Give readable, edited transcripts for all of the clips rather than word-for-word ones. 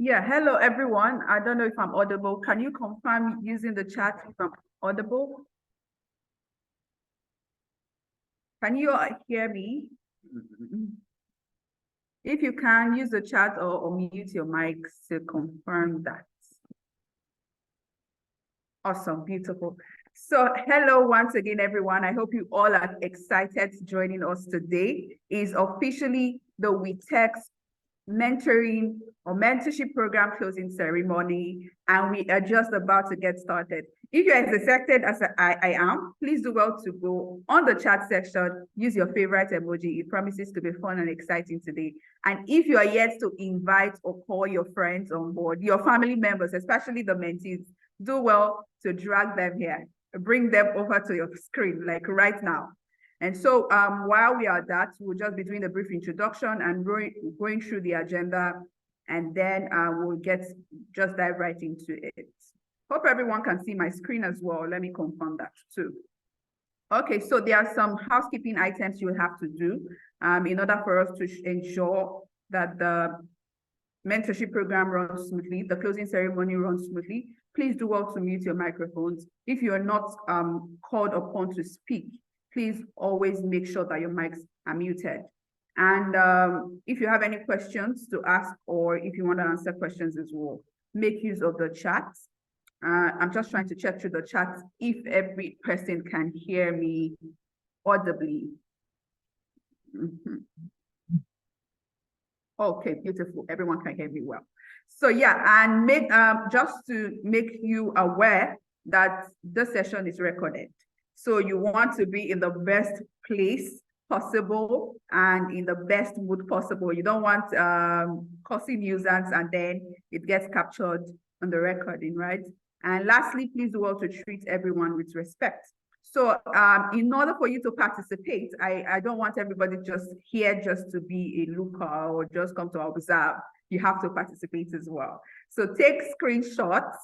Yeah, hello everyone. I don't know if I'm audible. Can you confirm using the chat if I'm audible? Can you hear me? If you can, use the chat or mute your mics to confirm that. Awesome, beautiful. So hello once again, everyone. I hope you all are excited joining us today. Is officially the WeTech mentoring or mentorship program closing ceremony, and we are just about to get started. If you're as excited as I am, please do well to go on the chat section, use your favorite emoji. It promises to be fun and exciting today. And if you are yet to invite or call your friends on board, your family members, especially the mentees, do well to drag them here, bring them over to your screen, like right now. And so while we are at that, we'll just be doing a brief introduction and going through the agenda, and then we'll just dive right into it. Hope everyone can see my screen as well. Let me confirm that too. Okay, so there are some housekeeping items you will have to do in order for us to ensure that the mentorship program runs smoothly, the closing ceremony runs smoothly. Please do well to mute your microphones. If you are not called upon to speak, please always make sure that your mics are muted. And if you have any questions to ask, or if you want to answer questions as well, make use of the chat. I'm just trying to check through the chat if every person can hear me audibly. Okay, beautiful. Everyone can hear me well. So yeah, and just to make you aware that this session is recorded. So you want to be in the best place possible and in the best mood possible. You don't want causing nuisance and then it gets captured on the recording, right? And lastly, please do well to treat everyone with respect. So in order for you to participate, I don't want everybody just here just to be a looker or just come to observe. You have to participate as well. So take screenshots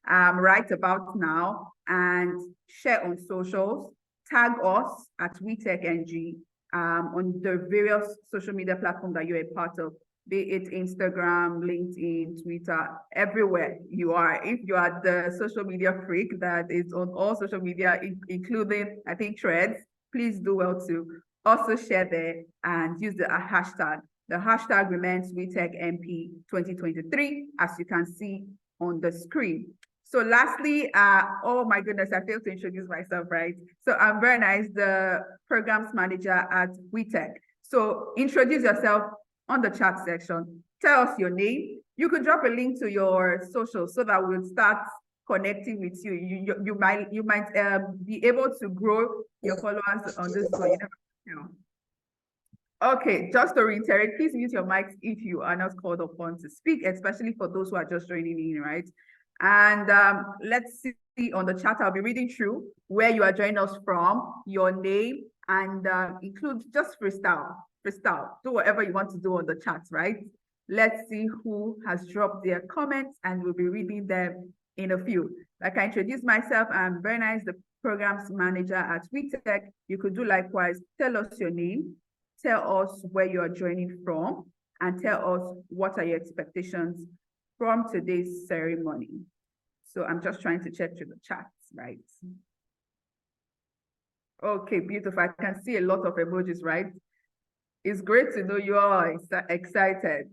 right about now and share on socials. Tag us at WeTech NG on the various social media platforms that you're a part of, be it Instagram, LinkedIn, Twitter, everywhere you are. If you are the social media freak that is on all social media, including, I think, Threads, please do well to also share there and use the hashtag. The hashtag remains WeTechMP 2023, as you can see on the screen. So lastly, oh my goodness, I failed to introduce myself, right? So I'm very nice, the programs manager at WeTech. So introduce yourself on the chat section. Tell us your name. You could drop a link to your social so that we'll start connecting with you. You might be able to grow your followers on this one. You never know. Okay, just to reiterate, please mute your mics if you are not called upon to speak, especially for those who are just joining in, right? And let's see on the chat, I'll be reading through where you are joining us from, your name, and include just freestyle. Do whatever you want to do on the chat, right? Let's see who has dropped their comments, and we'll be reading them in a few. Like I introduced myself, I'm very nice, the programs manager at WeTech. You could do likewise. Tell us your name, tell us where you are joining from, and tell us what are your expectations from today's ceremony. So I'm just trying to check through the chats, right? Okay, beautiful. I can see a lot of emojis, right? It's great to know you all are excited,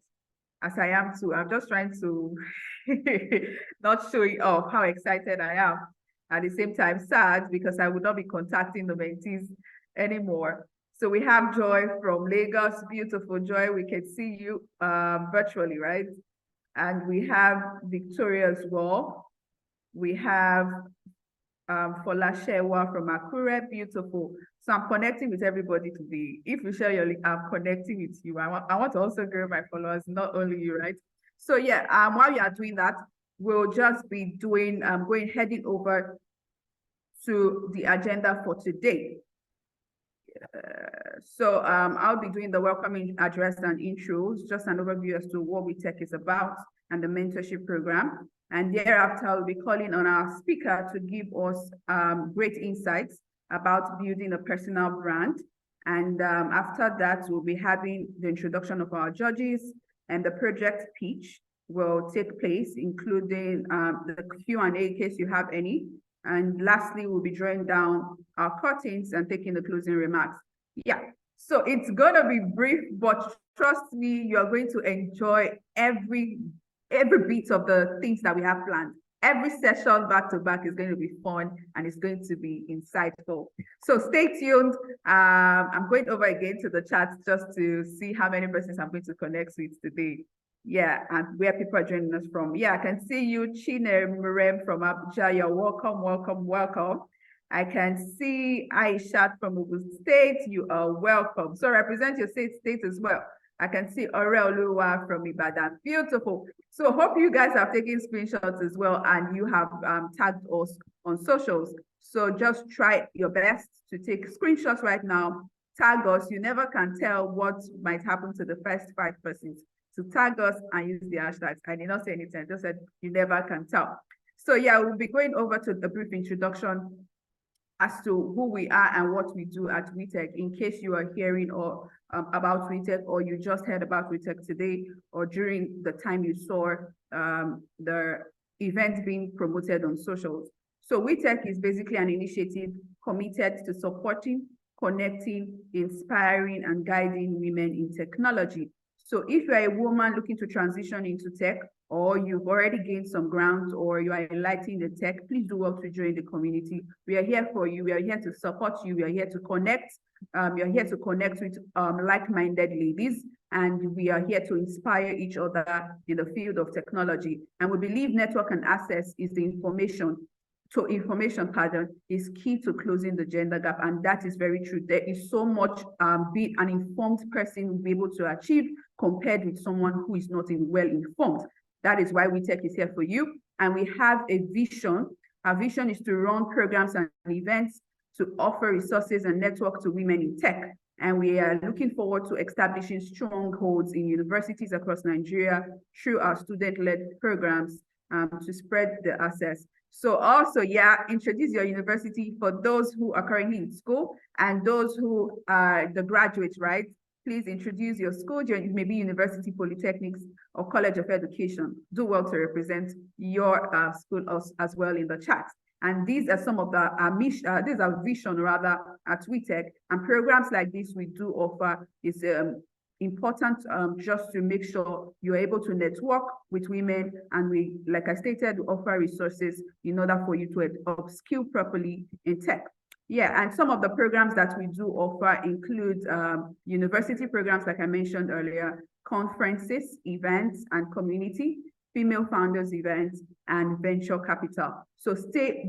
as I am too. I'm just trying to not show you off how excited I am. At the same time, sad because I would not be contacting the mentees anymore. So we have Joy from Lagos, beautiful Joy. We can see you virtually, right? And we have Victoria as well. We have Folashewa from Akure, beautiful. So I'm connecting with everybody today. If you share your link, I'm connecting with you. I want to also grow my followers, not only you, right? So yeah, while you are doing that, we'll just be doing, heading over to the agenda for today. So I'll be doing the welcoming address and intros, just an overview as to what WeTech is about and the mentorship program. And thereafter, I'll be calling on our speaker to give us great insights about building a personal brand. And after that, we'll be having the introduction of our judges and the project pitch. will take place, including the Q&A in case you have any. And lastly, we'll be drawing down our curtains and taking the closing remarks. Yeah, so it's gonna be brief, but trust me, you're going to enjoy every bit of the things that we have planned. Every session back to back is going to be fun and it's going to be insightful. So stay tuned. I'm going over again to the chat just to see how many persons I'm going to connect with today. Yeah, and where people are joining us from. Yeah, I can see you, Chine from Abuja. You're welcome, welcome, welcome. I can see Aishat from Ogun State. You are welcome. So represent your state as well. I can see Oreoluwa from Ibadan. Beautiful. So hope you guys have taken screenshots as well and you have tagged us on socials. So just try your best to take screenshots right now. Tag us. You never can tell what might happen to the first 5 persons. So tag us and use the hashtags. I did not say anything. I just said you never can tell. So yeah, we'll be going over to the brief introduction as to who we are and what we do at WeTech, in case you are hearing or about WeTech, or you just heard about WeTech today, or during the time you saw the event being promoted on socials. So WeTech is basically an initiative committed to supporting, connecting, inspiring, and guiding women in technology. So if you're a woman looking to transition into tech, or you've already gained some ground, or you are enlightening the tech, please do well to join the community. We are here for you. We are here to support you. We are here to connect. We are here to connect with like-minded ladies, and we are here to inspire each other in the field of technology. And we believe network and access is the information is key to closing the gender gap, and that is very true. There is so much be an informed person will be able to achieve compared with someone who is not well informed. That is why WeTech is here for you, and we have a vision. Our vision is to run programs and events to offer resources and network to women in tech, and we are looking forward to establishing strongholds in universities across Nigeria through our student-led programs to spread the access. So also, yeah, introduce your university for those who are currently in school and those who are the graduates, right? Please introduce your school, maybe university, polytechnics, or college of education. Do well to represent your school as well in the chat. And these are some of the these are vision rather at WeTech, and programs like this we do offer is important just to make sure you're able to network with women, and we, like I stated, offer resources in order for you to upskill properly in tech. Yeah, and some of the programs that we do offer include university programs, like I mentioned earlier, conferences, events, and community, female founders events, and venture capital. So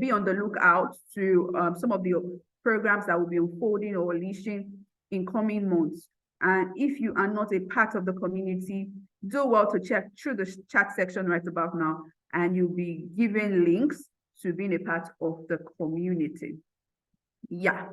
be on the lookout to some of the programs that will be unfolding or unleashing in coming months. And if you are not a part of the community, do well to check through the chat section right about now, and you'll be given links to being a part of the community. Yeah,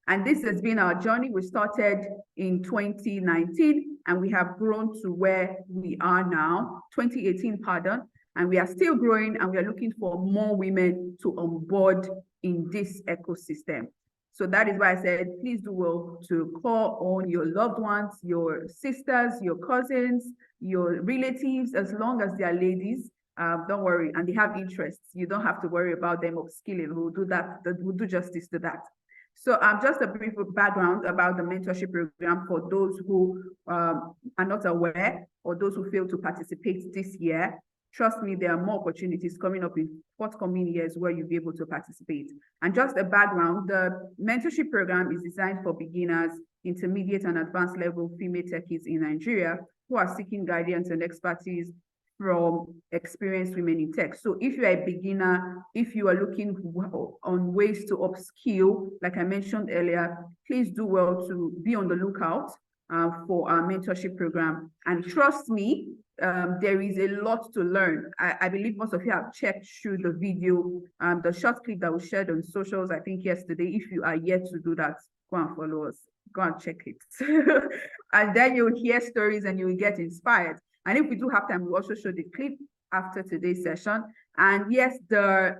and this has been our journey. We started in 2019, and we have grown to where we are now, 2018, pardon, and we are still growing, and we are looking for more women to onboard in this ecosystem. So that is why I said, please do well to call on your loved ones, your sisters, your cousins, your relatives, as long as they are ladies. Don't worry, and they have interests. You don't have to worry about them upskilling. We'll do that. We'll do justice to that. So just a brief background about the mentorship program for those who are not aware, or those who failed to participate this year. Trust me, there are more opportunities coming up in forthcoming years where you'll be able to participate. And just a background, the mentorship program is designed for beginners, intermediate and advanced level female techies in Nigeria who are seeking guidance and expertise from experienced women in tech. So if you're a beginner, if you are looking on ways to upskill, like I mentioned earlier, please do well to be on the lookout for our mentorship program. And trust me, there is a lot to learn. I believe most of you have checked through the video, the short clip that was shared on socials, I think yesterday. If you are yet to do that, go and follow us, go and check it. And then you'll hear stories and you will get inspired. And if we do have time, we'll also show the clip after today's session. And yes, the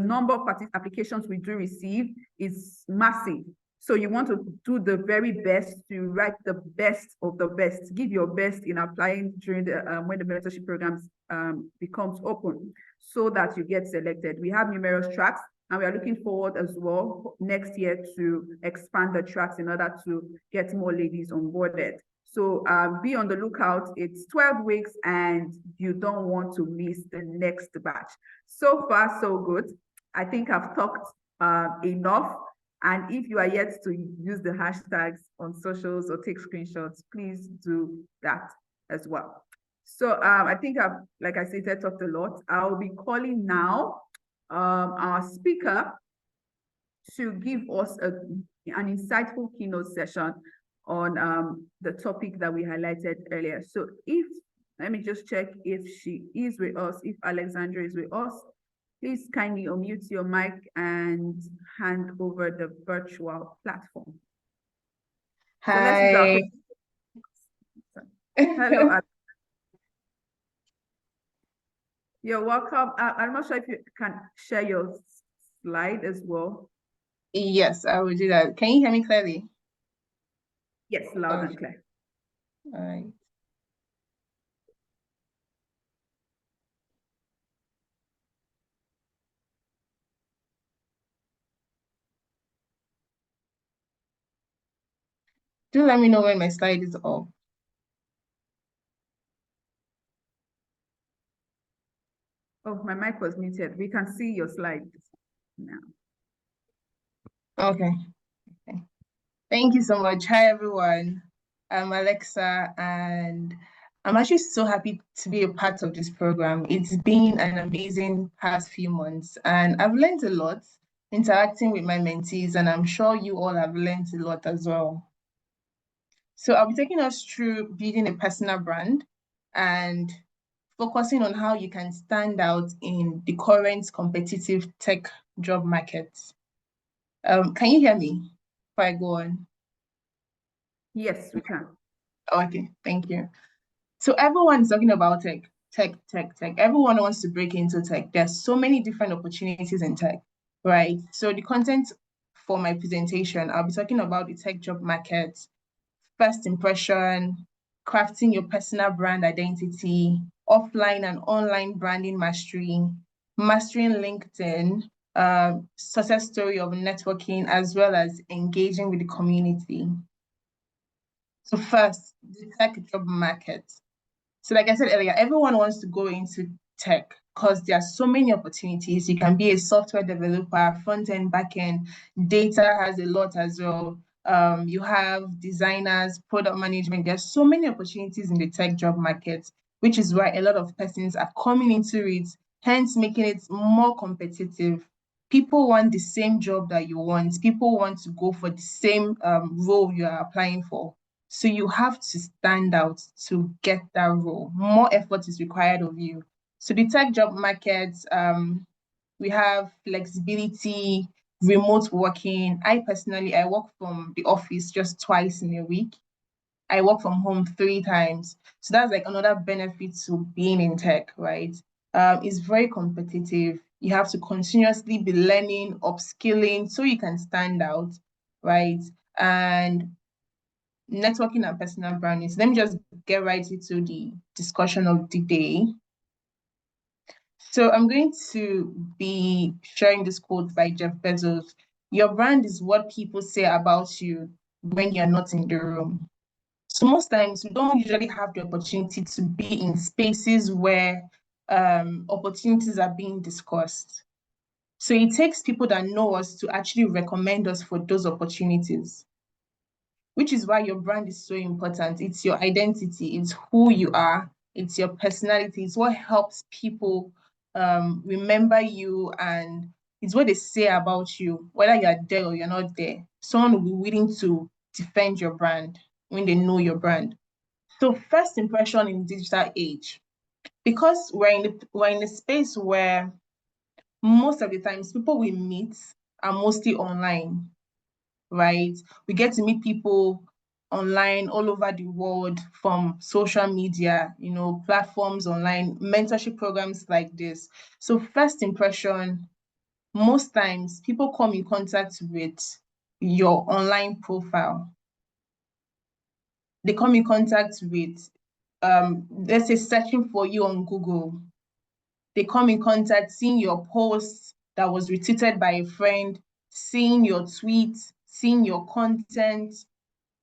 number of applications we do receive is massive. So you want to do the very best, to write the best of the best, give your best in applying during the when the mentorship programs becomes open, so that you get selected. We have numerous tracks, and we are looking forward as well next year to expand the tracks in order to get more ladies onboarded. So be on the lookout. It's 12 weeks and you don't want to miss the next batch. So far, so good. I think I've talked enough. And if you are yet to use the hashtags on socials or take screenshots, please do that as well. So I think I've, like I said, talked a lot. I'll be calling now our speaker to give us an insightful keynote session on the topic that we highlighted earlier. So let me just check if she is with us, if Alexandra is with us. Please kindly unmute your mic and hand over the virtual platform. Hi. So hello. You're welcome. I'm not sure if you can share your slide as well. Yes, I will do that. Can you hear me clearly? Yes, loud and clear. All right. Do let me know when my slide is up. Oh, my mic was muted. We can see your slides now. Okay. Thank you so much. Hi, everyone. I'm Alexa, and I'm actually so happy to be a part of this program. It's been an amazing past few months, and I've learned a lot interacting with my mentees, and I'm sure you all have learned a lot as well. So I'll be taking us through building a personal brand and focusing on how you can stand out in the current competitive tech job market. Can you hear me before I go on? Yes, we can. Okay, thank you. So everyone's talking about tech. Everyone wants to break into tech. There's so many different opportunities in tech, right? So the content for my presentation, I'll be talking about the tech job market, first impression, crafting your personal brand identity, offline and online branding mastery, mastering LinkedIn, success story of networking, as well as engaging with the community. So first, the tech job market. So like I said earlier, everyone wants to go into tech because there are so many opportunities. You can be a software developer, front-end, back-end. Data has a lot as well. You have designers, product management. There's so many opportunities in the tech job market, which is why a lot of persons are coming into it, hence making it more competitive. People want the same job that you want. People want to go for the same role you are applying for. So you have to stand out to get that role. More effort is required of you. So the tech job market, we have flexibility, remote working. I work from the office just twice in a week. I work from home 3 times. So that's like another benefit to being in tech, right? It's very competitive. You have to continuously be learning, upskilling so you can stand out, right? And networking and personal branding. So let me just get right into the discussion of the day. So I'm going to be sharing this quote by Jeff Bezos. Your brand is what people say about you when you're not in the room. So most times we don't usually have the opportunity to be in spaces where opportunities are being discussed. So it takes people that know us to actually recommend us for those opportunities, which is why your brand is so important. It's your identity, it's who you are, it's your personality, it's what helps people remember you, and it's what they say about you, whether you're there or you're not there. Someone will be willing to defend your brand when they know your brand. So first impression in digital age, because we're in a space where most of the times people we meet are mostly online, right? We get to meet people online all over the world from social media, platforms online, mentorship programs like this. So first impression, most times people come in contact with your online profile. They come in contact with, let's say, searching for you on Google. They come in contact, seeing your post that was retweeted by a friend, seeing your tweets, seeing your content.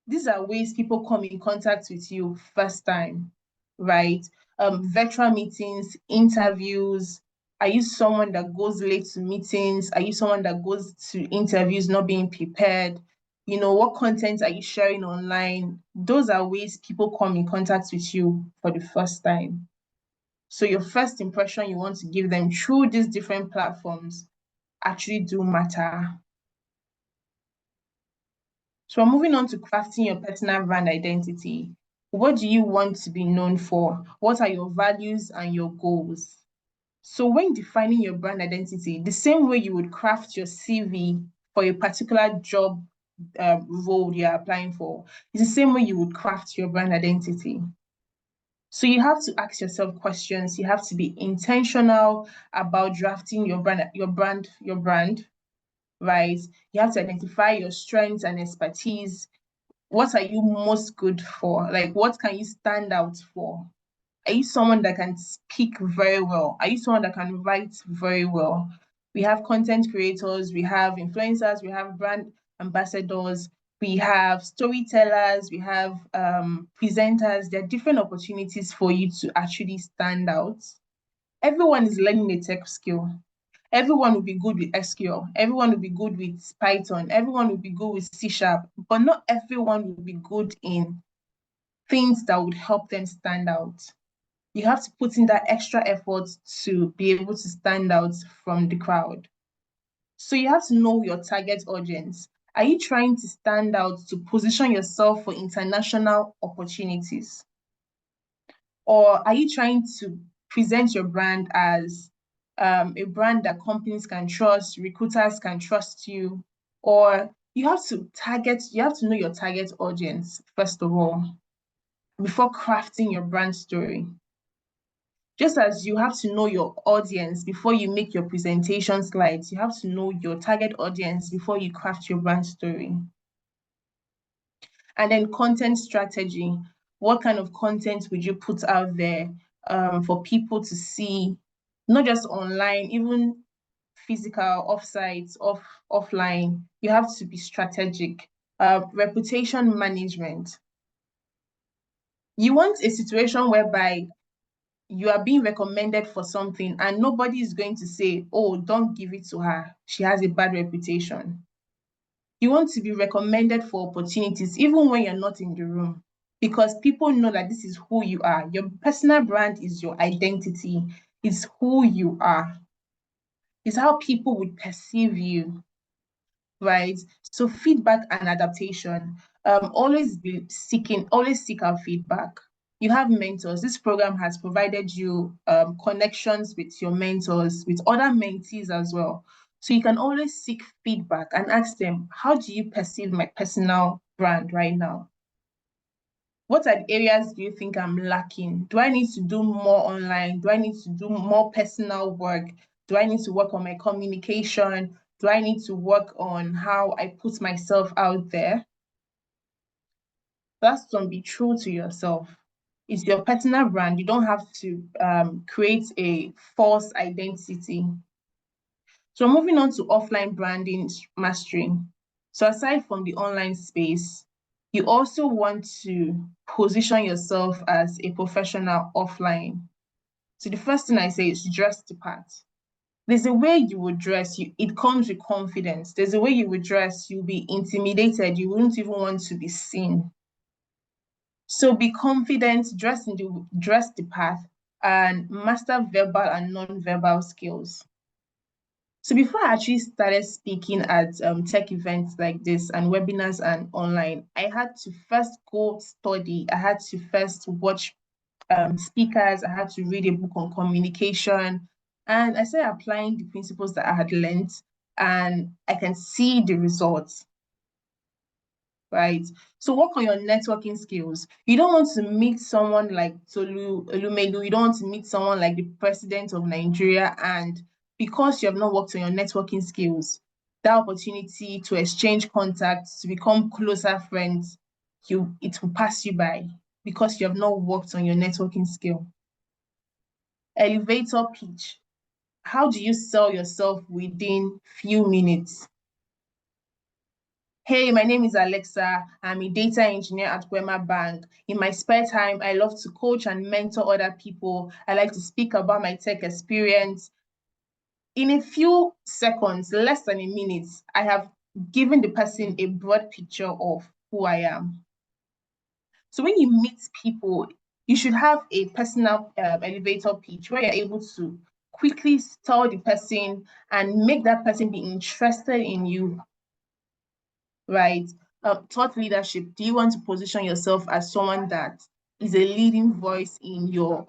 These are ways people come in contact with you first time, right? Virtual meetings, interviews. Are you someone that goes late to meetings? Are you someone that goes to interviews not being prepared? You know, what content are you sharing online? Those are ways people come in contact with you for the first time. So your first impression you want to give them through these different platforms actually do matter. So we're moving on to crafting your personal brand identity. What do you want to be known for? What are your values and your goals? So when defining your brand identity, the same way you would craft your CV for a particular job role you're applying for, is the same way you would craft your brand identity. So you have to ask yourself questions. You have to be intentional about drafting your brand, right? You have to identify your strengths and expertise. What are you most good for? Like, what can you stand out for? Are you someone that can speak very well? Are you someone that can write very well? We have content creators, we have influencers, we have brand ambassadors, we have storytellers, we have presenters. There are different opportunities for you to actually stand out. Everyone is learning a tech skill. Everyone will be good with SQL. Everyone will be good with Python. Everyone will be good with C#, but not everyone will be good in things that would help them stand out. You have to put in that extra effort to be able to stand out from the crowd. So you have to know your target audience. Are you trying to stand out to position yourself for international opportunities? Or are you trying to present your brand as a brand that companies can trust, recruiters can trust you? Or you have to know your target audience, first of all, before crafting your brand story. Just as you have to know your audience before you make your presentation slides, you have to know your target audience before you craft your brand story. And then content strategy. What kind of content would you put out there for people to see, not just online, even physical, offsite, offline? You have to be strategic. Reputation management. You want a situation whereby you are being recommended for something and nobody is going to say, oh, don't give it to her, she has a bad reputation. You want to be recommended for opportunities even when you're not in the room, because people know that this is who you are. Your personal brand is your identity. It's who you are. It's how people would perceive you, right? So feedback and adaptation. Always seek out feedback. You have mentors. This program has provided you connections with your mentors, with other mentees as well. So you can always seek feedback and ask them, how do you perceive my personal brand right now? What are the areas do you think I'm lacking? Do I need to do more online? Do I need to do more personal work? Do I need to work on my communication? Do I need to work on how I put myself out there? That's to be true to yourself. It's your personal brand. You don't have to create a false identity. So moving on to offline branding mastering. So aside from the online space, you also want to position yourself as a professional offline. So the first thing I say is dress the part. There's a way you would dress, it comes with confidence. There's a way you would dress, you'll be intimidated, you wouldn't even want to be seen. So be confident, dress the path, and master verbal and non-verbal skills. So before I actually started speaking at tech events like this and webinars and online, I had to first go study. I had to first watch speakers. I had to read a book on communication. And I started applying the principles that I had learned, and I can see the results. Right? So work on your networking skills. You don't want to meet someone like Tolu Elumelu. You don't want to meet someone like the president of Nigeria, and because you have not worked on your networking skills, that opportunity to exchange contacts, to become closer friends, it will pass you by because you have not worked on your networking skill. Elevator pitch. How do you sell yourself within few minutes? Hey, my name is Alexa. I'm a data engineer at Wema Bank. In my spare time, I love to coach and mentor other people. I like to speak about my tech experience. In a few seconds, less than a minute, I have given the person a broad picture of who I am. So when you meet people, you should have a personal elevator pitch where you're able to quickly tell the person and make that person be interested in you, right? Thought leadership. Do you want to position yourself as someone that is a leading voice in your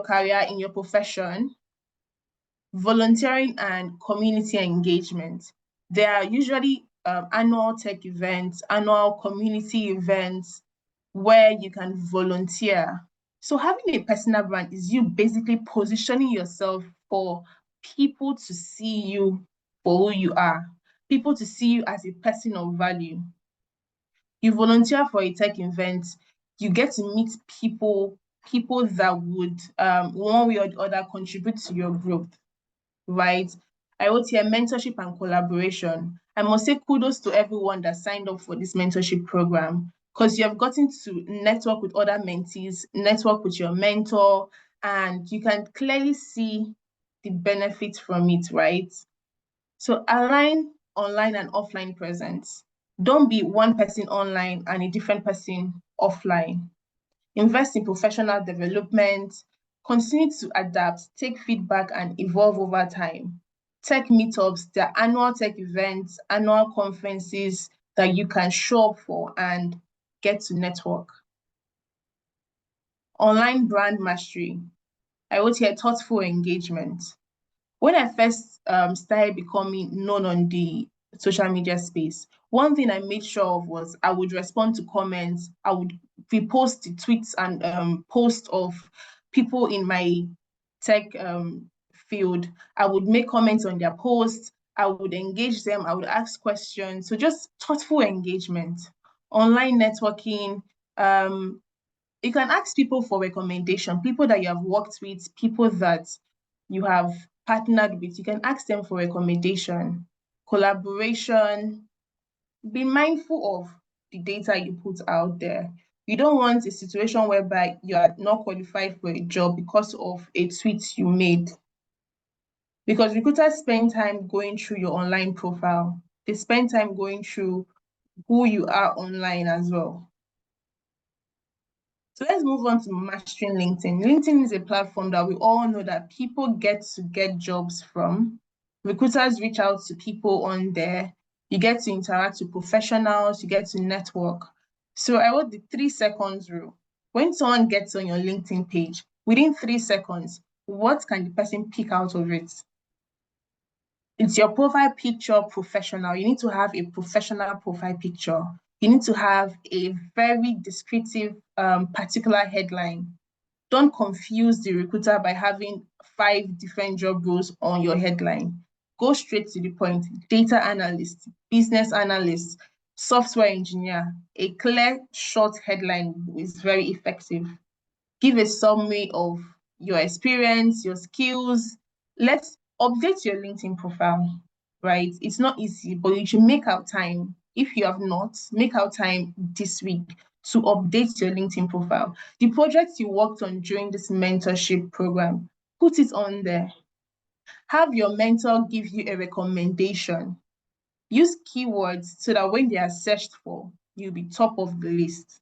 career, in your profession? Volunteering and community engagement. There are usually annual tech events, annual community events where you can volunteer. So having a personal brand is you basically positioning yourself for people to see you for who you are, people to see you as a person of value. You volunteer for a tech event, you get to meet people that would one way or the other contribute to your growth, right? I wrote here mentorship and collaboration. I must say kudos to everyone that signed up for this mentorship program because you have gotten to network with other mentees, network with your mentor, and you can clearly see the benefits from it, right? So align online and offline presence. Don't be one person online and a different person offline. Invest in professional development, continue to adapt, take feedback, and evolve over time. Tech meetups, there are annual tech events, annual conferences that you can show up for and get to network. Online brand mastery. I wrote here thoughtful engagement. When I first started becoming known on the social media space, one thing I made sure of was I would respond to comments, I would repost the tweets and posts of people in my tech field. I would make comments on their posts, I would engage them, I would ask questions. So just thoughtful engagement. Online networking, you can ask people for recommendation, people that you have worked with, people that you have partnered with, you can ask them for recommendation. Collaboration, be mindful of the data you put out there. You don't want a situation whereby you are not qualified for a job because of a tweet you made. Because recruiters spend time going through your online profile. They spend time going through who you are online as well. So let's move on to mastering LinkedIn. LinkedIn is a platform that we all know that people get jobs from. Recruiters reach out to people on there. You get to interact with professionals, you get to network. So I wrote the 3 seconds rule. When someone gets on your LinkedIn page, within 3 seconds, what can the person pick out of it? It's your profile picture professional. You need to have a professional profile picture. You need to have a very descriptive, particular headline. Don't confuse the recruiter by having 5 different job roles on your headline. Go straight to the point. Data analyst, business analyst, software engineer. A clear, short headline is very effective. Give a summary of your experience, your skills. Let's update your LinkedIn profile, right? It's not easy, but you should make out time. If you have not, make out time this week to update your LinkedIn profile. The projects you worked on during this mentorship program, put it on there. Have your mentor give you a recommendation. Use keywords so that when they are searched for, you'll be top of the list.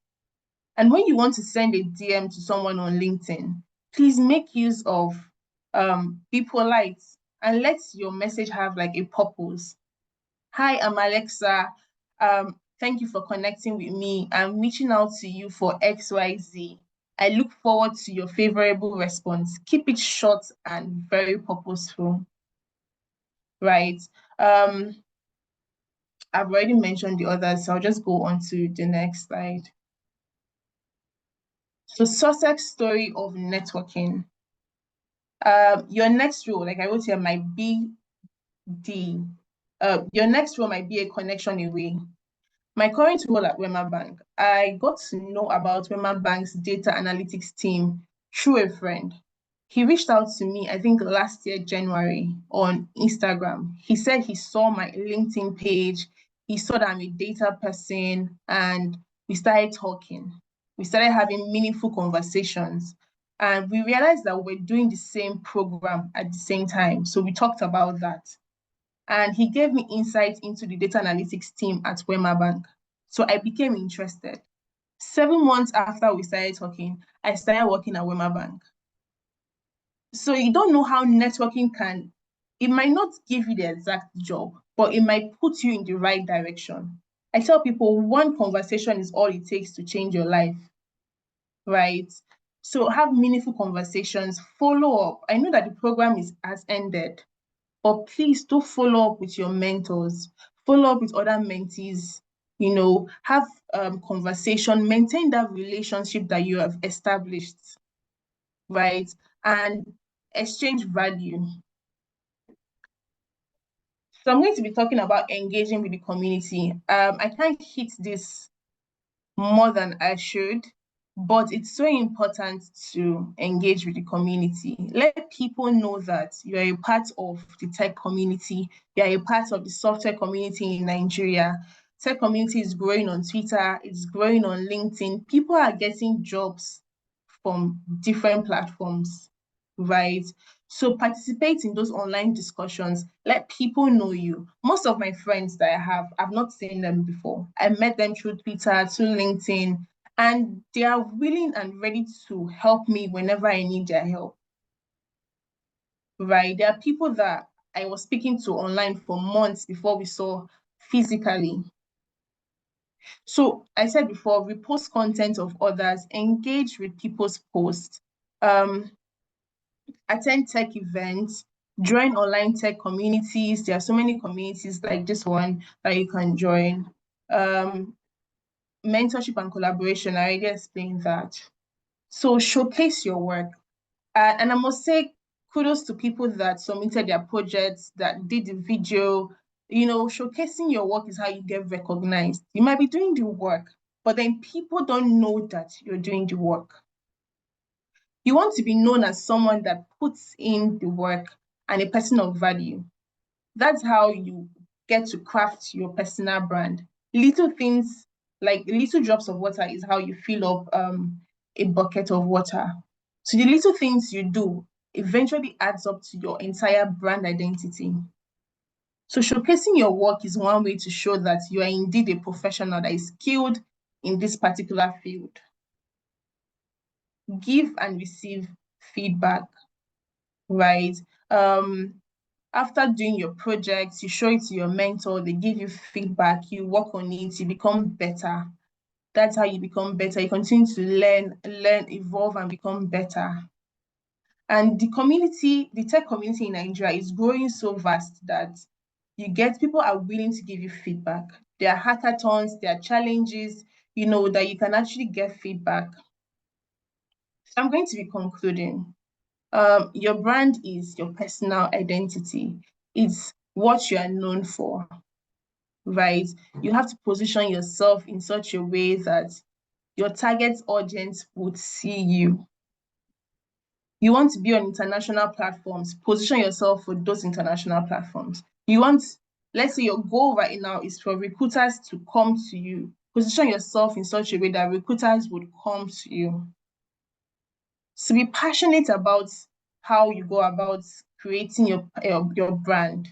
And when you want to send a DM to someone on LinkedIn, please make use of be polite and let your message have like a purpose. Hi, I'm Alexa. Thank you for connecting with me. I'm reaching out to you for XYZ. I look forward to your favorable response. Keep it short and very purposeful, right? I've already mentioned the others, so I'll just go on to the next slide. So success story of networking. Your next role, like I wrote here, might be your next role might be a connection away. My current role at Wema Bank, I got to know about Wema Bank's data analytics team through a friend. He reached out to me, I think last year, January, on Instagram. He said he saw my LinkedIn page. He saw that I'm a data person, and we started talking. We started having meaningful conversations, and we realized that we're doing the same program at the same time. So we talked about that. And he gave me insight into the data analytics team at Wema Bank. So I became interested. 7 months after we started talking, I started working at Wema Bank. So you don't know how networking can, it might not give you the exact job, but it might put you in the right direction. I tell people one conversation is all it takes to change your life, right? So have meaningful conversations, follow up. I know that the program has ended, but please do follow up with your mentors, follow up with other mentees, have conversation, maintain that relationship that you have established, right? And exchange value. So I'm going to be talking about engaging with the community. I can't hit this more than I should, but it's so important to engage with the community. Let people know that you are a part of the tech community, you are a part of the software community in Nigeria. Tech community is growing on Twitter, it's growing on LinkedIn. People are getting jobs from different platforms, right? So participate in those online discussions. Let people know you. Most of my friends that I have, I've not seen them before. I met them through Twitter, through LinkedIn, and they are willing and ready to help me whenever I need their help, right? There are people that I was speaking to online for months before we saw physically. So I said before, repost content of others, engage with people's posts, attend tech events, join online tech communities. There are so many communities like this one that you can join. Mentorship and collaboration, I already explained that. So showcase your work. And I must say kudos to people that submitted their projects, that did the video. Showcasing your work is how you get recognized. You might be doing the work, but then people don't know that you're doing the work. You want to be known as someone that puts in the work and a person of value. That's how you get to craft your personal brand. Little things, like little drops of water, is how you fill up a bucket of water. So the little things you do eventually adds up to your entire brand identity. So showcasing your work is one way to show that you are indeed a professional that is skilled in this particular field. Give and receive feedback, right? After doing your projects, you show it to your mentor, they give you feedback, you work on it, you become better. That's how you become better. You continue to learn, evolve, and become better. And the community, the tech community in Nigeria is growing so vast that people are willing to give you feedback. There are hackathons, there are challenges, that you can actually get feedback. So I'm going to be concluding. Your brand is your personal identity. It's what you are known for, right? You have to position yourself in such a way that your target audience would see you. You want to be on international platforms, position yourself for those international platforms. Let's say your goal right now is for recruiters to come to you. Position yourself in such a way that recruiters would come to you. So be passionate about how you go about creating your brand.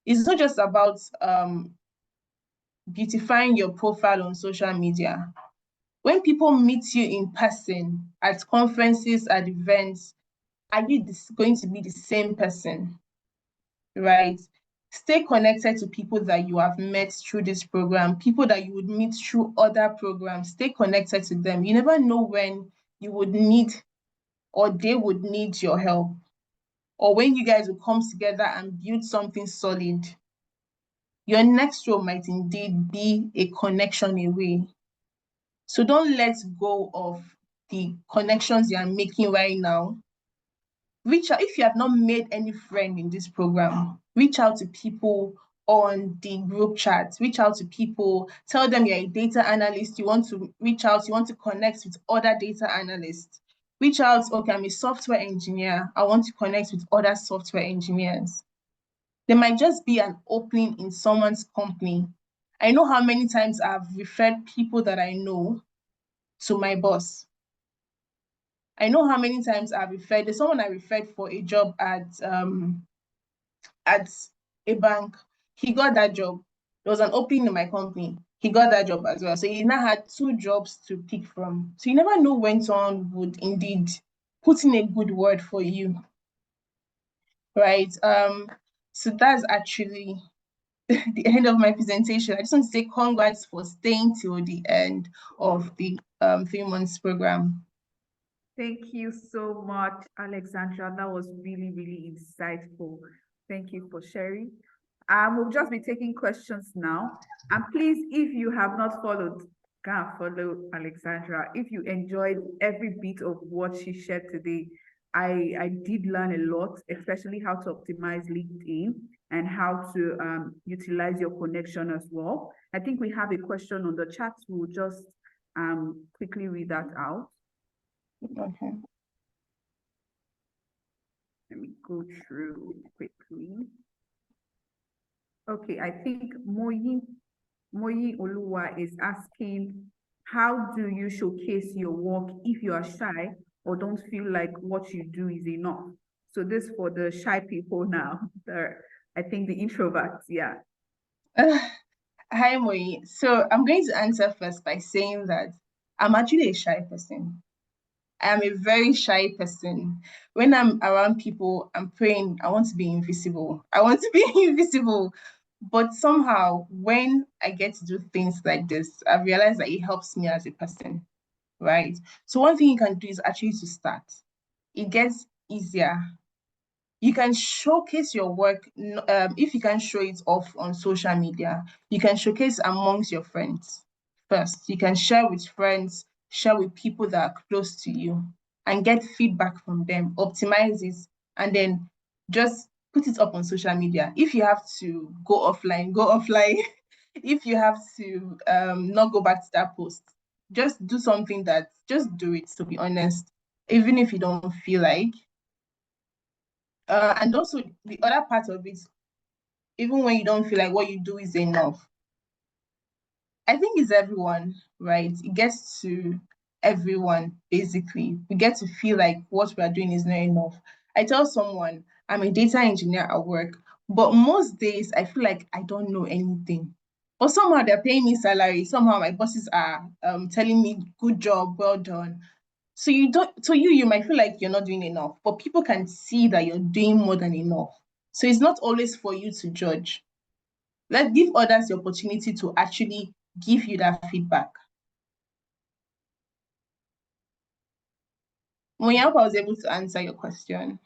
It's not just about beautifying your profile on social media. When people meet you in person, at conferences, at events, are you going to be the same person, right? Stay connected to people that you have met through this program, people that you would meet through other programs. Stay connected to them. You never know when you would need or they would need your help, or when you guys will come together and build something solid. Your next role might indeed be a connection away. So don't let go of the connections you are making right now. Reach out. If you have not made any friend in this program, reach out to people on the group chat, reach out to people, tell them you're a data analyst, you want to reach out, you want to connect with other data analysts. Reach out, okay, I'm a software engineer, I want to connect with other software engineers. There might just be an opening in someone's company. I know how many times I've referred people that I know to my boss. I know how many times there's someone I referred for a job at a bank. He got that job. There was an opening in my company. He got that job as well. So he now had 2 jobs to pick from. So you never know when someone would indeed put in a good word for you. Right. So that's actually the end of my presentation. I just want to say congrats for staying till the end of the 3 months program. Thank you so much, Alexandra. That was really, really insightful. Thank you for sharing. We'll just be taking questions now. And please, if you have not followed, go and follow Alexandra. If you enjoyed every bit of what she shared today, I did learn a lot, especially how to optimize LinkedIn and how to utilize your connection as well. I think we have a question on the chat. We'll just quickly read that out. Okay. Let me go through quickly. Okay, I think Oreoluwa is asking, how do you showcase your work if you are shy or don't feel like what you do is enough? So this for the shy people now, I think the introverts, yeah. Hi, Moi. So I'm going to answer first by saying that I'm actually a shy person. I am a very shy person. When I'm around people, I'm praying, I want to be invisible. I want to be invisible. But somehow, when I get to do things like this, I realize that it helps me as a person, right? So one thing you can do is actually to start. It gets easier. You can showcase your work, if you can show it off on social media, you can showcase amongst your friends first. You can share with friends, share with people that are close to you, and get feedback from them, optimize it, and then just put it up on social media. If you have to go offline, go offline. If you have to not go back to that post, just do something just do it, to be honest, even if you don't feel like. And also the other part of it, even when you don't feel like what you do is enough, I think it's everyone, right? It gets to everyone, basically. We get to feel like what we are doing is not enough. I tell someone I'm a data engineer at work, but most days I feel like I don't know anything. But somehow they're paying me salary. Somehow my bosses are telling me, good job, well done. So you might feel like you're not doing enough, but people can see that you're doing more than enough. So it's not always for you to judge. Let's give others the opportunity to actually give you that feedback. When I was able to answer your question.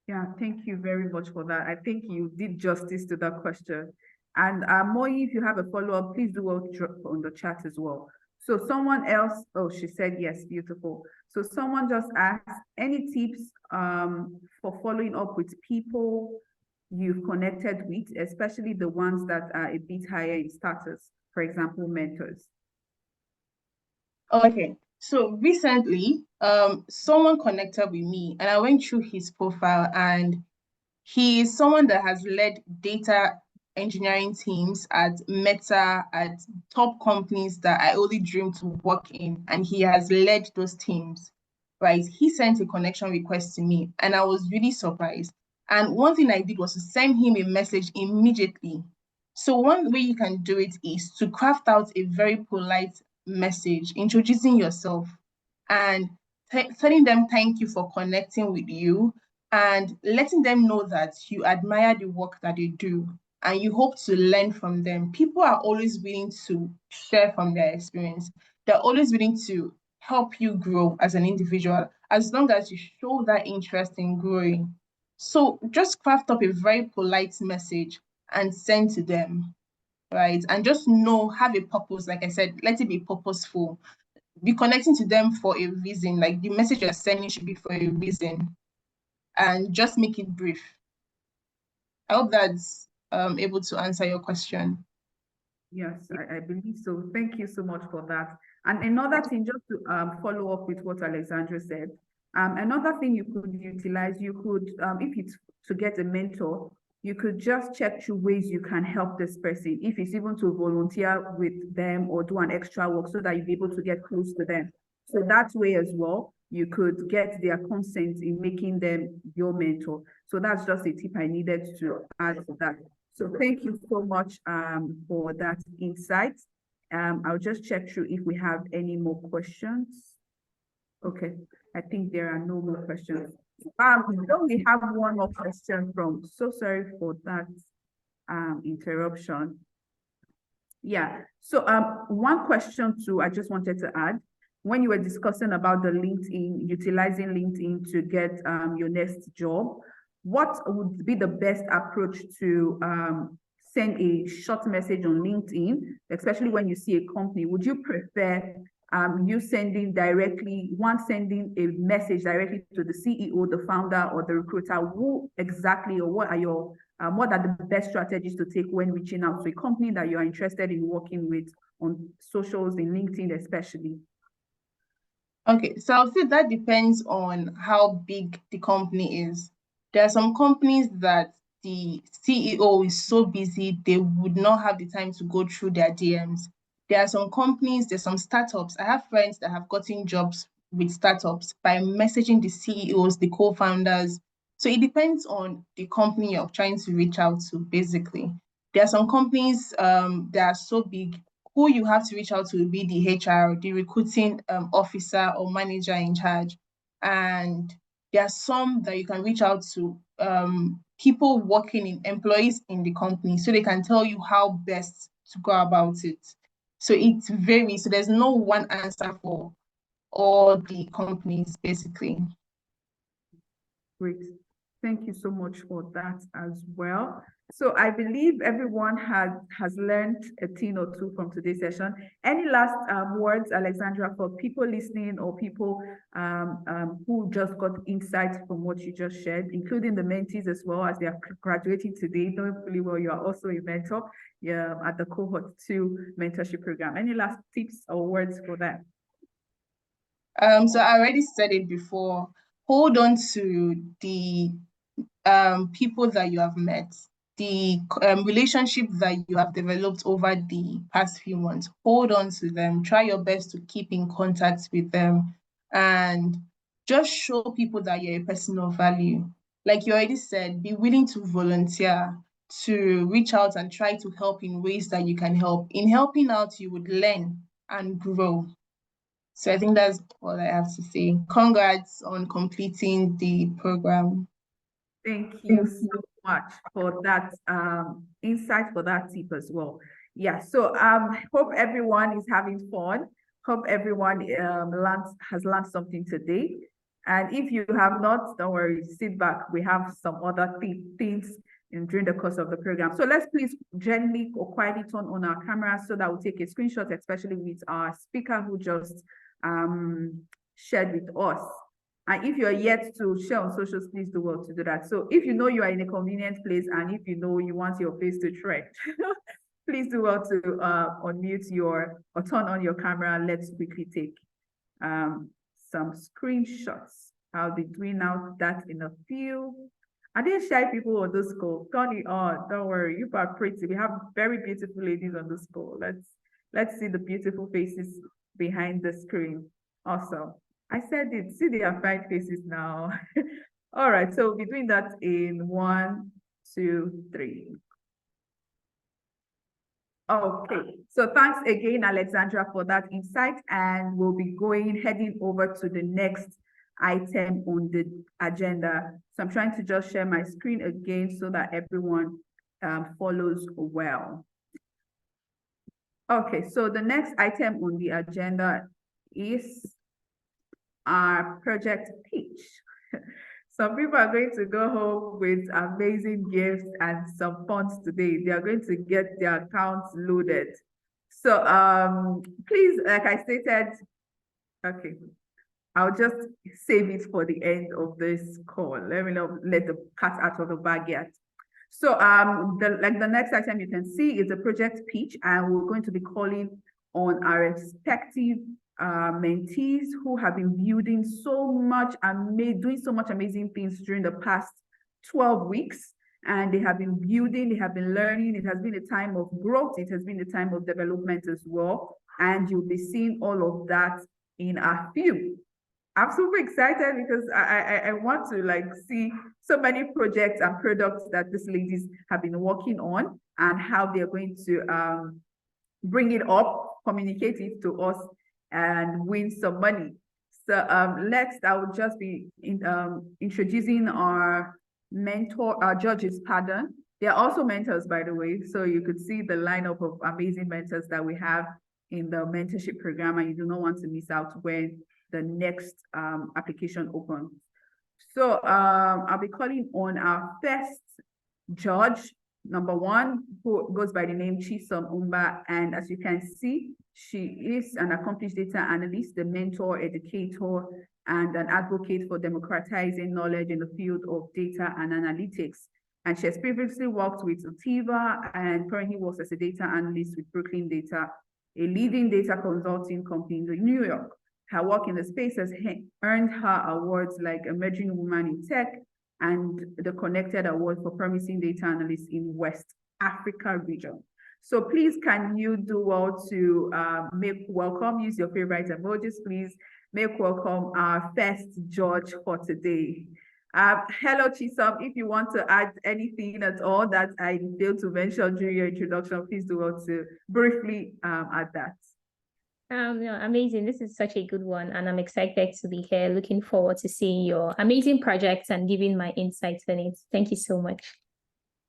Yeah, thank you very much for that. I think you did justice to that question. And Moi, if you have a follow-up, please do well drop on the chat as well. So someone else, oh, she said yes, beautiful. So someone just asked, any tips for following up with people you've connected with, especially the ones that are a bit higher in status, for example, mentors? Okay, so recently, someone connected with me and I went through his profile, and he is someone that has led data engineering teams at Meta, at top companies that I only dream to work in, and he has led those teams, right? He sent a connection request to me, and I was really surprised. And one thing I did was to send him a message immediately. So one way you can do it is to craft out a very polite message, introducing yourself and telling them thank you for connecting with you, and letting them know that you admire the work that they do and you hope to learn from them. People are always willing to share from their experience. They're always willing to help you grow as an individual, as long as you show that interest in growing. So just craft up a very polite message and send to them, right? And just have a purpose. Like I said, let it be purposeful. Be connecting to them for a reason. Like the message you're sending should be for a reason, and just make it brief. I hope that's able to answer your question. Yes, I believe so. Thank you so much for that. And another thing, just to follow up with what Alexandra said, another thing you could utilize, you could, if it's to get a mentor, you could just check through ways you can help this person, if it's even to volunteer with them or do an extra work so that you'll be able to get close to them. So that way as well, you could get their consent in making them your mentor. So that's just a tip I needed to add to that. So thank you so much for that insight. I'll just check through if we have any more questions. Okay, I think there are no more questions. We only have one more question from, so sorry for that interruption. Yeah, so one question too, I just wanted to add, when you were discussing about the LinkedIn, utilizing LinkedIn to get your next job, what would be the best approach to send a short message on LinkedIn, especially when you see a company? Would you prefer you sending sending a message directly to the CEO, the founder, or the recruiter? Who exactly, or what are the best strategies to take when reaching out to a company that you are interested in working with on socials, in LinkedIn especially? Okay, so I'll say that depends on how big the company is. There are some companies that the CEO is so busy, they would not have the time to go through their DMs. There are some companies, there's some startups. I have friends that have gotten jobs with startups by messaging the CEOs, the co-founders. So it depends on the company you're trying to reach out to, basically. There are some companies that are so big, who you have to reach out to will be the HR, the recruiting officer or manager in charge. And there are some that you can reach out to people working employees in the company, so they can tell you how best to go about it. So it varies. So there's no one answer for all the companies, basically. Great. Thank you so much for that as well. So I believe everyone has learned a thing or two from today's session. Any last words, Alexandra, for people listening or people who just got insights from what you just shared, including the mentees as well, as they are graduating today, knowing fully well you are also a mentor at the Cohort 2 mentorship program. Any last tips or words for that? So I already said it before. Hold on to the people that you have met, the relationship that you have developed over the past few months. Hold on to them. Try your best to keep in contact with them, and just show people that you're a person of value. Like you already said, be willing to volunteer, to reach out and try to help in ways that you can help. In helping out, you would learn and grow. So I think that's all I have to say. Congrats on completing the program. Thank you so much for that insight, for that tip as well. Yeah, so hope everyone is having fun. Hope everyone has learned something today. And if you have not, don't worry, sit back. We have some other things during the course of the program. So let's please gently or quietly turn on our cameras so that we'll take a screenshot, especially with our speaker who just shared with us. And if you're yet to share on socials, please do well to do that. So if you know you are in a convenient place and if you know you want your face to trend, please do well to unmute or turn on your camera. Let's quickly take some screenshots. I'll be doing out that in a few. Are there shy people on this call? Turn it on. Don't worry, you are pretty. We have very beautiful ladies on this call. Let's see the beautiful faces behind the screen. Awesome. I said it. See their fine faces now. All right, so we'll be doing that in 1, 2, 3. Okay, so thanks again, Alexandra, for that insight, and we'll be heading over to the next item on the agenda. So I'm trying to just share my screen again so that everyone follows well. Okay, so the next item on the agenda is our project pitch. Some people are going to go home with amazing gifts and some funds today. They are going to get their accounts loaded. So please, like I stated, okay, I'll just save it for the end of this call. Let me not let the cat out of the bag yet. So the next item you can see is a project pitch, and we're going to be calling on our respective mentees who have been building so much and doing so much amazing things during the past 12 weeks. And they have been building, they have been learning. It has been a time of growth. It has been a time of development as well. And you'll be seeing all of that in our film. I'm super excited because I want to see so many projects and products that these ladies have been working on and how they're going to bring it up, communicate it to us, and win some money. So I will just be introducing our judges, pardon. They are also mentors, by the way. So you could see the lineup of amazing mentors that we have in the mentorship program, and you do not want to miss out when the next application opens. So I'll be calling on our first judge, number one, who goes by the name Chisom Mbama. And as you can see, she is an accomplished data analyst, a mentor, educator, and an advocate for democratizing knowledge in the field of data and analytics. And she has previously worked with Utiva and currently works as a data analyst with Brooklyn Data, a leading data consulting company in New York. Her work in the space has earned her awards like Emerging Woman in Tech and the Connected Award for Promising Data Analysts in West Africa region. So please, can you do well to make welcome, use your favorite emojis, please make welcome our first judge for today. Hello, Chisom. If you want to add anything at all that I failed to mention during your introduction, please do well to briefly add that. No, amazing. This is such a good one, and I'm excited to be here. Looking forward to seeing your amazing projects and giving my insights on it. Thank you so much.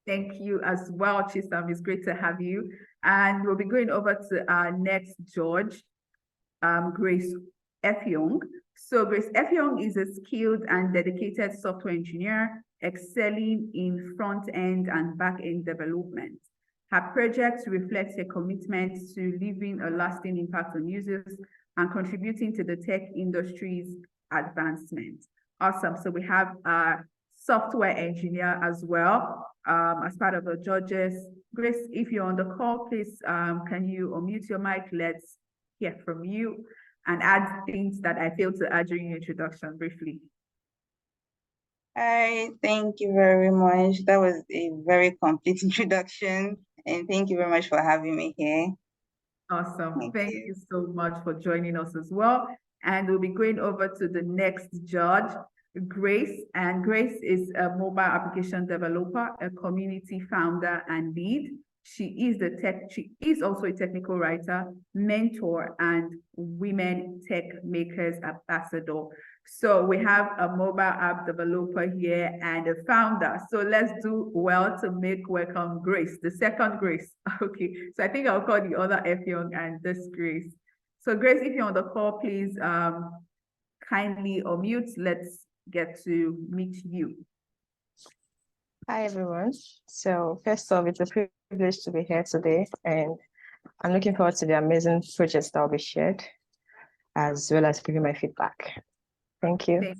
Thank you as well, Chisom. It's great to have you. And we'll be going over to our next judge, Grace Effiong. So Grace Effiong is a skilled and dedicated software engineer, excelling in front-end and back-end development. Her projects reflect her commitment to leaving a lasting impact on users and contributing to the tech industry's advancement. Awesome. So we have a software engineer as well as part of the judges. Grace, if you're on the call, please, can you unmute your mic? Let's hear from you and add things that I failed to add during your introduction briefly. Hi, thank you very much. That was a very complete introduction. And thank you very much for having me here. Awesome. Thank you so much for joining us as well. And we'll be going over to the next judge, Grace. And Grace is a mobile application developer, a community founder and lead. She is also a technical writer, mentor, and Women Tech Makers Ambassador. So we have a mobile app developer here and a founder. So let's do well to make welcome Grace, the second Grace. Okay, so I think I'll call the other Effiong and this Grace. So Grace, if you're on the call, please kindly unmute. Let's get to meet you. Hi, everyone. So first off, it's a privilege to be here today, and I'm looking forward to the amazing projects that will be shared, as well as giving my feedback. Thank you.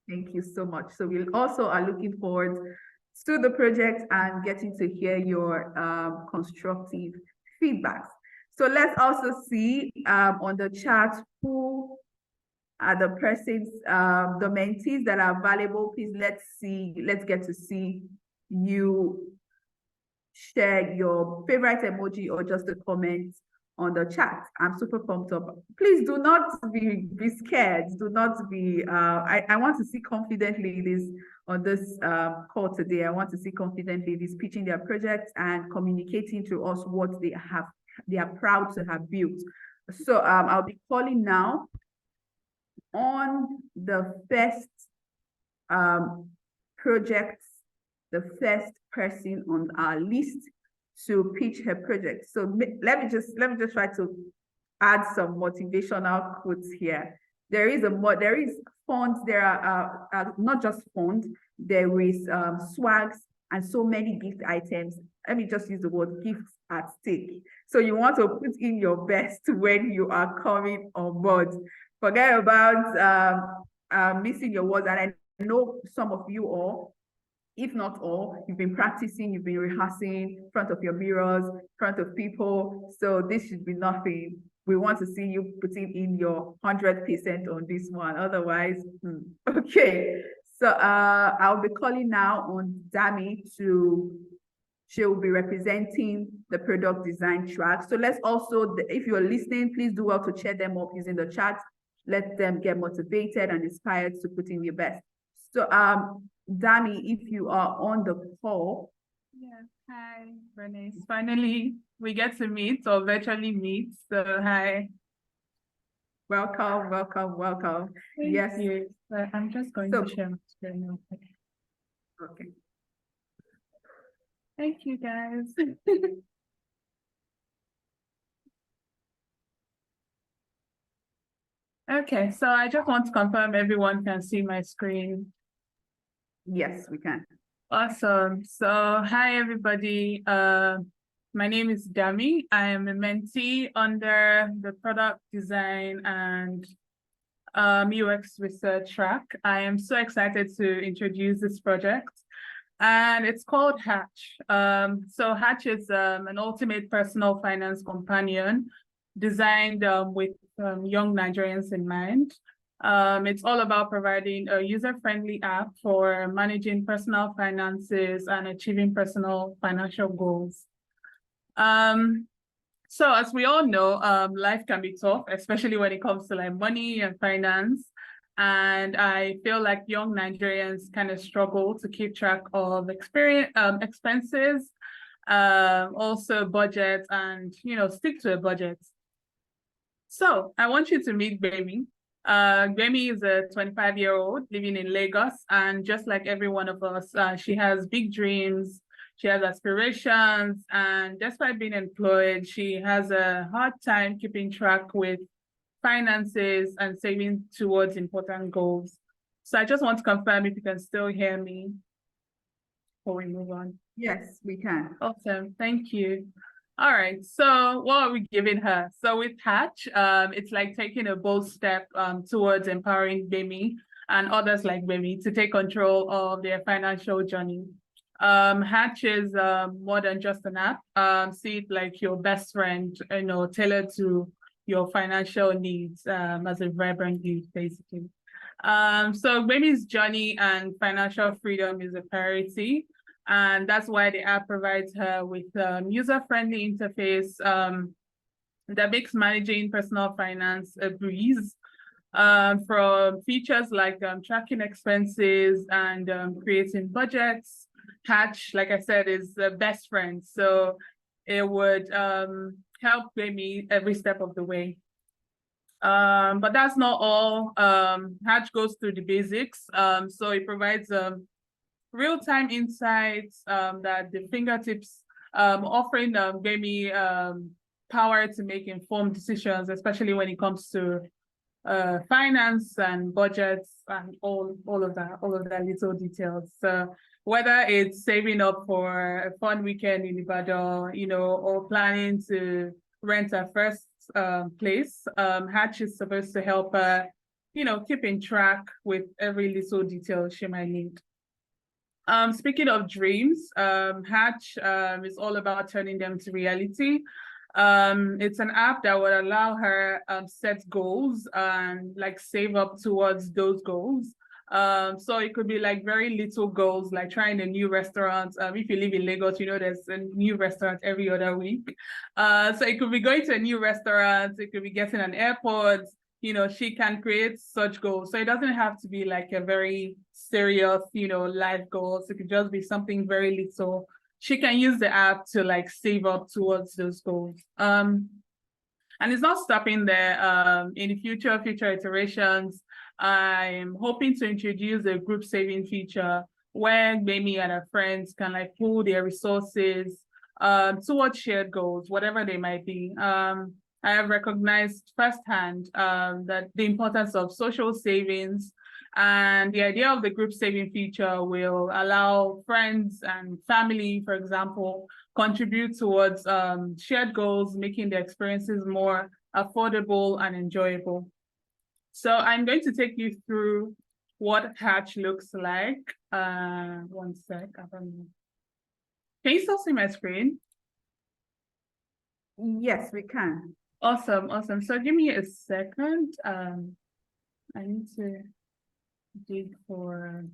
Thank you so much. So we also are looking forward to the project and getting to hear your constructive feedbacks. So let's also see on the chat who are the persons, the mentees that are available. Please, let's get to see you share your favorite emoji or just a comment on the chat. I'm super pumped up. Please do not be scared. Do not be, I want to see confidently on this call today. I want to see confidently this pitching their projects and communicating to us what they are proud to have built. So I'll be calling now on the first project, the first person on our list to pitch her project. So let me just try to add some motivational quotes here. There is funds. There are not just funds. There is swags and so many gift items. Let me just use the word gifts at stake. So you want to put in your best when you are coming on board. Forget about missing your words. And I know some of you all, if not all, you've been practicing, you've been rehearsing in front of your mirrors, in front of people. So this should be nothing. We want to see you putting in your 100% on this one. Otherwise, okay. So I'll be calling now on Dami she will be representing the product design track. So let's also, if you're listening, please do well to cheer them up using the chat. Let them get motivated and inspired to put in your best. So Dami, if you are on the call. Yes, hi, Bernice. Finally, we get to meet or virtually meet. So hi. Welcome, welcome, welcome. Thank Yes. you. I'm just going to share my screen real quick. Okay. Thank you, guys. Okay, so I just want to confirm everyone can see my screen. Yes, we can. Awesome. So hi, everybody. My name is Dami. I am a mentee under the product design and UX research track. I am so excited to introduce this project, and it's called Hatch. So Hatch is an ultimate personal finance companion designed with young Nigerians in mind. It's all about providing a user-friendly app for managing personal finances and achieving personal financial goals. So as we all know, life can be tough, especially when it comes to like money and finance. And I feel like young Nigerians kind of struggle to keep track of expenses, also budget, and stick to a budget. So I want you to meet Gbemi. Gbemi is a 25-year-old living in Lagos, and just like every one of us, she has big dreams. She has aspirations, and despite being employed, she has a hard time keeping track with finances and saving towards important goals. So I just want to confirm if you can still hear me before we move on. Yes, we can. Awesome, thank you. All right, so what are we giving her? So with Hatch, it's like taking a bold step towards empowering Gbemi and others like Gbemi to take control of their financial journey. Hatch is more than just an app. See it like your best friend, tailored to your financial needs as a vibrant youth, basically. So Gbemi's journey and financial freedom is a priority. And that's why the app provides her with user-friendly interface that makes managing personal finance a breeze. From features like tracking expenses and creating budgets. Hatch, like I said, is the best friend. So it would help Gbemi every step of the way. But that's not all. Hatch goes through the basics. So it provides real-time insights that the fingertips, offering Gbemi power to make informed decisions, especially when it comes to finance and budgets and all of that little details. So whether it's saving up for a fun weekend in Ibadan, or planning to rent a first place, Hatch is supposed to help her, keep in track with every little detail she might need. Speaking of dreams, Hatch is all about turning them to reality. It's an app that would allow her set goals and like save up towards those goals. So it could be like very little goals, like trying a new restaurant. If you live in Lagos, there's a new restaurant every other week. So it could be going to a new restaurant, it could be getting an airport. She can create such goals. So it doesn't have to be like a very serious, life goals. It could just be something very little. She can use the app to like save up towards those goals. And it's not stopping there. In future iterations, I'm hoping to introduce a group saving feature where Gbemi and her friends can like pool their resources towards shared goals, whatever they might be. I have recognized firsthand that the importance of social savings, and the idea of the group saving feature will allow friends and family, for example, contribute towards shared goals, making the experiences more affordable and enjoyable. So I'm going to take you through what Hatch looks like. One sec. Can you still see my screen? Yes, we can. Awesome, awesome. So give me a second. I need to dig for.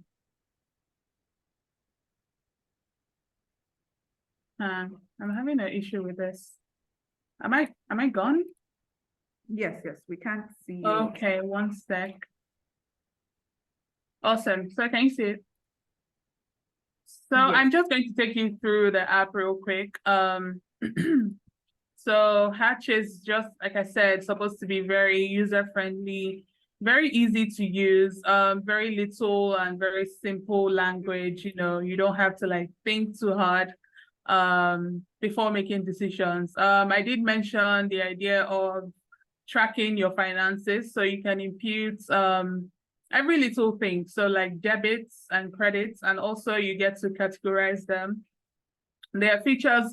I'm having an issue with this. Am I gone? Yes, we can't see you. Okay, one sec. Awesome. So can you see it? So Yes. I'm just going to take you through the app real quick. So Hatch is just, like I said, supposed to be very user-friendly, very easy to use, very little and very simple language. You don't have to like think too hard before making decisions. I did mention the idea of tracking your finances, so you can impute every little thing. So like debits and credits, and also you get to categorize them. There are features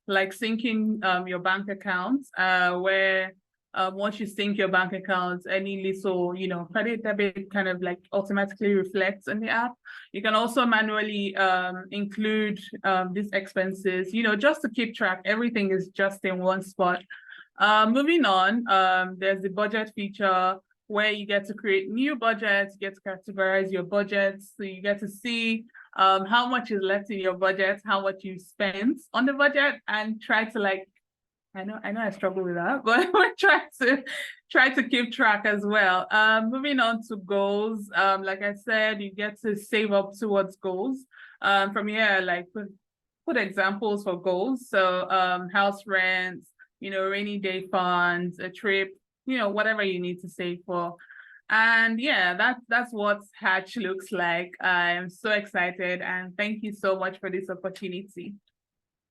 like syncing your bank account, where once you sync your bank account, any little, credit, debit kind of like automatically reflects in the app. You can also manually include these expenses, just to keep track. Everything is just in one spot. Moving on, there's the budget feature where you get to create new budgets, you get to categorize your budgets, so you get to see how much is left in your budget, how much you spent on the budget, and try to like, I know I struggle with that, but try to keep track as well. Moving on to goals, like I said, you get to save up towards goals. From here, like put examples for goals. So house rent, rainy day funds, a trip, whatever you need to save for. And yeah, that's what Hatch looks like. I am so excited, and thank you so much for this opportunity.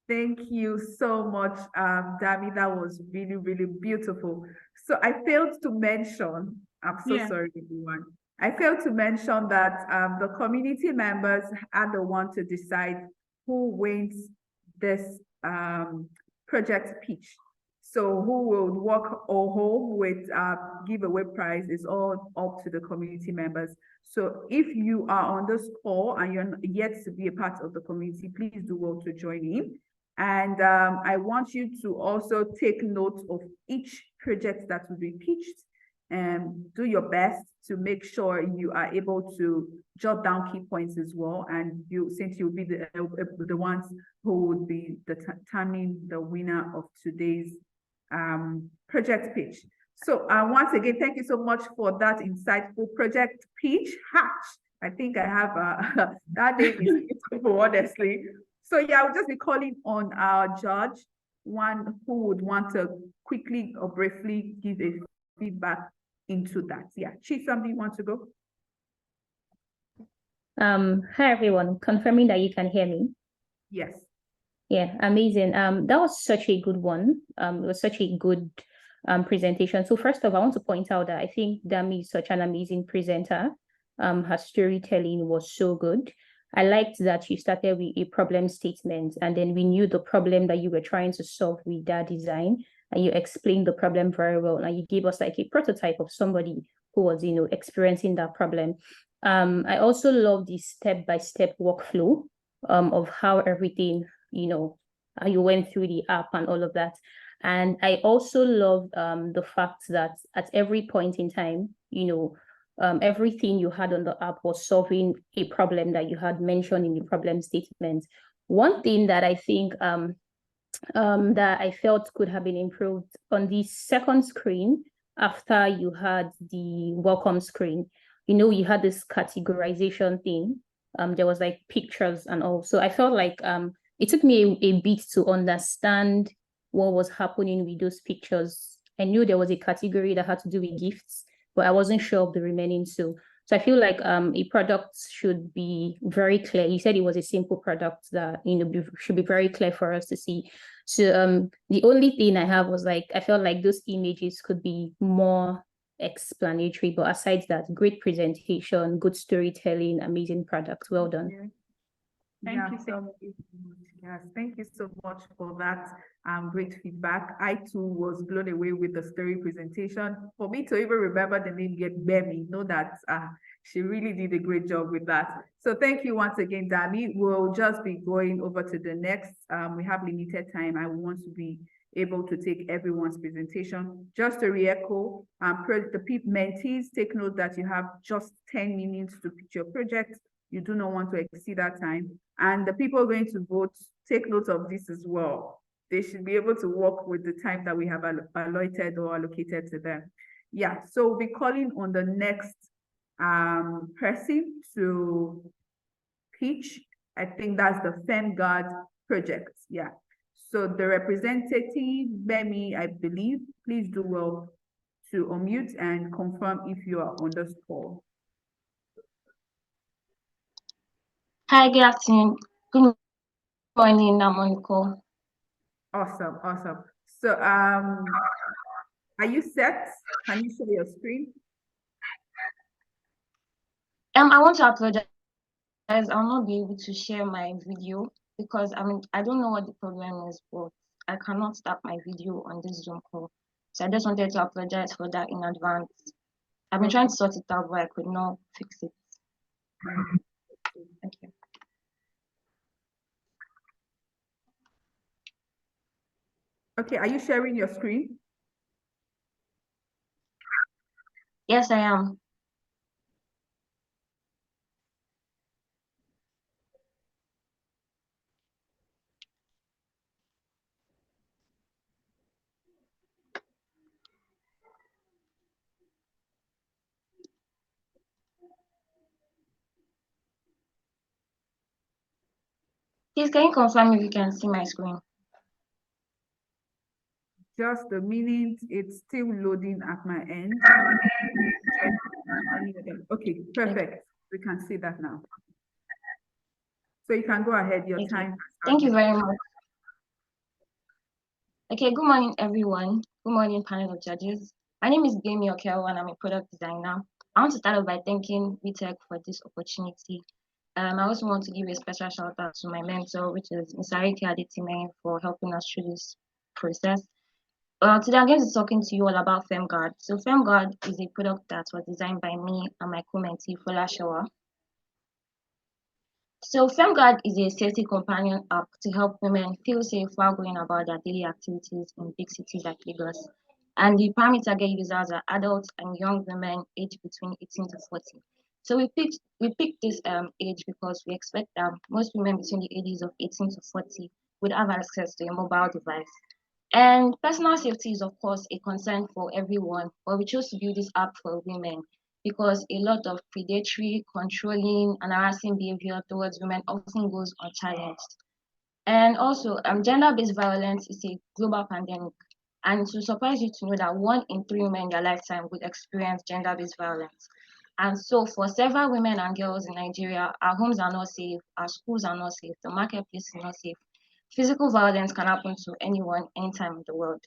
Thank you so much, Dami. That was really, really beautiful. So I failed to mention, I'm so sorry, everyone. I failed to mention that the community members are the one to decide who wins this project pitch. So who will walk or home with giveaway prize is all up to the community members. So if you are on this call and you're yet to be a part of the community, please do well to join in. And I want you to also take note of each project that will be pitched and do your best to make sure you are able to jot down key points as well. And since you'll be the ones who would be determining the winner of today's project pitch. So once again, thank you so much for that insightful project pitch. Hatch, I think I have that name is beautiful, honestly. So yeah, I'll just be calling on our judge, one who would want to quickly or briefly give a feedback into that. Yeah, Chisom, do you want to go? Hi everyone, confirming that you can hear me. Yes. Yeah, amazing. That was such a good one. It was such a good presentation. So first off, I want to point out that I think Dami is such an amazing presenter. Her storytelling was so good. I liked that you started with a problem statement, and then we knew the problem that you were trying to solve with that design, and you explained the problem very well, and you gave us like a prototype of somebody who was, experiencing that problem. I also love the step-by-step workflow of how everything, you went through the app and all of that. And I also love the fact that at every point in time, everything you had on the app was solving a problem that you had mentioned in the problem statement. One thing that I think that I felt could have been improved on the second screen after you had the welcome screen, you had this categorization thing. There was like pictures and all. So I felt like it took me a bit to understand what was happening with those pictures. I knew there was a category that had to do with gifts, but I wasn't sure of the remaining two. So I feel like a product should be very clear. You said it was a simple product that should be very clear for us to see. So the only thing I have was like, I felt like those images could be more explanatory, but aside that, great presentation, good storytelling, amazing product. Well done. Thank you so much. Yes, thank you so much for that great feedback. I too was blown away with the story presentation. For me to even remember the name Get Bemi, know that she really did a great job with that. So thank you once again, Dami. We'll just be going over to the next. We have limited time. I want to be able to take everyone's presentation. Just to re-echo, the mentees, take note that you have just 10 minutes to pitch your project. You do not want to exceed that time. And the people going to vote, take note of this as well. They should be able to work with the time that we have allotted or allocated to them. Yeah, so we'll be calling on the next person to pitch. I think that's the FemGuard project. Yeah. So the representative, Bemi, I believe, please do well to unmute and confirm if you are on the call. Hi, good afternoon. Good morning, I'm on the call. Awesome, awesome. So are you set? Can you share your screen? I want to apologize. I'll not be able to share my video because I don't know what the problem is, but I cannot start my video on this Zoom call. So I just wanted to apologize for that in advance. I've been trying to sort it out, but I could not fix it. Thank you. Okay, are you sharing your screen? Yes, I am. Please, can you confirm if you can see my screen? Just a minute, it's still loading at my end. Okay, perfect. We can see that now. So you can go ahead, your time. Thank you very much. Okay, good morning, everyone. Good morning, panel of judges. My name is Bemi Okeowo and I'm a product designer. I want to start off by thanking WeTech for this opportunity. I also want to give a special shout out to my mentor, which is Ms. Arike Adetime, for helping us through this process. Today I'm going to be talking to you all about FemGuard. So FemGuard is a product that was designed by me and my co-mentee, Fola Shawa. So FemGuard is a safety companion app to help women feel safe while going about their daily activities in big cities like Lagos. And the primary target users are adults and young women aged between 18 to 40. So we picked this age because we expect that most women between the ages of 18 to 40 would have access to a mobile device. And personal safety is, of course, a concern for everyone, but we chose to build this app for women because a lot of predatory, controlling, and harassing behavior towards women often goes unchallenged. And also, gender-based violence is a global pandemic. And to surprise you to know that 1 in 3 women in their lifetime would experience gender-based violence. And so for several women and girls in Nigeria, our homes are not safe, our schools are not safe, the marketplace is not safe. Physical violence can happen to anyone, anytime in the world.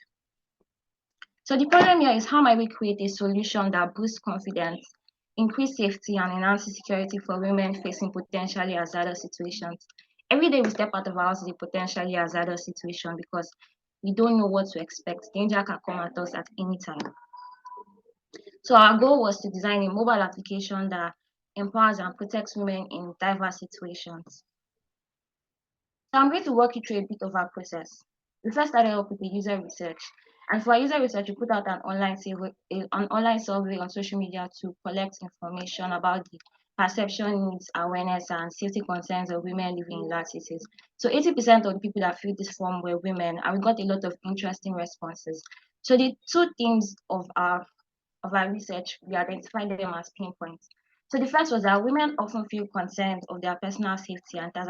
So the problem here is how might we create a solution that boosts confidence, increase safety, and enhances security for women facing potentially hazardous situations. Every day we step out of our house is a potentially hazardous situation because we don't know what to expect. Danger can come at us at any time. So our goal was to design a mobile application that empowers and protects women in diverse situations. So I'm going to walk you through a bit of our process. We first started off with the user research. And for our user research, we put out an online survey on social media to collect information about the perception, needs, awareness, and safety concerns of women living in large cities. So 80% of the people that filled this form were women, and we got a lot of interesting responses. So the 2 themes of our research, we identified them as pain points. So the first was that women often feel concerned of their personal safety, and that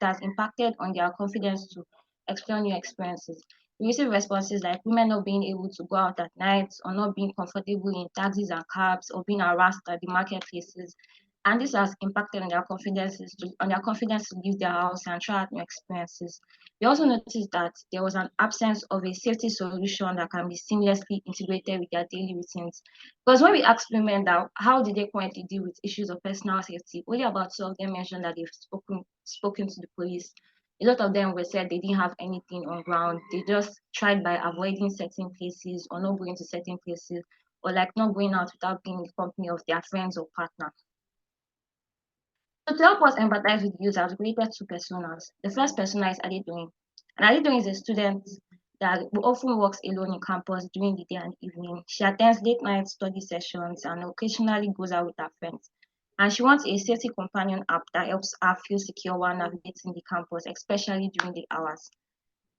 has impacted on their confidence to explore new experiences. We receive responses like women not being able to go out at night, or not being comfortable in taxis and cabs, or being harassed at the marketplaces. And this has impacted on their confidence to leave their house and try out new experiences. We also noticed that there was an absence of a safety solution that can be seamlessly integrated with their daily routines. Because when we asked women that how did they currently deal with issues of personal safety, only about 2 of them mentioned that they've spoken to the police. A lot of them were said they didn't have anything on ground. They just tried by avoiding certain places or not going to certain places, or like not going out without being in the company of their friends or partner. So to help us empathize with users, we created 2 personas. The first persona is Adedoyin. And Adedoyin is a student that often works alone in campus during the day and evening. She attends late night study sessions and occasionally goes out with her friends. And she wants a safety companion app that helps her feel secure while navigating the campus, especially during the hours.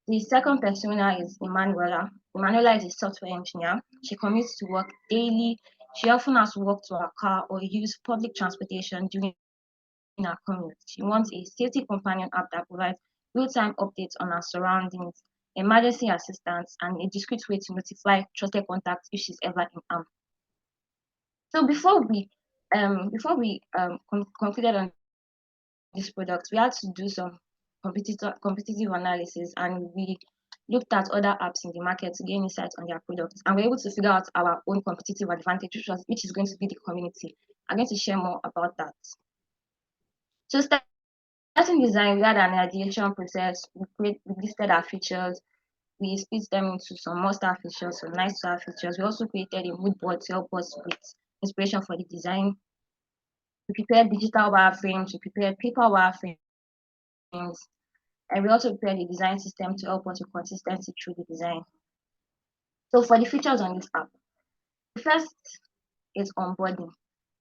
The second persona is Emanuela. Emanuela is a software engineer. She commutes to work daily. She often has to walk to her car or use public transportation during our commute. She wants a safety companion app that provides real-time updates on our surroundings, emergency assistance, and a discreet way to notify trusted contacts if she's ever in harm. So before we concluded on this product, we had to do some competitive analysis, and we looked at other apps in the market to gain insights on their products, and we're able to figure out our own competitive advantage, which is going to be the community. I'm going to share more about that. So starting design, we had an ideation process. We listed our features. We split them into some must-have features, some nice-to-have features. We also created a mood board to help us with inspiration for the design. We prepared digital wireframes. We prepared paper wireframes. And we also prepared a design system to help us with consistency through the design. So for the features on this app, the first is onboarding.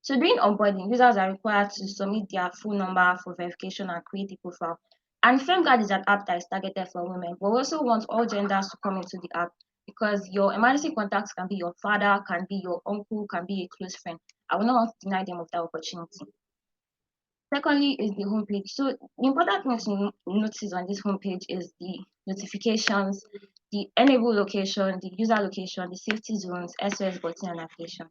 So during onboarding, users are required to submit their phone number for verification and create a profile. And FemGuard is an app that is targeted for women, but we also want all genders to come into the app because your emergency contacts can be your father, can be your uncle, can be a close friend. I will not want to deny them of that opportunity. Secondly is the homepage. So the important thing to notice on this homepage is the notifications, the enable location, the user location, the safety zones, SOS button, and navigation.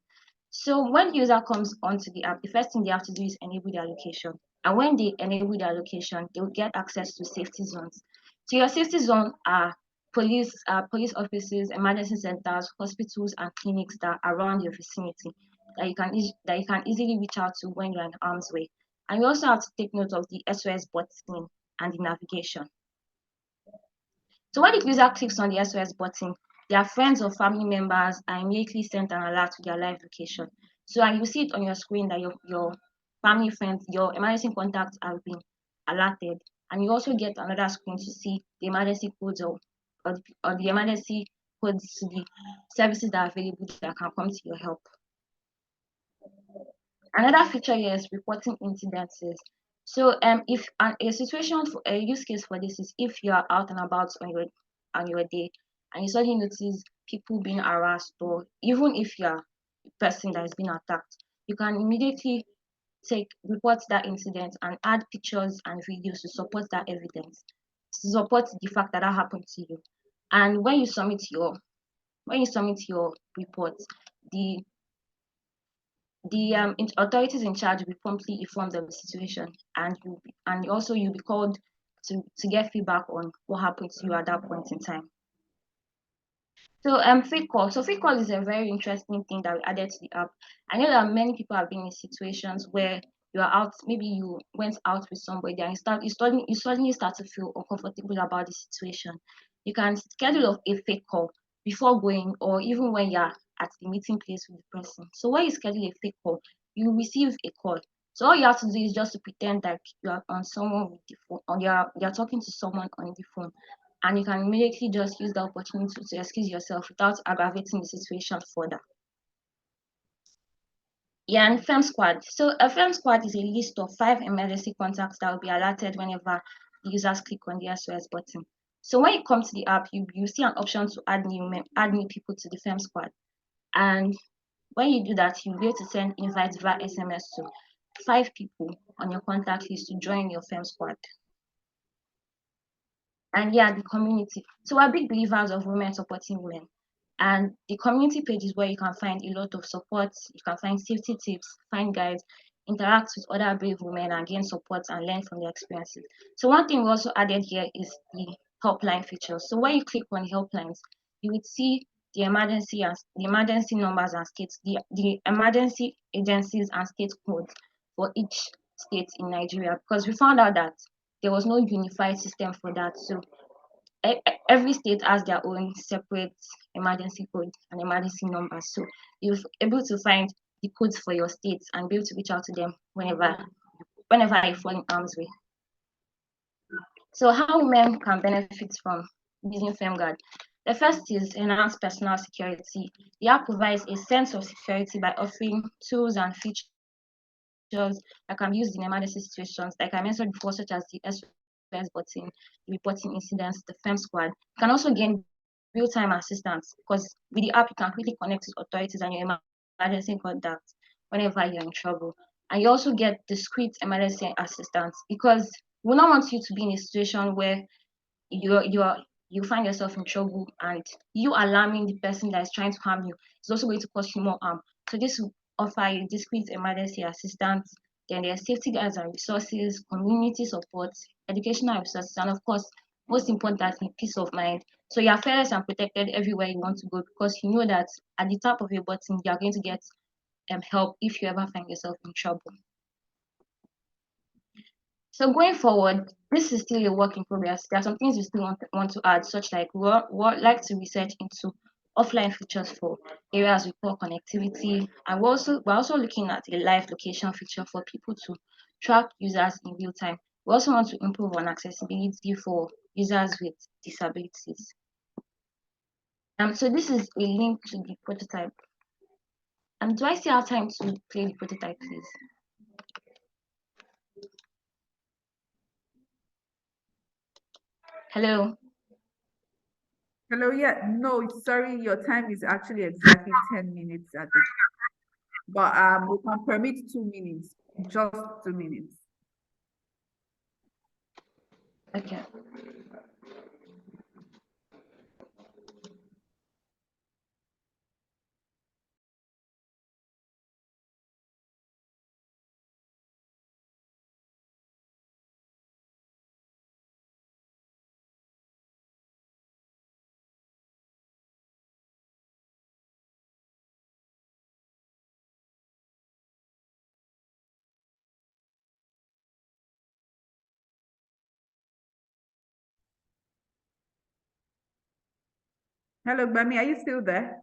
So when the user comes onto the app, the first thing they have to do is enable their location. And when they enable their location, they will get access to safety zones. So your safety zone are police offices, emergency centers, hospitals, and clinics that are around your vicinity that you can easily reach out to when you're in harm's way. And you also have to take note of the SOS button and the navigation. So when the user clicks on the SOS button, their friends or family members are immediately sent an alert to their live location. So and you see it on your screen that your family friends, your emergency contacts have been alerted. And you also get another screen to see the emergency codes or the emergency codes to the services that are available that can come to your help. Another feature here is reporting incidences. So if a situation for a use case for this is if you are out and about on your day and you suddenly notice people being harassed, or even if you are a person that is being attacked, you can immediately report that incident and add pictures and videos to support that evidence, to support the fact that happened to you. And when you submit your report, the authorities in charge will promptly inform them of the situation, and you'll be called to get feedback on what happened to you at that point in time. So fake call. So fake call is a very interesting thing that we added to the app. I know that many people have been in situations where you are out, maybe you went out with somebody and you suddenly start to feel uncomfortable about the situation. You can schedule a fake call before going, or even when you're at the meeting place with the person. So when you schedule a fake call, you receive a call. So all you have to do is just to pretend that you are on someone with the phone, or you're talking to someone on the phone, and you can immediately just use the opportunity to excuse yourself without aggravating the situation further. Yeah, and Fem Squad. So a Fem Squad is a list of 5 emergency contacts that will be alerted whenever the users click on the SOS button. So when you come to the app, you see an option to add new people to the Fem Squad. And when you do that, you'll be able to send invites via SMS to 5 people on your contact list to join your Fem Squad. And yeah, the community. So we're big believers of women supporting women. And the community page is where you can find a lot of support. You can find safety tips, find guides, interact with other brave women and gain support and learn from their experiences. So one thing we also added here is the helpline features. So when you click on helplines, you would see the emergency numbers and states, the emergency agencies and state codes for each state in Nigeria, because we found out that there was no unified system for that. So every state has their own separate emergency code and emergency numbers. So you're able to find the codes for your states and be able to reach out to them whenever you fall in harm's way. So how women can benefit from using FemGuard? The first is enhanced personal security. The app provides a sense of security by offering tools and features that can be used in emergency situations, like I mentioned before, such as the SOS button, the reporting incidents, the Fem Squad. You can also gain real-time assistance, because with the app, you can quickly connect with authorities and your emergency contact whenever you're in trouble. And you also get discreet emergency assistance, because we don't want you to be in a situation where you find yourself in trouble and you alarming the person that is trying to harm you is also going to cause you more harm. So this will offer you discreet emergency assistance. Then there are safety guides and resources, community support, educational resources, and of course, most importantly, peace of mind. So you are fearless and protected everywhere you want to go, because you know that at the tap of your button, you are going to get help if you ever find yourself in trouble. So going forward, this is still a work in progress. There are some things we still want to add, such like we like to research into offline features for areas with poor connectivity, and we're also looking at a live location feature for people to track users in real time. We also want to improve on accessibility for users with disabilities. So this is a link to the prototype. Do I still have time to play the prototype, please? Hello. Hello, yeah, no, sorry, your time is actually exactly 10 minutes at the, but we can permit 2 minutes, just 2 minutes. Okay. Hello, Bami, are you still there?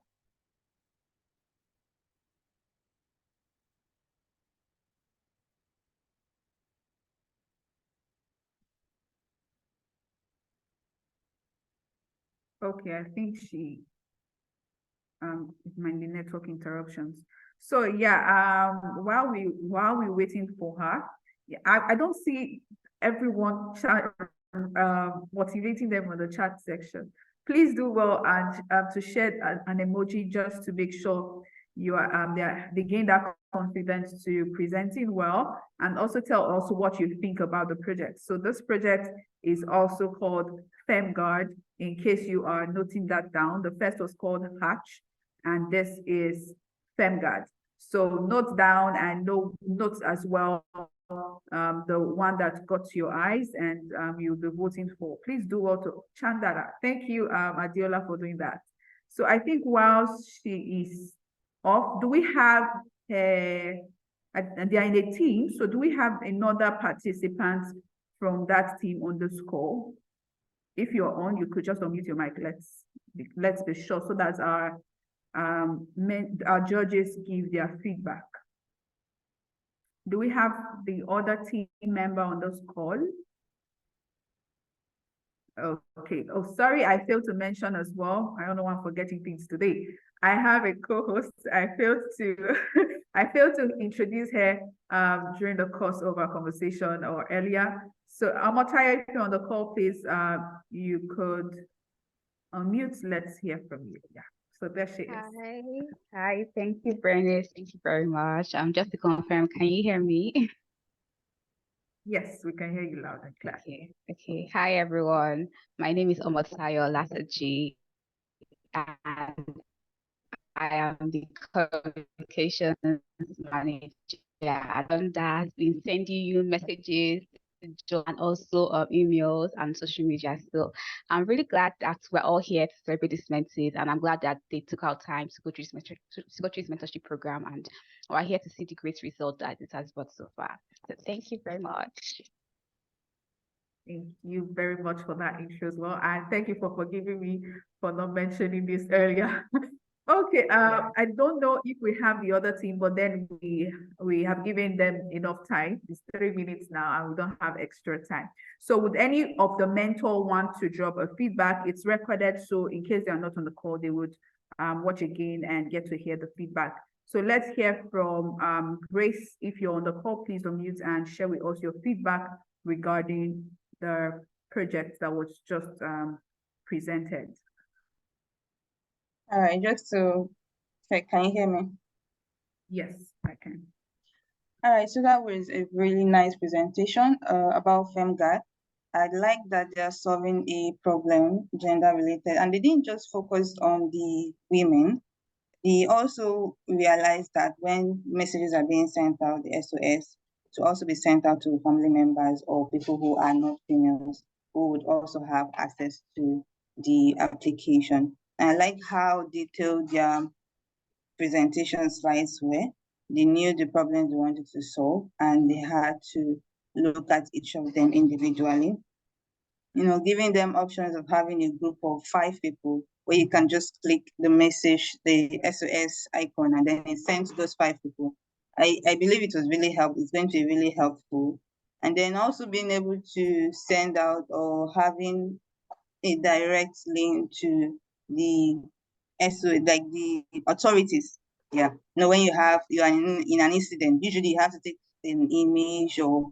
Okay, I think it might be network interruptions. So yeah, while we're waiting for her, yeah, I don't see everyone motivating them on the chat section. Please do well and to share an emoji just to make sure you are they gain that confidence to presenting well, and also tell also what you think about the project. So this project is also called FemGuard, in case you are noting that down. The first was called Hatch, and this is FemGuard. So note down and note as well the one that got to your eyes and you'll be voting for. Please do well to chant that out. Thank you, Adiola, for doing that. So I think while she is off, do we have and they are in a team, so do we have another participant from that team on this call? If you're on, you could just unmute your mic. Let's be sure so that our judges give their feedback. Do we have the other team member on this call? Okay. Oh, sorry, I failed to mention as well. I don't know why I'm forgetting things today. I have a co-host. I failed to introduce her during the course of our conversation or earlier. So Amotayo, if you're on the call, please, you could unmute. Let's hear from you. Yeah. So there she is. Hi. Thank you, Bernice. Thank you very much. Just to confirm, can you hear me? Yes, we can hear you loud and clear. Okay. Hi, everyone. My name is Omotayo Ajayi, and I am the communications manager. I've done that, been sending you messages and also emails and social media. So I'm really glad that we're all here to celebrate these mentees, and I'm glad that they took out time to go through this mentorship program, and we're here to see the great result that it has brought so far. So thank you very much. Thank you very much for that intro as well. And thank you for forgiving me for not mentioning this earlier. Okay, I don't know if we have the other team, but then we have given them enough time. It's 3 minutes now, and we don't have extra time. So would any of the mentor want to drop a feedback? It's recorded, so in case they are not on the call, they would watch again and get to hear the feedback. So let's hear from Grace. If you're on the call, please unmute and share with us your feedback regarding the project that was just presented. All right, just to check, can you hear me? Yes, I can. All right, so that was a really nice presentation about FemGuard. I like that they are solving a problem, gender related, and they didn't just focus on the women. They also realized that when messages are being sent out, the SOS, to also be sent out to family members or people who are not females, who would also have access to the application. And I like how detailed their presentation slides were. They knew the problems they wanted to solve, and they had to look at each of them individually. You know, giving them options of having a group of 5 people where you can just click the message, the SOS icon, and then it sends to those 5 people. I believe it was really helpful. It's going to be really helpful. And then also being able to send out or having a direct link to the SO, like the authorities. Yeah. You know, when you are in an incident, usually you have to take an image or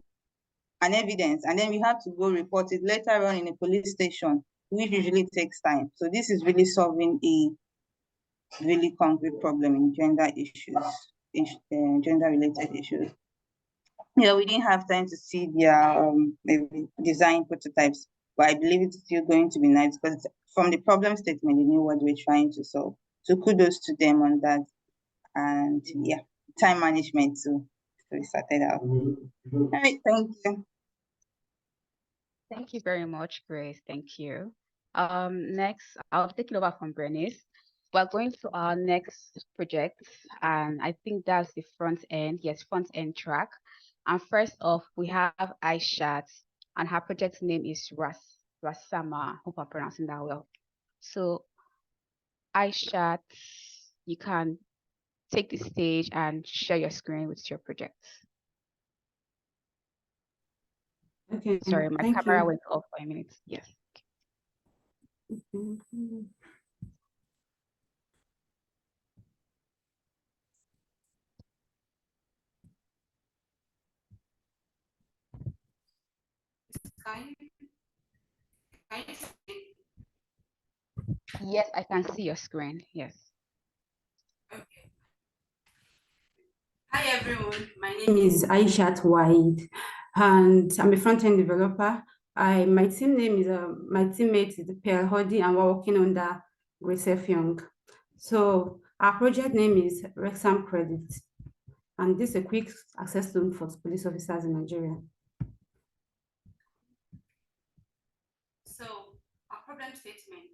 an evidence, and then we have to go report it later on in a police station, which usually takes time. So this is really solving a really concrete problem in gender issues, gender-related issues. Yeah, we didn't have time to see their maybe design prototypes, but I believe it's still going to be nice because from the problem statement, they knew what we're trying to solve. So kudos to them on that. And yeah, time management too. So we started out. All right, thank you. Thank you very much, Grace. Thank you. Next, I'll take it over from Bernice. We're going to our next project, and I think that's the front end. Yes, front end track. And first off, we have Aishat, and her project name is Rasama. Hope I'm pronouncing that well. So, Aishat, you can take the stage and share your screen with your project. Okay. Sorry, my camera went off for a minute. Yes. Yes, I can see your screen. Yes. Okay. Hi everyone, my name is Aishat Wahid, and I'm a front-end developer. My teammate is Pearl Hodi, and we're working under Grace Effiong. So our project name is Rexham Credit, and this is a quick access loan for police officers in Nigeria. So our problem statement: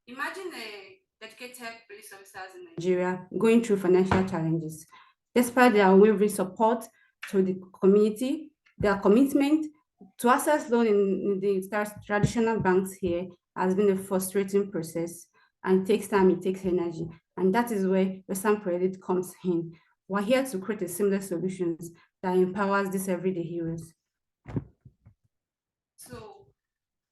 imagine a dedicated police officers in Nigeria going through financial challenges. Despite their unwavering support to the community, their commitment to access loan in the traditional banks here has been a frustrating process, and it takes time, it takes energy. And that is where Rexham Credit comes in. We're here to create a seamless solutions that empowers these everyday heroes. So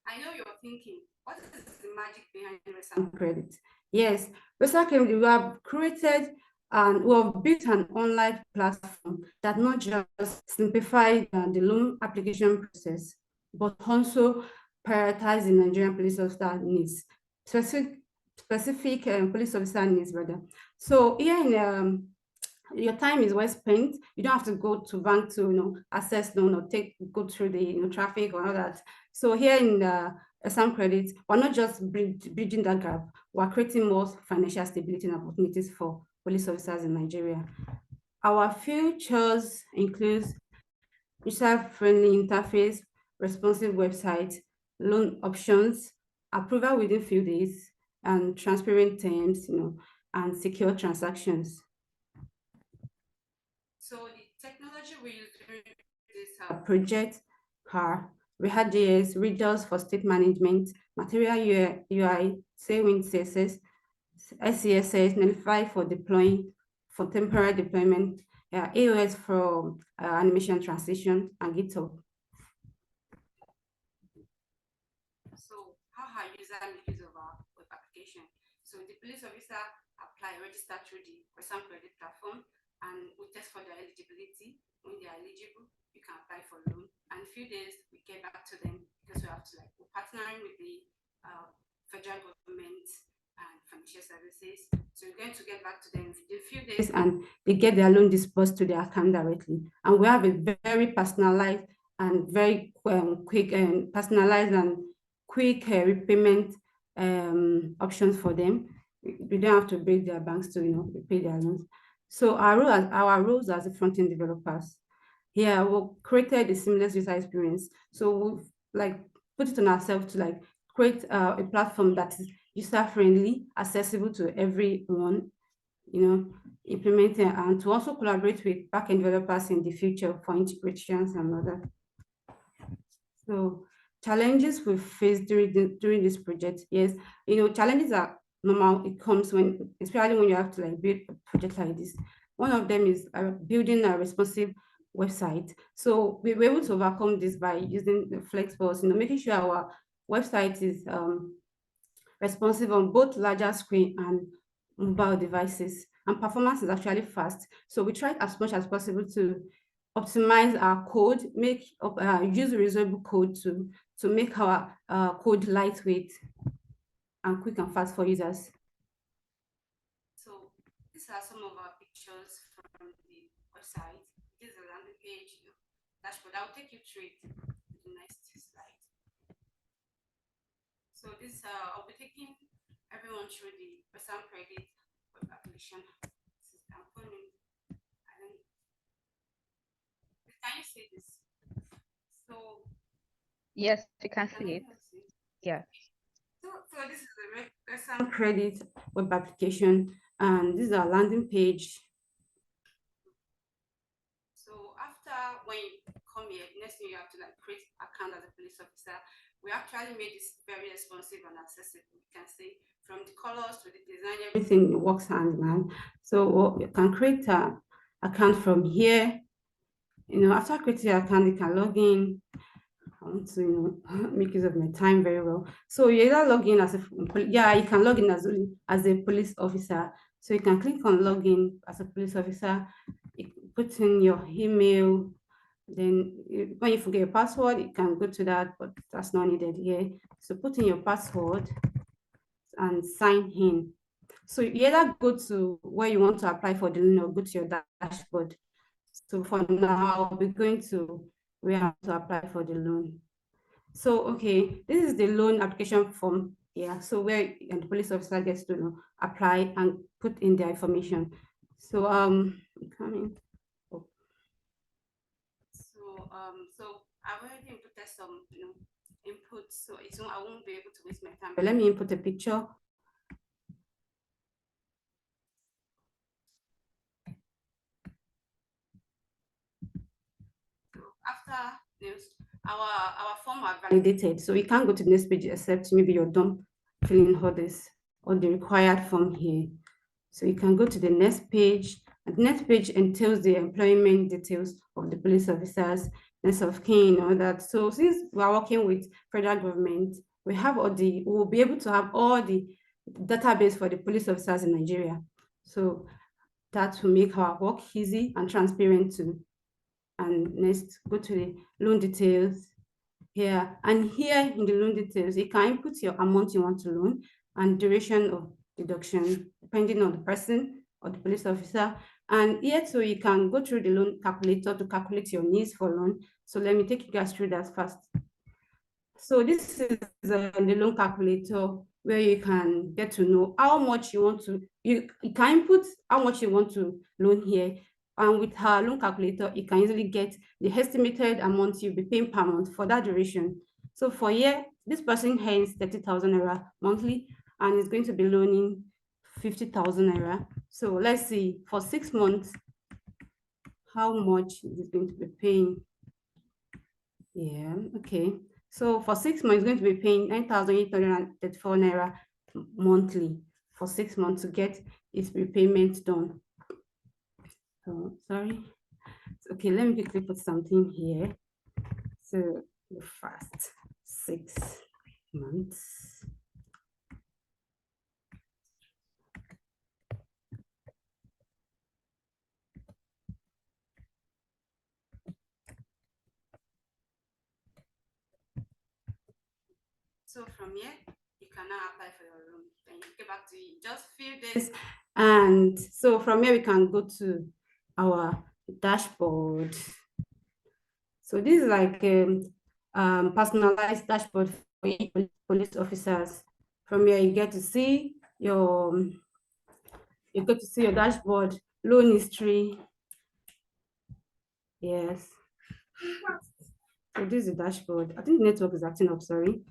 I know you're thinking, what is the magic behind Rexham Credit? Yes, Rexham Credit, we have created and we have built an online platform that not just simplifies the loan application process, but also prioritize the Nigerian police officer needs, specific police officer needs rather. So here in your time is well spent. You don't have to go to bank to access loan or go through the traffic or all that. So here in Rexham Credit, we're not just bridging that gap. We're creating more financial stability and opportunities for police officers in Nigeria. Our features include user-friendly interface, responsive website, loan options, approval within few days, and transparent terms, and secure transactions. So the technology we use during this project we had JS, readers for state management, material UI, Tailwind CSS, SCSS, Netlify for deploying, for temporary deployment, AOS for animation transition, and GitHub. So how our user make use of our web application? So the police officer register through the Chisom credit platform, and we test for their eligibility. When they are eligible, you can apply for loan. And a few days, we get back to them because we have to we're partnering with the federal government and financial services. So we're going to get back to them in a few days, and they get their loan disbursed to their account directly. And we have a very personalized and very quick and personalized and quick repayment options for them. We don't have to break their banks to repay their loans. So our roles as the front-end developers. Here, we created a seamless user experience. So we've put it on ourselves to create a platform that is user-friendly, accessible to everyone, implementing, and to also collaborate with backend developers in the future for integrations and other. So challenges we faced during this project, yes, challenges are normal. It comes especially when you have to build a project like this. One of them is building a responsive website. So we were able to overcome this by using the Flexbox, making sure our website is responsive on both larger screen and mobile devices, and performance is actually fast. So we tried as much as possible to optimize our code, use reusable code to make our code lightweight and quick and fast for users. So these are some of our pictures from the website. This is a landing page, dashboard. I'll take you through it in the next slide. So this I'll be taking everyone through the Chisom credit web application. Can you see this? So yes, you can see it. Yeah. So this is the Chisom credit web application, and this is our landing page. So after when you come here, next thing you have to create an account as a police officer. We actually made this very responsive and accessible. You can see from the colors to the design, everything works hand in hand. So you can create an account from here. After creating your account, you can log in. I want to make use of my time very well. So you either log in as you can log in as a police officer. So you can click on login as a police officer. You put in your email. Then when you forget your password, you can go to that, but that's not needed here. So put in your password and sign in. So you either go to where you want to apply for the loan or go to your dashboard. So for now, I'll be going to where I have to apply for the loan. So, okay, this is the loan application form here. So where the police officer gets to apply and put in their information. So I'm coming. Oh. So I've already inputted some input, so I won't be able to waste my time. But let me input a picture. After this, our form are validated, so you can't go to the next page except maybe you're done filling all the required form here. So you can go to the next page. And the next page entails the employment details of the police officers, next of kin, all that. So since we are working with federal government, we will be able to have all the database for the police officers in Nigeria. So that will make our work easy and transparent too. And next, go to the loan details here. And here in the loan details, you can input your amount you want to loan and duration of deduction, depending on the person or the police officer. And here, so you can go through the loan calculator to calculate your needs for loan. So let me take you guys through that first. So this is the loan calculator where you can get to know how much you want to, you can input how much you want to loan here. And with her loan calculator, you can easily get the estimated amount you'll be paying per month for that duration. So for a year, this person earns 30,000 naira monthly and is going to be loaning 50,000 naira. So let's see, for 6 months, how much is it going to be paying? Yeah, okay. So for 6 months, it's going to be paying 9,834 naira monthly for 6 months to get its repayment done. So sorry. Okay, let me quickly put something here. So the first 6 months. So from here, you can now apply for your loan. Then you get back to just few days. And so from here, we can go to our dashboard. So this is like personalized dashboard for police officers. From here, you get to see your dashboard, loan history. Yes. So this is the dashboard. I think the network is acting up, sorry.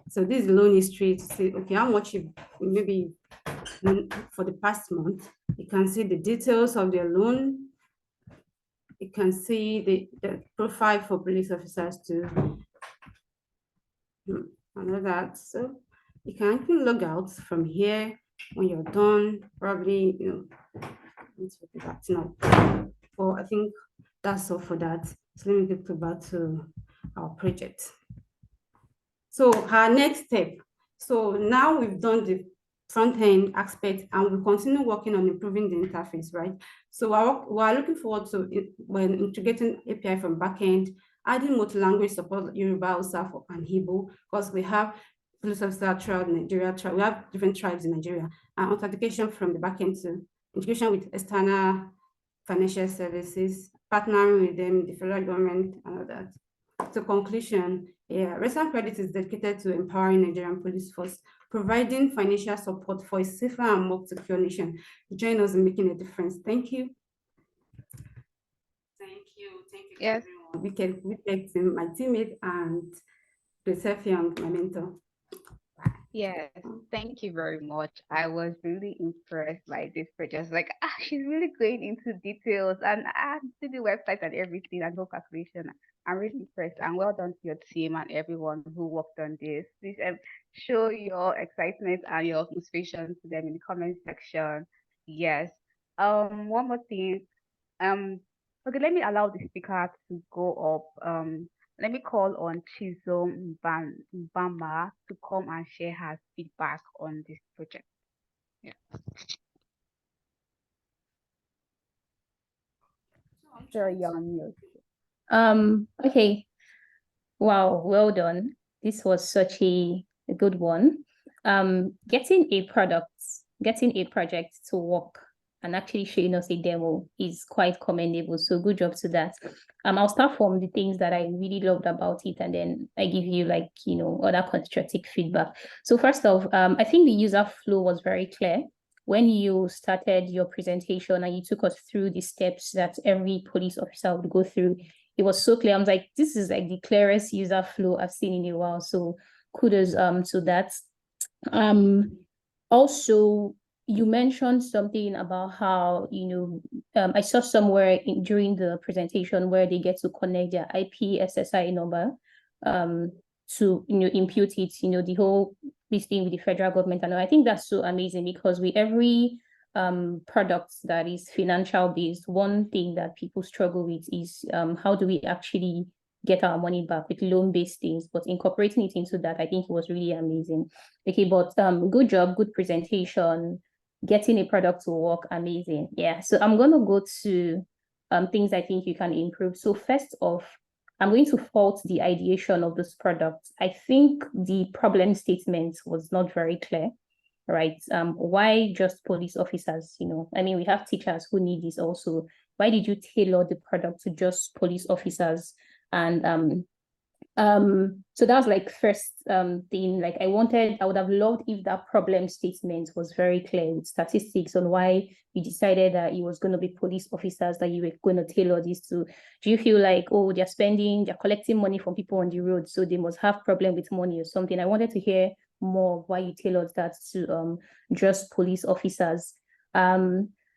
So this is loan history to see, okay, how much you maybe for the past month. You can see the details of their loan. You can see the profile for police officers too. I know that. So you can log out from here when you're done. Probably, let's put it back now. Or I think that's all for that. So let me get back to our project. So our next step. So now we've done the front-end aspect and we'll continue working on improving the interface, right? So we're looking forward to when integrating API from backend, adding multi-language support, Yoruba, Hausa, and Igbo, because we have police officer throughout Nigeria, we have different tribes in Nigeria, and authentication from the backend to integration with external financial services, partnering with them, the federal government, and all that. To conclusion, yeah, Recent Credit is dedicated to empowering Nigerian police force, providing financial support for a safer and more secure nation. Join us in making a difference. Thank you. Thank you. Thank you, Yes. everyone. WeTech team, my teammate, and Grace Effiong, my mentor. Yes, thank you very much. I was really impressed by this project. Like, she's really going into details and to the website and everything and no calculation. I'm really impressed and well done to your team and everyone who worked on this. Please show your excitement and your motivation to them in the comment section. Yes. One more thing. Okay, let me allow the speaker to go up. Let me call on Chisom Mbama to come and share her feedback on this project. Yeah. Sorry, you're on mute. Okay. Wow, well done. This was such a good one. Getting a project to work and actually showing us a demo is quite commendable. So good job to that. I'll start from the things that I really loved about it, and then I give you other constructive feedback. So first off, I think the user flow was very clear. When you started your presentation and you took us through the steps that every police officer would go through, it was so clear. I was like, this is like the clearest user flow I've seen in a while. So kudos to that. Also, you mentioned something about how, I saw somewhere during the presentation where they get to connect their IP SSI number to, impute it, the whole this thing with the federal government. And I think that's so amazing because with every product that is financial based, one thing that people struggle with is how do we actually get our money back with loan-based things, but incorporating it into that, I think it was really amazing. Okay, but good job, good presentation, getting a product to work, amazing. Yeah, so I'm going to go to things I think you can improve. So first off, I'm going to fault the ideation of this product. I think the problem statement was not very clear, right? Why just police officers? I mean, we have teachers who need this also. Why did you tailor the product to just police officers? And So that was like first thing, like I would have loved if that problem statement was very clear with statistics on why you decided that it was going to be police officers that you were going to tailor this to. Do you feel like, oh, they're collecting money from people on the road, so they must have problem with money or something? I wanted to hear more of why you tailored that to just police officers.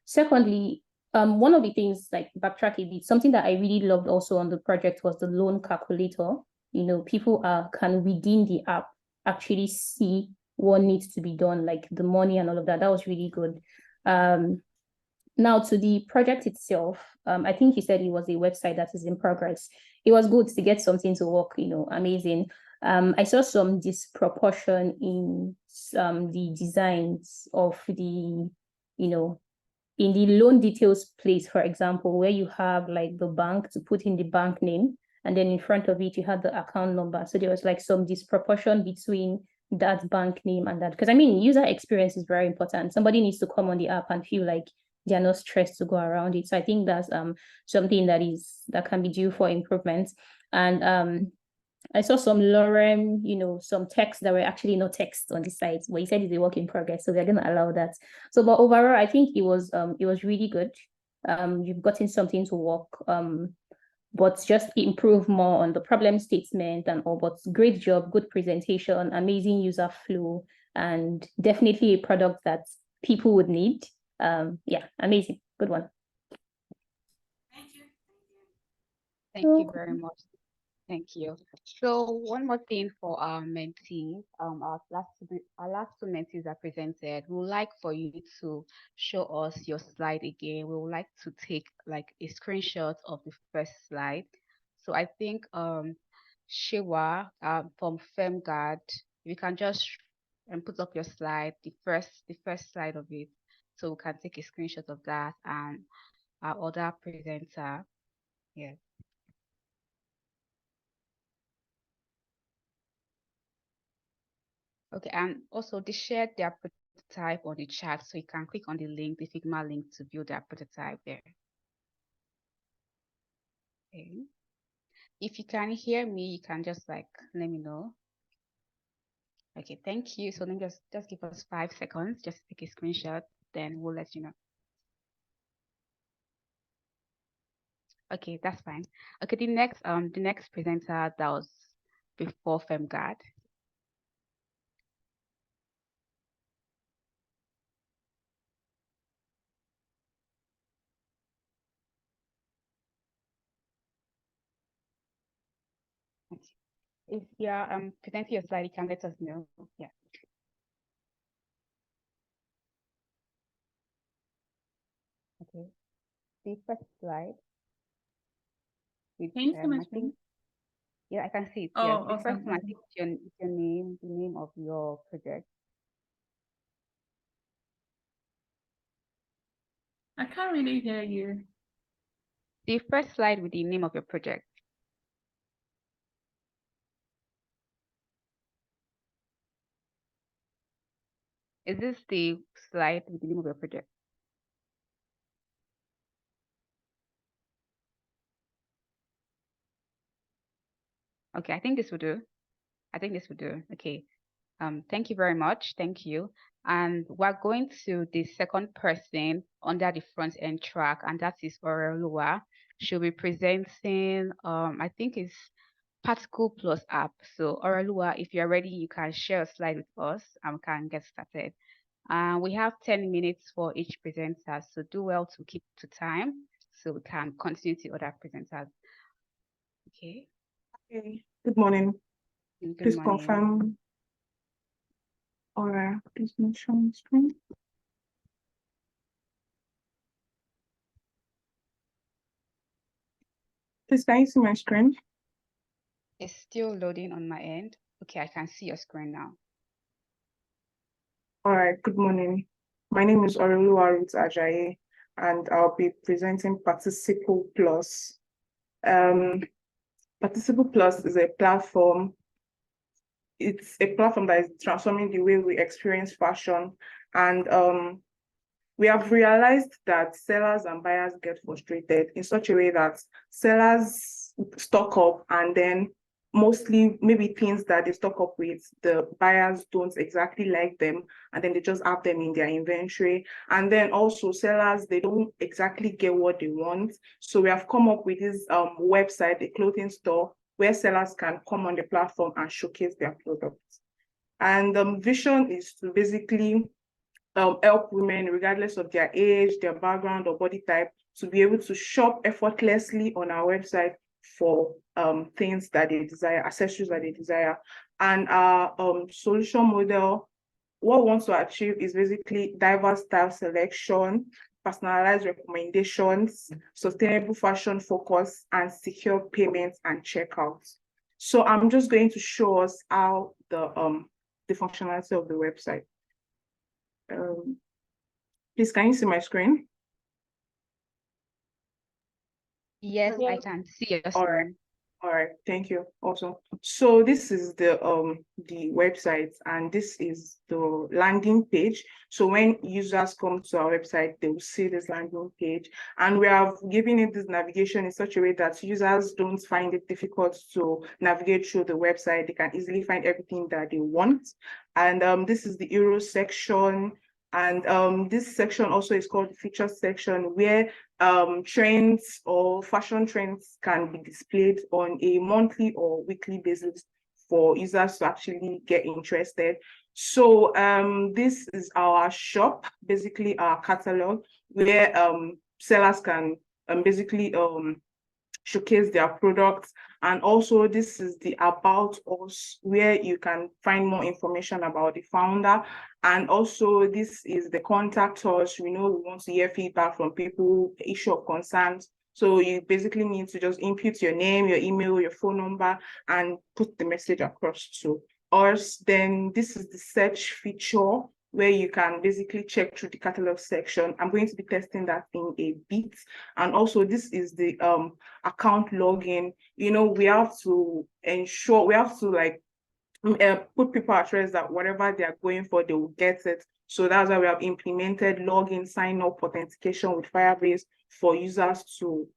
Secondly, one of the things, like backtrack a bit, something that I really loved also on the project was the loan calculator. You know, people can within the app actually see what needs to be done, like the money and all of that. That was really good. Now to the project itself, I think you said it was a website that is in progress. It was good to get something to work, you know, amazing. I saw some disproportion in the designs of the, you know, in the loan details place, for example, where you have like the bank to put in the bank name, and then in front of it, you had the account number. So there was like some disproportion between that bank name and that. Because I mean, user experience is very important. Somebody needs to come on the app and feel like they're not stressed to go around it. So I think that's something that can be due for improvement. And I saw some lorem, you know, some text that were actually not text on the site, but he said it's a work in progress, so we're going to allow that. So, but overall, I think it was really good. You've gotten something to work, but just improve more on the problem statement and all. But great job, good presentation, amazing user flow, and definitely a product that people would need. Yeah, amazing, good one. Thank you. Thank you very much. Thank you. So one more thing for our mentees, our last two mentees are presented. We would like for you to show us your slide again. We would like to take like a screenshot of the first slide. So I think Shewa from FemGuard, you can just put up your slide, the first slide of it, so we can take a screenshot of that, and our other presenter. Yeah. Okay, and also they shared their prototype on the chat, so you can click on the link, the Figma link, to view their prototype there. Okay. If you can hear me, you can just like let me know. Okay, thank you. So then just give us 5 seconds, just take a screenshot, then we'll let you know. Okay, that's fine. Okay, the next presenter that was before FemGuard. Okay. If you're presenting your slide, you can let us know. Yeah. Okay. The first slide. With, Can you see my I screen? think, yeah, I can see it. Oh, Yes. The awesome. first one, I think it's your name, the name of your project. I can't really hear you. The first slide with the name of your project. Is this the slide with the name of your project? Okay, I think this will do. I think this will do. Okay. Thank you very much. Thank you. And we're going to the second person under the front end track, and that is Oreoluwa. She'll be presenting, I think it's Particle Plus app. So Oreoluwa, if you're ready, you can share a slide with us and we can get started. We have 10 minutes for each presenter, so do well to keep to time so we can continue to other presenters. Okay. Okay. Good morning. Good Please morning. confirm. Or please not show my screen. Please, can you see my screen? It's still loading on my end. Okay, I can see your screen now. All right, good morning. My name is Oreoluwa Ruth Ajayi, and I'll be presenting Participle Plus. Participle Plus is a platform. It's a platform that is transforming the way we experience fashion. And we have realized that sellers and buyers get frustrated in such a way that sellers stock up and then mostly maybe things that they stock up with, the buyers don't exactly like them, and then they just have them in their inventory. And then also sellers, they don't exactly get what they want. So we have come up with this website, a clothing store, where sellers can come on the platform and showcase their products. And the vision is to basically help women, regardless of their age, their background, or body type, to be able to shop effortlessly on our website for things that they desire, accessories that they desire. And our solution model, what we want to achieve is basically diverse style selection, personalized recommendations, sustainable fashion focus, and secure payments and checkouts. So I'm just going to show us how the functionality of the website. Please, can you see my screen? Yes, I can see your screen. All right, thank you. Awesome. So this is the website, and this is the landing page. So when users come to our website, they will see this landing page, and we have given it this navigation in such a way that users don't find it difficult to navigate through the website. They can easily find everything that they want. And this is the Euro section. And this section also is called the features section, where trends or fashion trends can be displayed on a monthly or weekly basis for users to actually get interested. So this is our shop, basically our catalog, where sellers can basically showcase their products. And also this is the About Us, where you can find more information about the founder. And also this is the Contact Us. We know we want to hear feedback from people, issue of concerns. So you basically need to just input your name, your email, your phone number, and put the message across to us. Then this is the search feature, where you can basically check through the catalog section. I'm going to be testing that in a bit. And also this is the account login. You know, we have to ensure, we have to like put people at rest that whatever they are going for, they will get it. So that's why we have implemented login, sign up, authentication with Firebase for users to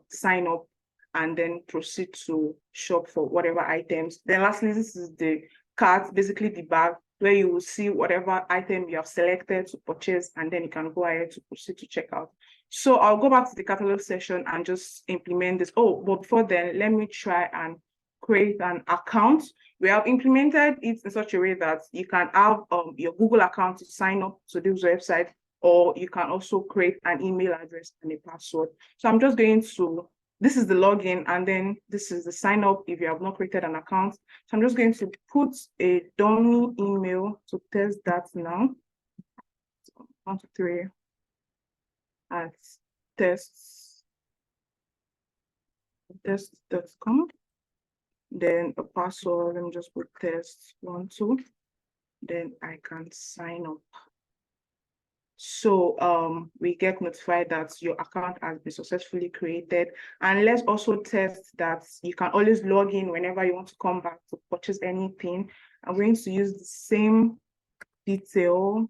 sign up and then proceed to shop for whatever items. Then lastly, this is the cart, basically the bag, where you will see whatever item you have selected to purchase, and then you can go ahead to proceed to checkout. So I'll go back to the catalog section and just implement this. Oh, but before then, let me try and create an account. We have implemented it in such a way that you can have your Google account to sign up to this website, or you can also create an email address and a password. So I'm just going to, this is the login, and then this is the sign up if you have not created an account. So I'm just going to put a dummy email to test that now. 1, 2, 3 at test.com. Then a password, let me just put test12. Then I can sign up. So we get notified that your account has been successfully created. And let's also test that you can always log in whenever you want to come back to purchase anything. I'm going to use the same detail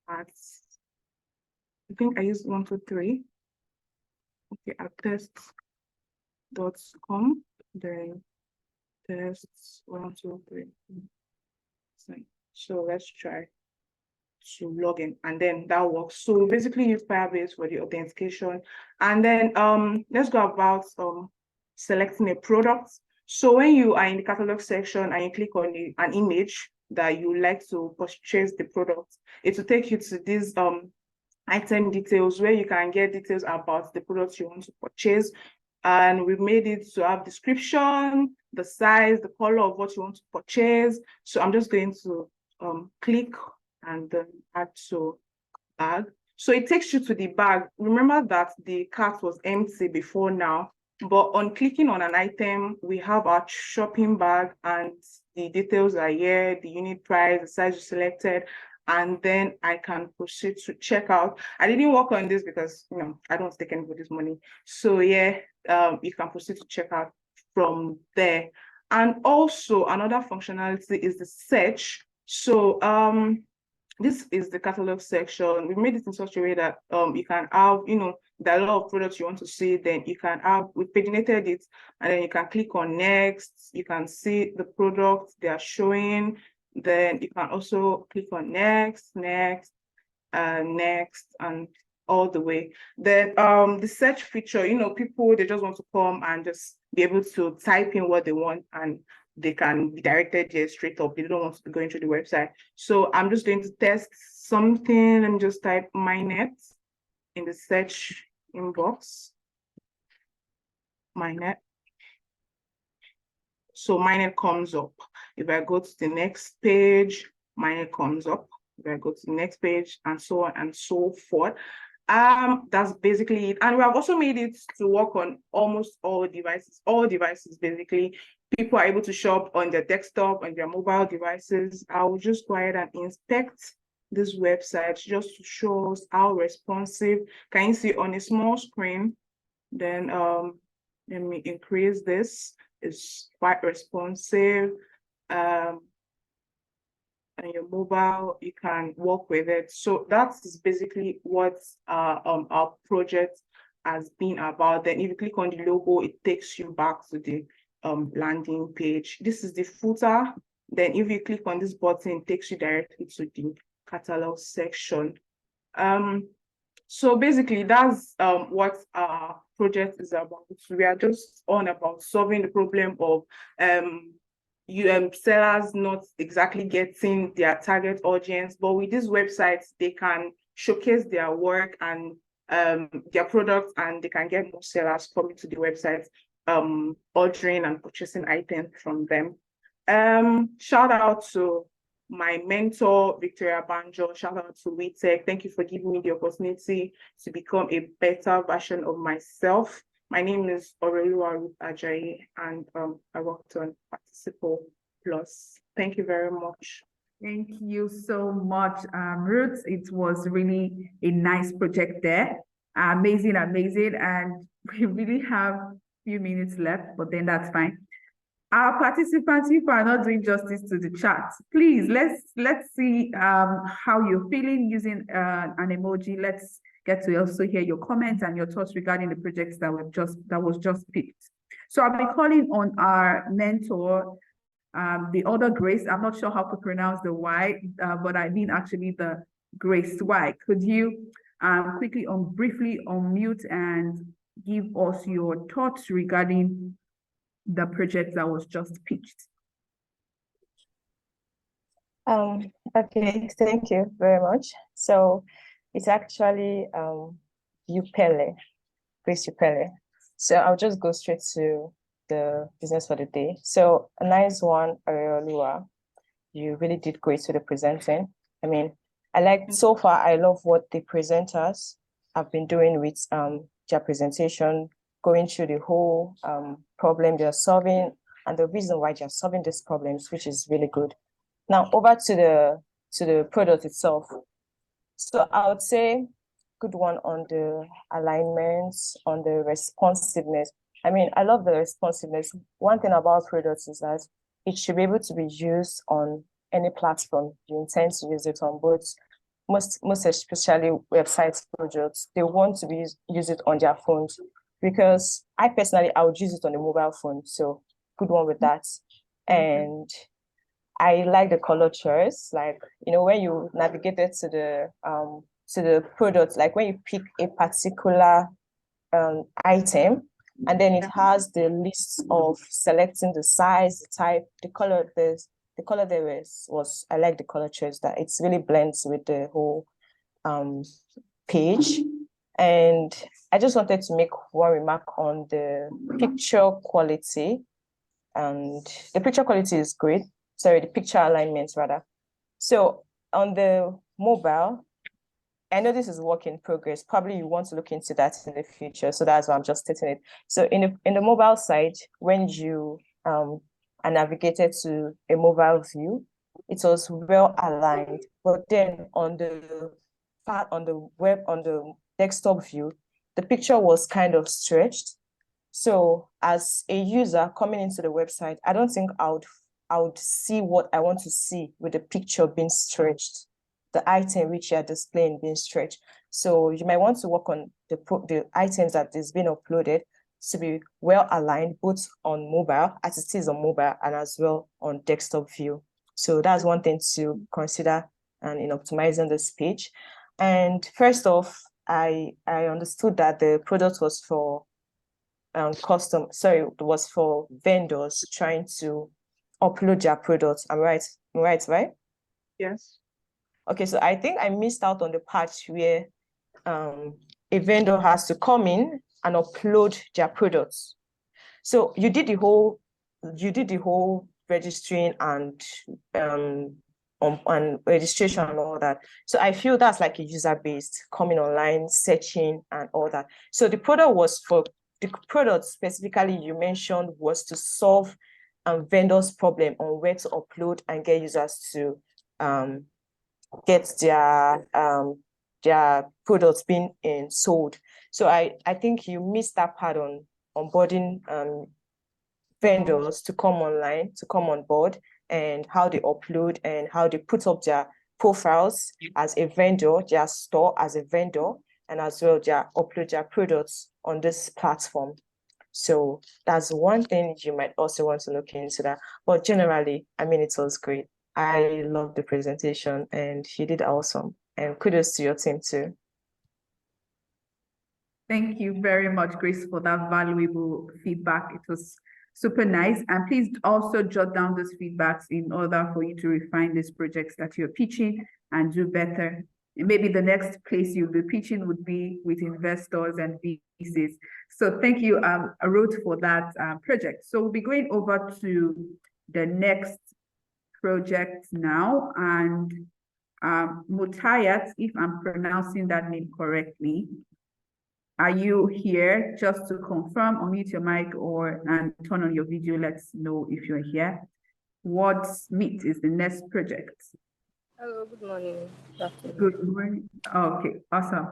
at, I think I used 1, 2, 3. Okay, at test.com, then test 1, 2, 3. So let's try to log in, and then that works. So we basically use Firebase for the authentication, and then let's go about selecting a product. So when you are in the catalog section and you click on an image that you like to purchase the product, it will take you to these item details, where you can get details about the products you want to purchase. And we've made it to have description, the size, the color of what you want to purchase. So I'm just going to click and then add to bag. So it takes you to the bag. Remember that the cart was empty before now, but on clicking on an item, we have our shopping bag, and the details are here, the unit price, the size you selected, and then I can proceed to check out. I didn't work on this because, you know, I don't take anybody's money. So yeah, you can proceed to check out from there. And also another functionality is the search. So this is the catalog section. We made it in such a way that you can have, there are a lot of products you want to see, then you can have, we paginated it, and then you can click on next, you can see the products they are showing, then you can also click on next, next, and all the way. Then the search feature, people, they just want to come and just be able to type in what they want, and they can be directed there straight up. They don't want to be going to the website. So I'm just going to test something. Let me just type MyNet in the search inbox. MyNet. So MyNet comes up. If I go to the next page, MyNet comes up. If I go to the next page, and so on and so forth. That's basically it. And we have also made it to work on almost all devices. All devices, basically. People are able to shop on their desktop, on their mobile devices. I will just go ahead and inspect this website just to show us how responsive. Can you see on a small screen? Then let me increase this. It's quite responsive. And your mobile, you can work with it. So that's basically what our project has been about. Then if you click on the logo, it takes you back to the landing page. This is the footer. Then if you click on this button, it takes you directly to the catalog section. So basically that's what our project is about. We are just on about solving the problem of sellers not exactly getting their target audience, but with these websites, they can showcase their work and their products, and they can get more sellers coming to the website, ordering and purchasing items from them. Shout out to my mentor, Victoria Banjo. Shout out to WeTech. Thank you for giving me the opportunity to become a better version of myself. My name is Oreoluwa Ruth Ajayi, and I worked on Participle Plus. Thank you very much. Thank you so much, Ruth. It was really a nice project there. Amazing, amazing. And we really have a few minutes left, but then that's fine. Our participants, if are not doing justice to the chat, please let's see how you're feeling using an emoji. Let's get to also hear your comments and your thoughts regarding the projects that was just picked. So I'll be calling on our mentor, the other Grace. I'm not sure how to pronounce the Y, but I mean actually the Grace Y. Could you quickly briefly unmute and give us your thoughts regarding the project that was just pitched? Okay, thank you very much. So it's actually Youpele, Grace Youpele. So I'll just go straight to the business for the day. So a nice one, Oreoluwa. You really did great with the presenting. I mean, so far, I love what the presenters have been doing with their presentation, going through the whole problem they're solving and the reason why they're solving these problems, which is really good. Now over to the product itself. So I would say good one on the alignments, on the responsiveness. I mean, I love the responsiveness. One thing about products is that it should be able to be used on any platform you intend to use it on, but most especially website projects, they want to use it on their phones, because I would use it on a mobile phone. So good one with that. And I like the color choice. Like, when you navigated to the product, like when you pick a particular item, and then it has the list of selecting the size, the type, the color. The color there was I like the color choice, that it really blends with the whole page. And I just wanted to make one remark on the picture quality. And the picture quality is great. Sorry, the picture alignments rather. So on the mobile, I know this is work in progress. Probably you want to look into that in the future. So that's why I'm just stating it. So in the mobile side, when you are navigated to a mobile view, it was well aligned. But then on the desktop view, the picture was kind of stretched. So as a user coming into the website, I don't think I would see what I want to see with the picture being stretched. the item which you're displaying being stretched. So you might want to work on the items that is being uploaded to be well aligned, both on mobile, as it is on mobile, and as well on desktop view. So that's one thing to consider and in optimizing this page. And first off, I understood that the product was for it was for vendors trying to upload their products. I'm right, right? Yes. Okay, so I think I missed out on the part where a vendor has to come in and upload their products. So you did the whole registering and registration and all that. So I feel that's like a user-based, coming online, searching and all that. So the product specifically you mentioned was to solve vendors' problem on where to upload and get users to get their products being sold. So I think you missed that part on onboarding vendors to come online, to come on board, and how they upload and how they put up their profiles as a vendor, their store as a vendor, and as well upload their products on this platform. So that's one thing you might also want to look into that. But generally, I mean, it was great. I loved the presentation and you did awesome. And kudos to your team too. Thank you very much, Grace, for that valuable feedback. It was super nice. And please also jot down those feedbacks in order for you to refine these projects that you're pitching and do better. And maybe the next place you'll be pitching would be with investors and VCs. So thank you, Ruth, for that project. So we'll be going over to the next project now. And Mutayat, if I'm pronouncing that name correctly, are you here? Just to confirm, unmute your mic and turn on your video. Let's know if you're here. WordsMeet is the next project. Hello, good morning. Good morning. Okay, awesome.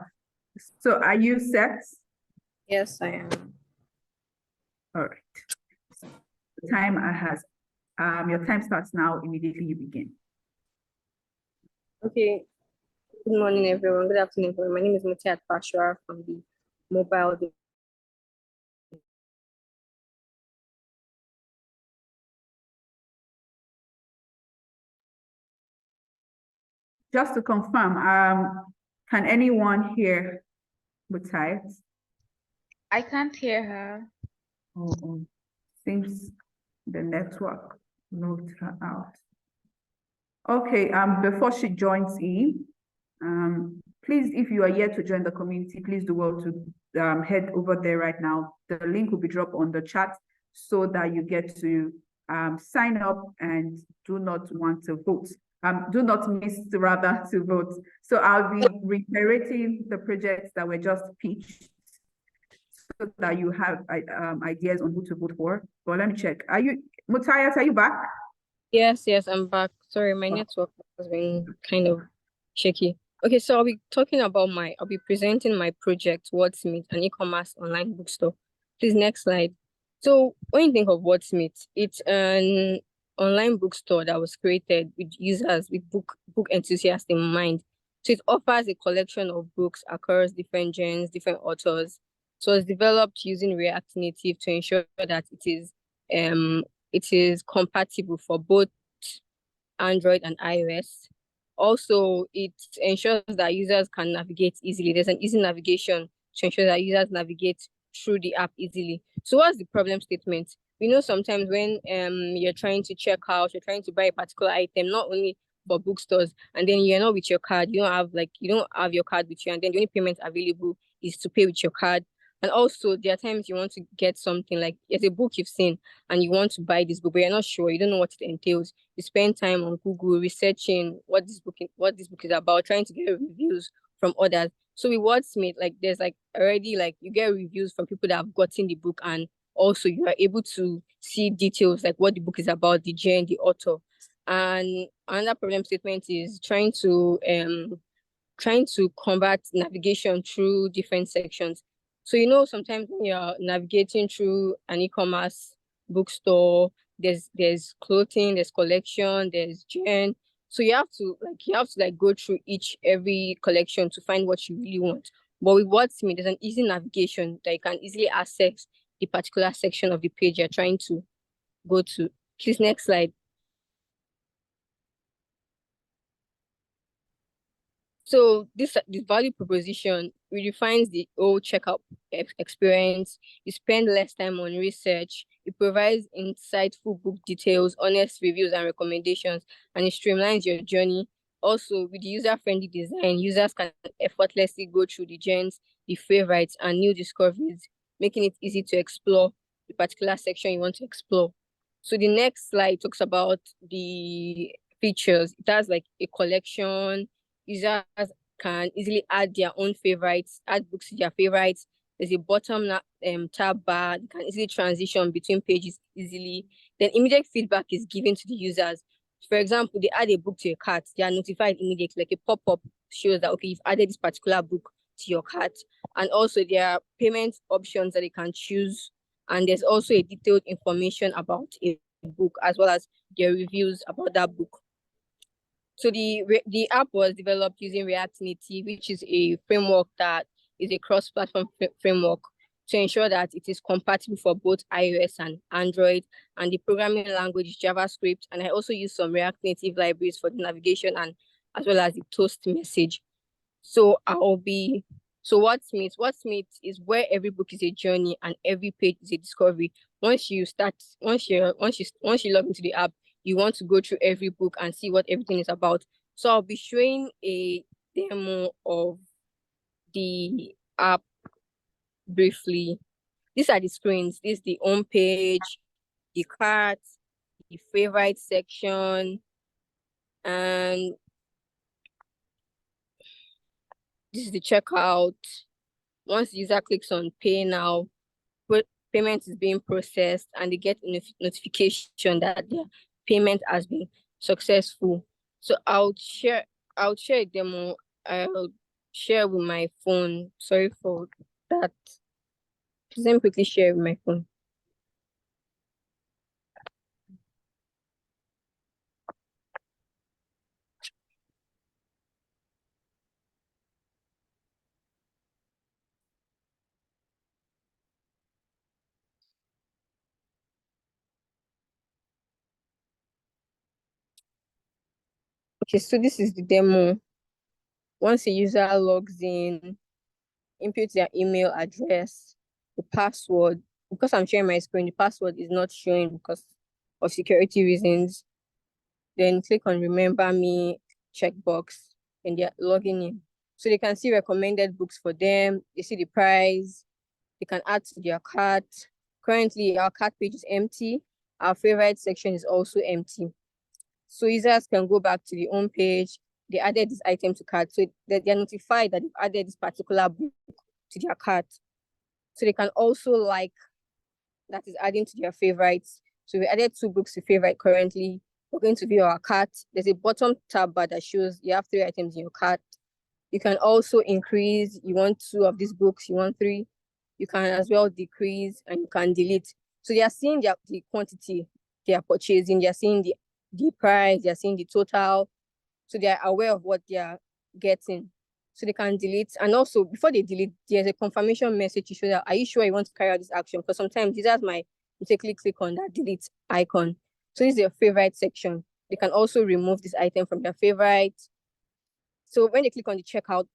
So are you set? Yes, I am. All right. The timer has, your time starts now. Immediately you begin. Okay. Good morning, everyone. Good afternoon, everyone. My name is Mutiat Pashwa from the mobile. Just to confirm, can anyone hear Mutiat? I can't hear her. Seems the network knocked her out. Okay, before she joins in, please, if you are yet to join the community, please do well to head over there right now. The link will be dropped on the chat so that you get to sign up and do not want to vote. Do not miss rather to vote. So I'll be reiterating the projects that were just pitched so that you have ideas on who to vote for. But let me check. Mutayat, are you back? Yes, I'm back. Sorry, my network has been kind of shaky. Okay, so I'll be presenting my project, WordsMeet, an e-commerce online bookstore. Please, next slide. So when you think of WordsMeet, it's an online bookstore that was created with users with book enthusiasts in mind. So it offers a collection of books across different genres, different authors. So it's developed using React Native to ensure that it is compatible for both Android and iOS. Also, it ensures that users can navigate easily. There's an easy navigation to ensure that users navigate through the app easily. So what's the problem statement? We know sometimes when you're trying to check out, you're trying to buy a particular item, not only for bookstores, and then you're not with your card, you don't have your card with you, and then the only payment available is to pay with your card. And also, there are times you want to get something like there's a book you've seen and you want to buy this book, but you're not sure, you don't know what it entails. You spend time on Google researching what this book is about, trying to get reviews from others. So with WordsMeet, there's already you get reviews from people that have gotten the book, and also you are able to see details like what the book is about, the genre, the author. And another problem statement is trying to combat navigation through different sections. So sometimes when you're navigating through an e-commerce bookstore, there's clothing, there's collection, there's genre, So you have to go through every collection to find what you really want. But with WordSmith, there's an easy navigation that you can easily access the particular section of the page you're trying to go to. Please, next slide. So this value proposition redefines the whole checkout experience. You spend less time on research. It provides insightful book details, honest reviews and recommendations, and it streamlines your journey. Also, with user-friendly design, users can effortlessly go through the gens, the favorites, and new discoveries, making it easy to explore the particular section you want to explore. So the next slide talks about the features. It has like a collection. Users can easily add their own favorites, add books to their favorites. There's a bottom tab bar. You can easily transition between pages easily. Then immediate feedback is given to the users. For example, they add a book to a cart. They are notified immediately, like a pop-up shows that, okay, you've added this particular book to your cart. And also there are payment options that they can choose. And there's also a detailed information about a book as well as their reviews about that book. So the app was developed using React Native, which is a framework that is a cross-platform framework to ensure that it is compatible for both iOS and Android. And the programming language is JavaScript. And I also use some React Native libraries for the navigation and as well as the toast message. So WordSmith is where every book is a journey and every page is a discovery. Once you log into the app, you want to go through every book and see what everything is about. So I'll be showing a demo of the app briefly. These are the screens. This is the home page, the cart, the favorite section, and this is the checkout. Once the user clicks on pay now, payment is being processed and they get a notification that their payment has been successful. So I'll share a demo. I'll share with my phone. Sorry for that. Let me quickly share with my phone. Okay, so this is the demo. Once a user logs in, input their email address, the password. Because I'm sharing my screen, the password is not showing because of security reasons. Then click on remember me checkbox and they're logging in. So they can see recommended books for them. They see the price. They can add to their cart. Currently, our cart page is empty. Our favorite section is also empty. So users can go back to the home page. They added this item to cart. So they're notified that they've added this particular book to their cart. So they can also that is adding to their favorites. So we added 2 books to favorite currently. We're going to view our cart. There's a bottom tab bar that shows you have 3 items in your cart. You can also increase. You want 2 of these books, you want 3. You can as well decrease and you can delete. So they are seeing the quantity they are purchasing. They are seeing the price. They are seeing the total. So they are aware of what they are getting. So they can delete. And also, before they delete, there's a confirmation message to show that, are you sure you want to carry out this action? Because sometimes users might mistakenly click on that delete icon. So this is their favorite section. They can also remove this item from their favorite. So when they click on the checkout,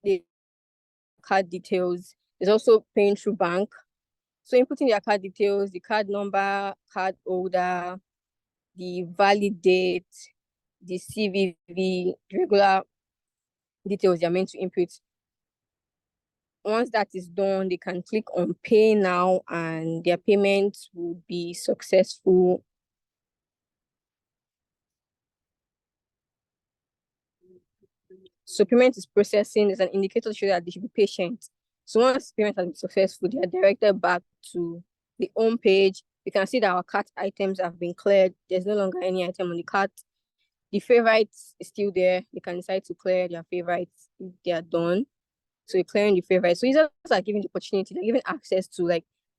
the card details, there's also paying through bank. So inputting their card details, the card number, card holder, the valid date, the CVV, regular details they're meant to input. Once that is done, they can click on pay now and their payment will be successful. So payment is processing. There's an indicator to show that they should be patient. So once payment has been successful, they are directed back to the home page. You can see that our cart items have been cleared. There's no longer any item on the cart. The favorites is still there. They can decide to clear their favorites if they are done. So you're clearing the favorites. So users are given the opportunity, they're given access to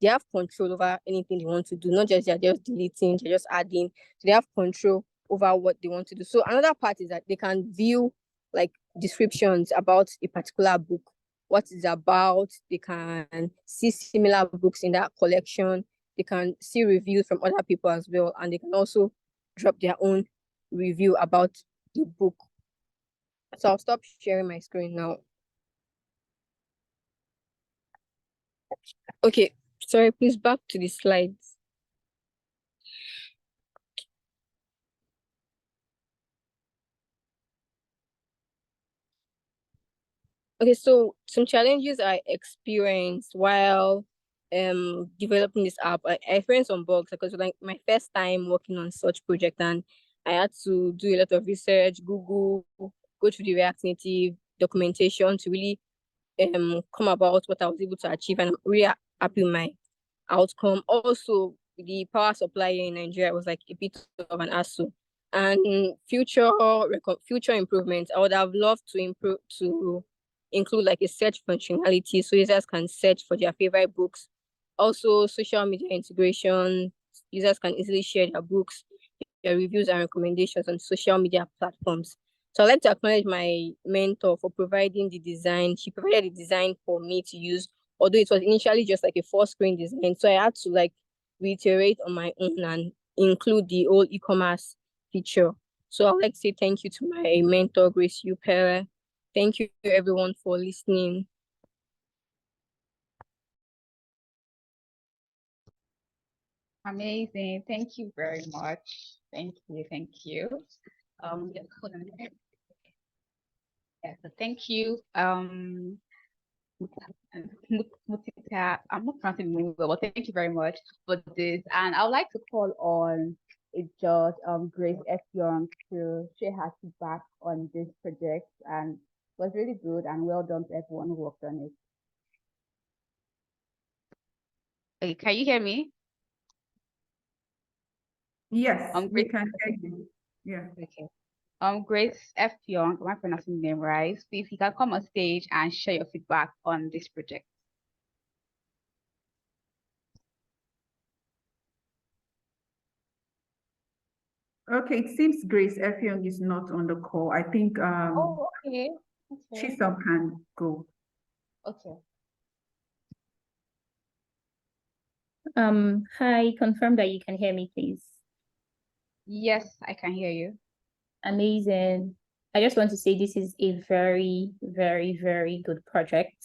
they have control over anything they want to do. Not just they're just deleting, they're just adding. So they have control over what they want to do. So another part is that they can view like descriptions about a particular book, what it's about. They can see similar books in that collection. They can see reviews from other people as well, and they can also drop their own review about the book. So I'll stop sharing my screen now. Okay, sorry, please back to the slides. Okay, so some challenges I experienced while developing this app. I experienced some bugs because like my first time working on such project, and I had to do a lot of research, Google, go through the React Native documentation to really come about what I was able to achieve, and I'm really happy with my outcome. Also, the power supply in Nigeria was like a bit of an hassle. And future improvements, I would have loved to include like a search functionality so users can search for their favorite books. Also, social media integration, users can easily share their books, their reviews and recommendations on social media platforms. So I'd like to acknowledge my mentor for providing the design. She provided the design for me to use, although it was initially just like a 4-screen design. So I had to like reiterate on my own and include the whole e-commerce feature. So I'd like to say thank you to my mentor, Grace Youpele. Thank you everyone for listening. Amazing. Thank you very much. Thank you. Thank you. Yeah, hold on a minute. Yeah, so thank you. Mutika, I'm not pronouncing the name well, but thank you very much for this. And I would like to call on Judge Grace Effiong to share her feedback on this project. And it was really good and well done to everyone who worked on it. Okay, can you hear me? Yes, we can hear you. Yeah. Okay. Grace Effiong, am I pronouncing the name right? Please, you can come on stage and share your feedback on this project. Okay, it seems Grace Effiong is not on the call. I think Oh, okay. Chisom can go. Okay. Hi, confirm that you can hear me, please. Yes, I can hear you. Amazing. I just want to say this is a very, very, very good project.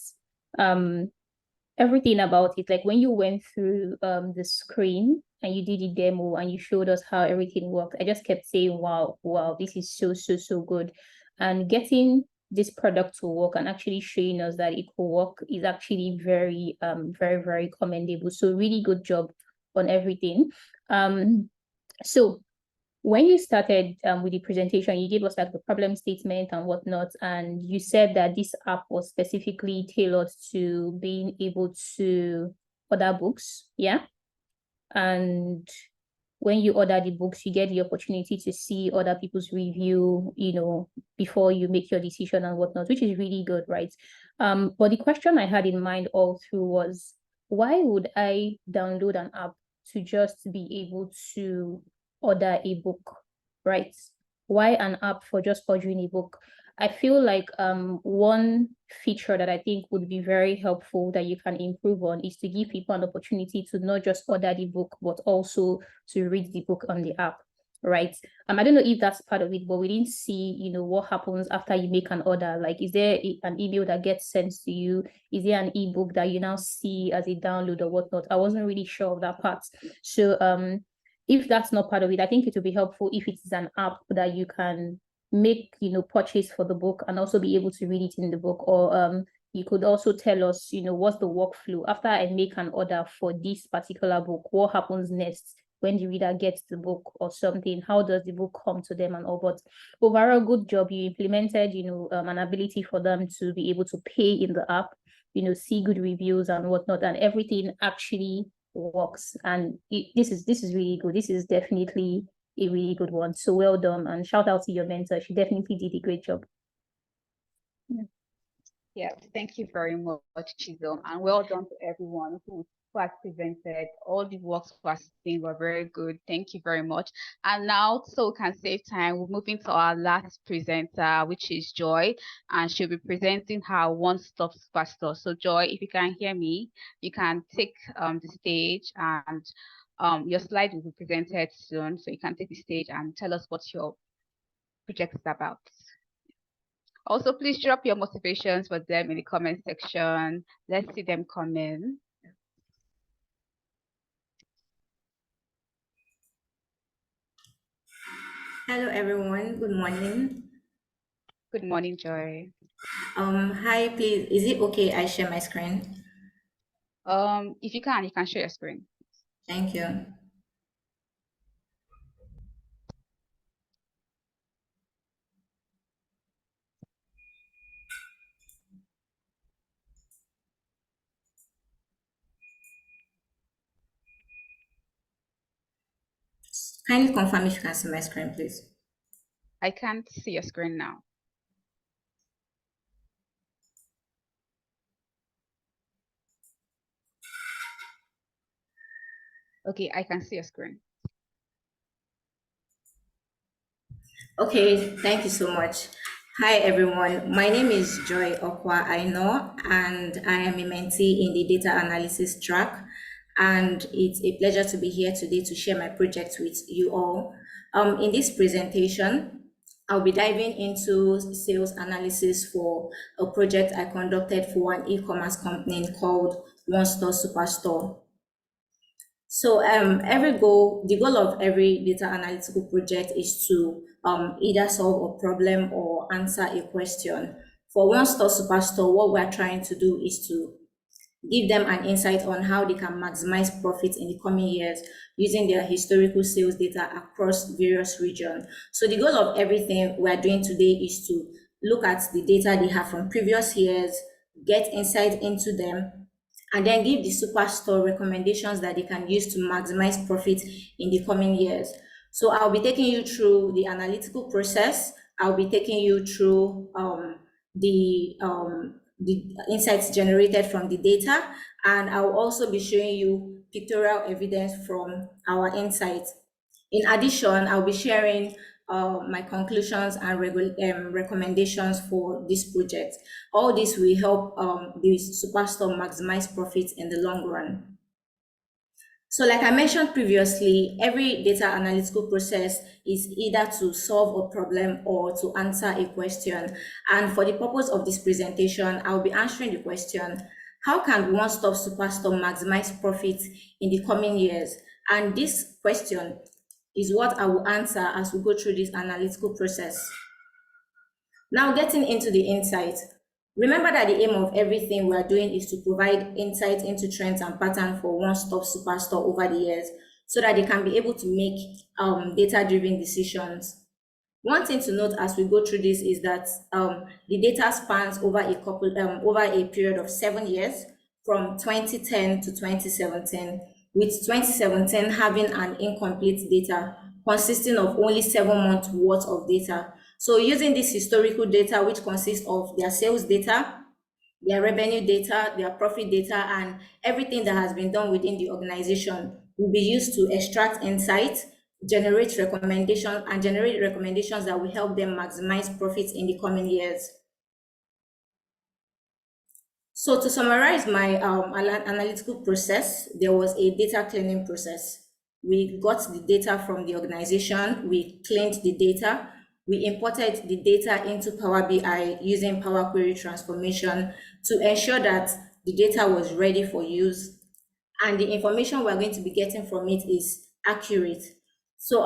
Everything about it, like when you went through the screen and you did the demo and you showed us how everything worked, I just kept saying, wow, this is so good. And getting this product to work and actually showing us that it could work is actually very, very commendable. So really good job on everything. So when you started with the presentation, you gave us like the problem statement and whatnot, and you said that this app was specifically tailored to being able to order books, yeah? And when you order the books, you get the opportunity to see other people's review, you know, before you make your decision and whatnot, which is really good, right? But the question I had in mind all through was, why would I download an app to just be able to order a book, right? Why an app for just ordering a book? I feel like one feature that I think would be very helpful that you can improve on is to give people an opportunity to not just order the book, but also to read the book on the app, right? I don't know if that's part of it, but we didn't see, you know, what happens after you make an order. Like, is there an email that gets sent to you? Is there an ebook that you now see as a download or whatnot? I wasn't really sure of that part. So if that's not part of it, I think it would be helpful if it's an app that you can make, you know, purchase for the book and also be able to read it in the book. Or you could also tell us, you know, what's the workflow after I make an order for this particular book, what happens next when the reader gets the book or something? How does the book come to them and all? But overall, good job. You implemented, you know, an ability for them to be able to pay in the app, you know, see good reviews and whatnot, and everything actually works. And this is really good. This is definitely a really good one. So well done, and shout out to your mentor. She definitely did a great job. Yeah. Yes, thank you very much, Chisom, and well done to everyone who has presented. All the works who has seen were very good. Thank you very much. And now, so we can save time, we're moving to our last presenter, which is Joy, and she'll be presenting her one-stop superstore. So Joy, if you can hear me, you can take the stage, and your slide will be presented soon. So you can take the stage and tell us what your project is about. Also, please drop your motivations for them in the comment section. Let's see them come in. Hello everyone, good morning. Good morning, Joy. Hi, please, is it okay I share my screen? If you can share your screen. Thank you. Kindly confirm if you can see my screen, please. I can't see your screen now. Okay, I can see your screen. Okay, thank you so much. Hi everyone, my name is Joy Okwa Aino, and I am a mentee in the data analysis track. And it's a pleasure to be here today to share my project with you all. In this presentation, I'll be diving into sales analysis for a project I conducted for an e-commerce company called One Store Superstore. So the goal of every data analytical project is to either solve a problem or answer a question. For One Store Superstore, what we're trying to do is to give them an insight on how they can maximize profits in the coming years using their historical sales data across various regions. So the goal of everything we're doing today is to look at the data they have from previous years, get insight into them, and then give the superstore recommendations that they can use to maximize profit in the coming years. So I'll be taking you through the analytical process. I'll be taking you through the insights generated from the data, and I'll also be showing you pictorial evidence from our insights. In addition, I'll be sharing my conclusions and recommendations for this project. All this will help the superstore maximize profits in the long run. So like I mentioned previously, every data analytical process is either to solve a problem or to answer a question. And for the purpose of this presentation, I'll be answering the question, how can One Stop Superstore maximize profits in the coming years? And this question is what I will answer as we go through this analytical process. Now, getting into the insight. Remember that the aim of everything we are doing is to provide insight into trends and patterns for One Stop Superstore over the years so that they can be able to make data-driven decisions. One thing to note as we go through this is that the data spans over a period of 7 years from 2010 to 2017, with 2017 having an incomplete data consisting of only 7 months worth of data. So using this historical data, which consists of their sales data, their revenue data, their profit data, and everything that has been done within the organization will be used to extract insights, generate recommendations, and generate recommendations that will help them maximize profits in the coming years. So to summarize my analytical process, there was a data cleaning process. We got the data from the organization, we cleaned the data, we imported the data into Power BI using Power Query transformation to ensure that the data was ready for use, and the information we're going to be getting from it is accurate. So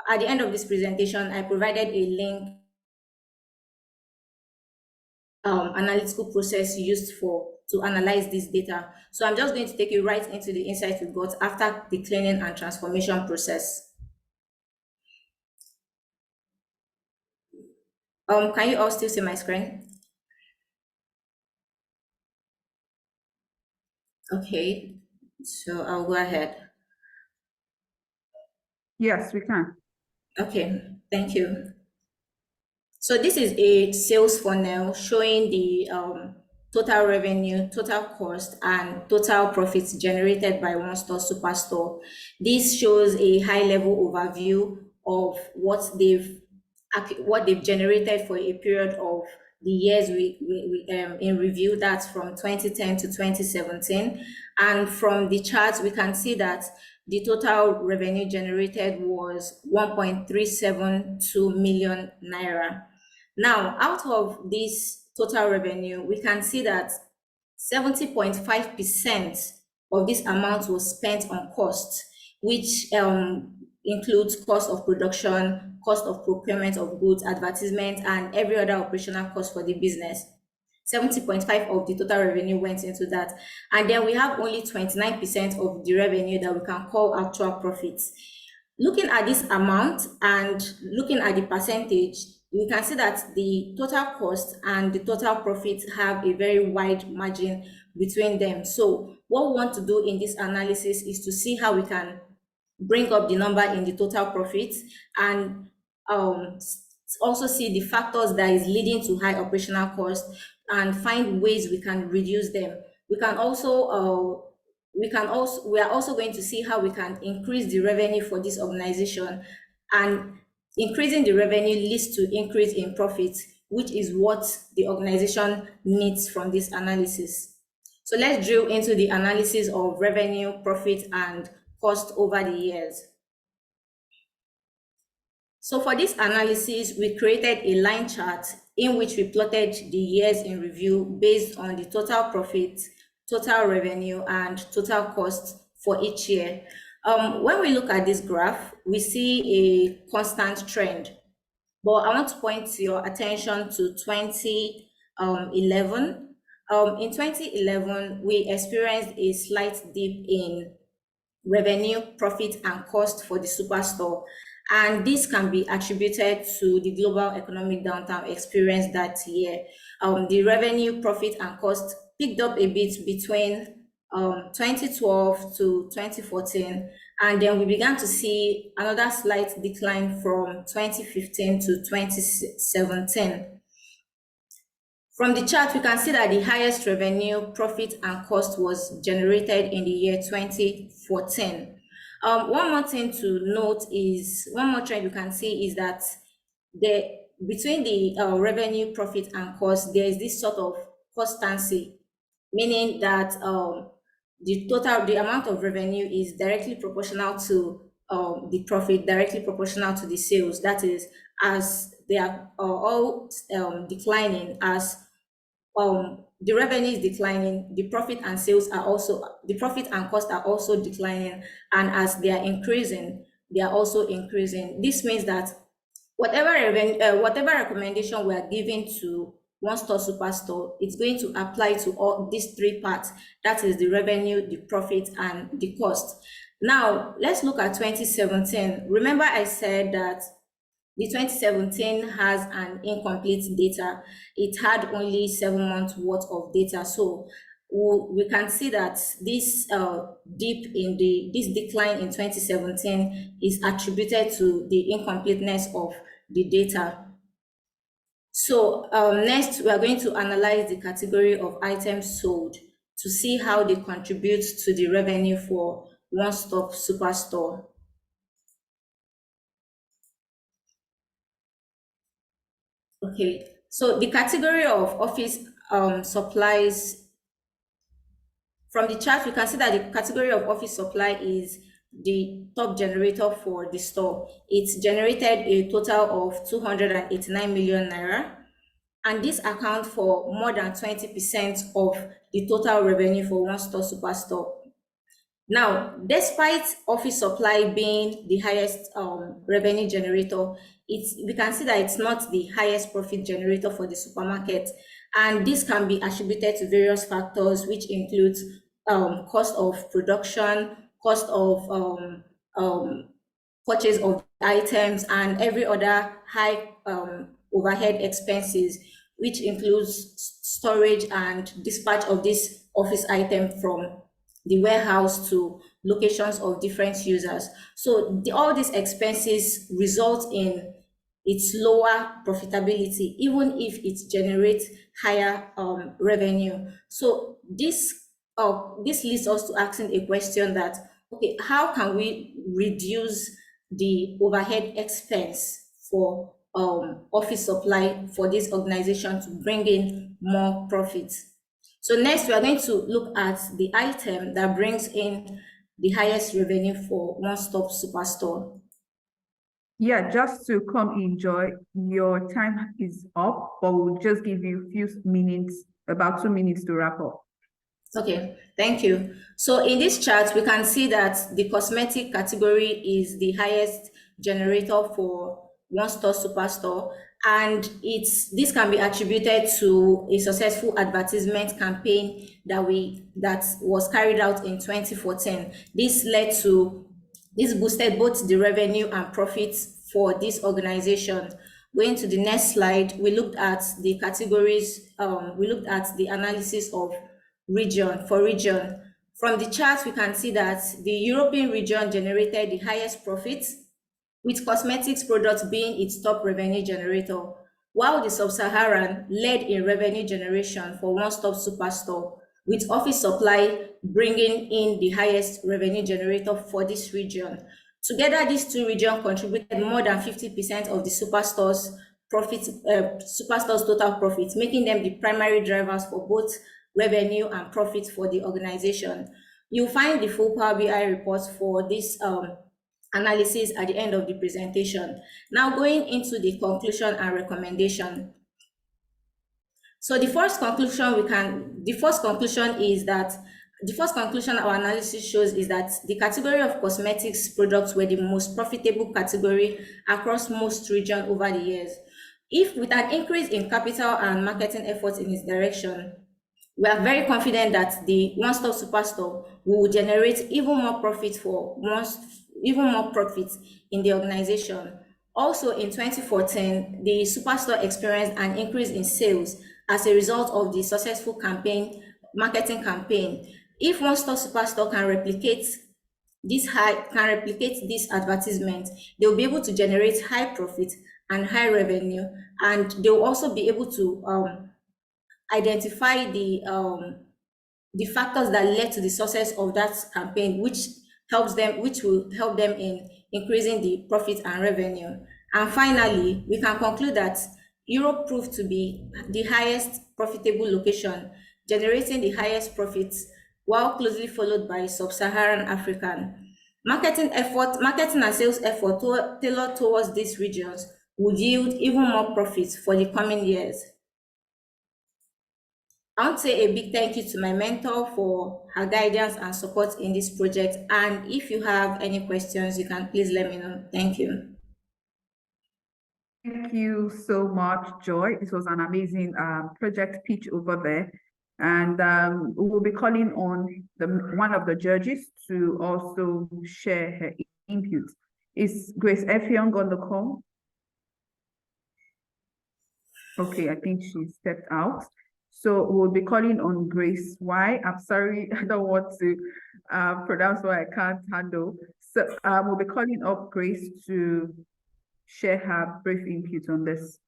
at the end of this presentation, I provided a link analytical process used to analyze this data. So I'm just going to take you right into the insights we got after the cleaning and transformation process. Can you all still see my screen? Okay, so I'll go ahead. Yes, we can. Okay, thank you. So this is a sales funnel showing the total revenue, total cost, and total profits generated by one store superstore. This shows a high-level overview of what they've generated for a period of the years in review. That's from 2010 to 2017. And from the charts, we can see that the total revenue generated was 1.372 million naira. Now, out of this total revenue, we can see that 70.5% of this amount was spent on costs, which includes cost of production, cost of procurement of goods, advertisement, and every other operational cost for the business. 70.5% of the total revenue went into that. And then we have only 29% of the revenue that we can call actual profits. Looking at this amount and looking at the percentage, we can see that the total cost and the total profit have a very wide margin between them. So what we want to do in this analysis is to see how we can bring up the number in the total profits and also see the factors that is leading to high operational costs and find ways we can reduce them. We are also going to see how we can increase the revenue for this organization, and increasing the revenue leads to increase in profits, which is what the organization needs from this analysis. So let's drill into the analysis of revenue, profit, and cost over the years. So for this analysis, we created a line chart in which we plotted the years in review based on the total profit, total revenue, and total cost for each year. When we look at this graph, we see a constant trend. But I want to point your attention to 2011. In 2011, we experienced a slight dip in revenue, profit, and cost for the superstore. And this can be attributed to the global economic downturn experienced that year. The revenue, profit, and cost picked up a bit between 2012 to 2014, and then we began to see another slight decline from 2015 to 2017. From the chart, we can see that the highest revenue, profit, and cost was generated in the year 2014. One more thing to note is, one more trend you can see is that between the revenue, profit, and cost, there is this sort of constancy, meaning that the amount of revenue is directly proportional to the profit, directly proportional to the sales. That is, as they are all declining, as the revenue is declining, the profit and cost are also declining, and as they are increasing, they are also increasing. This means that whatever recommendation we are giving to one store superstore, it's going to apply to all these three parts. That is the revenue, the profit, and the cost. Now let's look at 2017. Remember I said that the 2017 has an incomplete data. It had only 7 months worth of data. So we can see that this this decline in 2017 is attributed to the incompleteness of the data. So next, we are going to analyze the category of items sold to see how they contribute to the revenue for one-stop superstore. Okay, so the category of office supplies, from the chart, we can see that the category of office supply is the top generator for the store. It's generated a total of 289 million naira, and this accounts for more than 20% of the total revenue for one store superstore. Now, despite office supply being the highest revenue generator, we can see that it's not the highest profit generator for the supermarket, and this can be attributed to various factors, which includes cost of production, cost of purchase of items, and every other high overhead expenses, which includes storage and dispatch of this office item from the warehouse to locations of different users. So all these expenses result in it's lower profitability, even if it generates higher revenue. So this leads us to asking a question that, okay, how can we reduce the overhead expense for office supply for this organization to bring in more profits? So next, we are going to look at the item that brings in the highest revenue for one-stop superstore. Yeah, just to come enjoy, your time is up, but we'll just give you a few minutes, about 2 minutes to wrap up. Okay, thank you. So in this chart, we can see that the cosmetic category is the highest generator for one-stop superstore, and this can be attributed to a successful advertisement campaign that was carried out in 2014. This boosted both the revenue and profits for this organization. Going to the next slide, we looked at the categories, we looked at the analysis of region. From the chart, we can see that the European region generated the highest profits, with cosmetics products being its top revenue generator, while the Sub-Saharan led in revenue generation for one-stop superstore, with office supply bringing in the highest revenue generator for this region. Together, these two regions contributed more than 50% of the superstore's total profits, making them the primary drivers for both revenue and profit for the organization. You'll find the full Power BI report for this analysis at the end of the presentation. Now going into the conclusion and recommendation. So the first conclusion our analysis shows is that the category of cosmetics products were the most profitable category across most regions over the years. If with an increase in capital and marketing efforts in its direction, we are very confident that the one-stop superstore will generate even more profits in the organization. Also in 2014, the superstore experienced an increase in sales as a result of the successful marketing campaign. If one-stop superstore can replicate this advertisement, they will be able to generate high profit and high revenue, and they will also be able to identify the factors that led to the success of that campaign, which will help them in increasing the profit and revenue. And finally, we can conclude that Europe proved to be the highest profitable location, generating the highest profits, while closely followed by Sub-Saharan Africa. Marketing and sales effort tailored towards these regions would yield even more profits for the coming years. I want to say a big thank you to my mentor for her guidance and support in this project. And if you have any questions, you can please let me know. Thank you. Thank you so much, Joy. This was an amazing project pitch over there. And we will be calling on one of the judges to also share her input. Is Grace Effiong on the call? Okay, I think she stepped out. So we'll be calling on Grace Y. I'm sorry, I don't want to pronounce what I can't handle. So we'll be calling up Grace to share her brief input on this.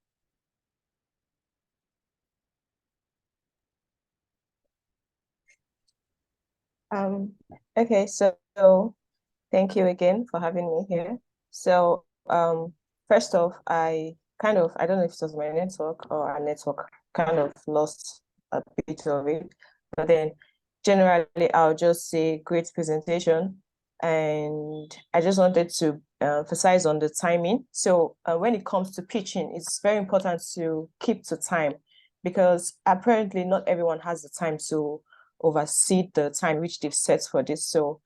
Okay, so thank you again for having me here. So first off, I don't know if it was my network or our network kind of lost a bit of it, but then generally I'll just say great presentation, and I just wanted to emphasize on the timing. So when it comes to pitching, it's very important to keep to time, because apparently not everyone has the time to oversee the time which they've set for this. So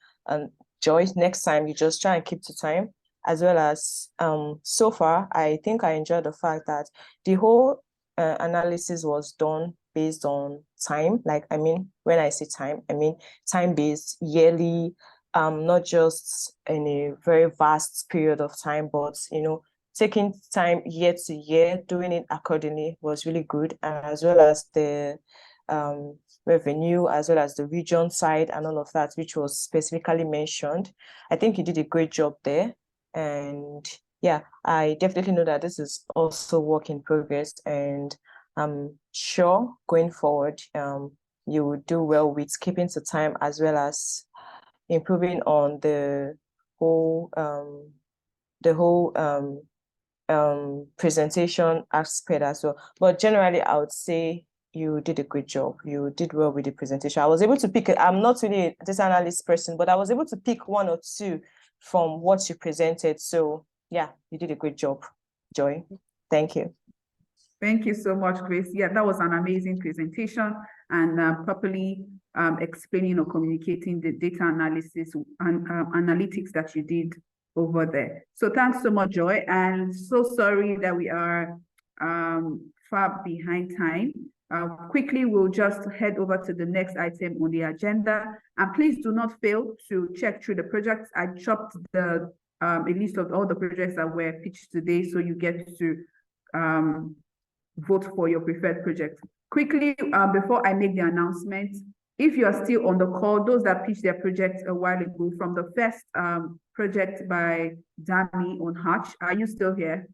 Joy, next time you just try and keep to time, as well as so far I think I enjoyed the fact that the whole analysis was done based on time. Like, I mean, when I say time, I mean time-based, yearly, not just in a very vast period of time, but taking time year to year, doing it accordingly was really good. And as well as the revenue, as well as the region side and all of that, which was specifically mentioned, I think you did a great job there. And yeah, I definitely know that this is also work in progress, and I'm sure going forward, you will do well with keeping to time as well as improving on the whole presentation aspect as well. But generally, I would say you did a great job. You did well with the presentation. I was able to pick it. I'm not really a data analyst person, but I was able to pick one or two from what you presented. So yeah, you did a great job, Joy. Thank you. Thank you so much, Grace. Yeah, that was an amazing presentation, and properly explaining or communicating the data analysis and analytics that you did over there. So thanks so much, Joy. And so sorry that we are far behind time. Quickly, we'll just head over to the next item on the agenda. And please do not fail to check through the projects. I chopped a list of all the projects that were pitched today, so you get to vote for your preferred project. Quickly, before I make the announcement, if you are still on the call, those that pitched their project a while ago from the first project by Dami on Hatch, are you still here?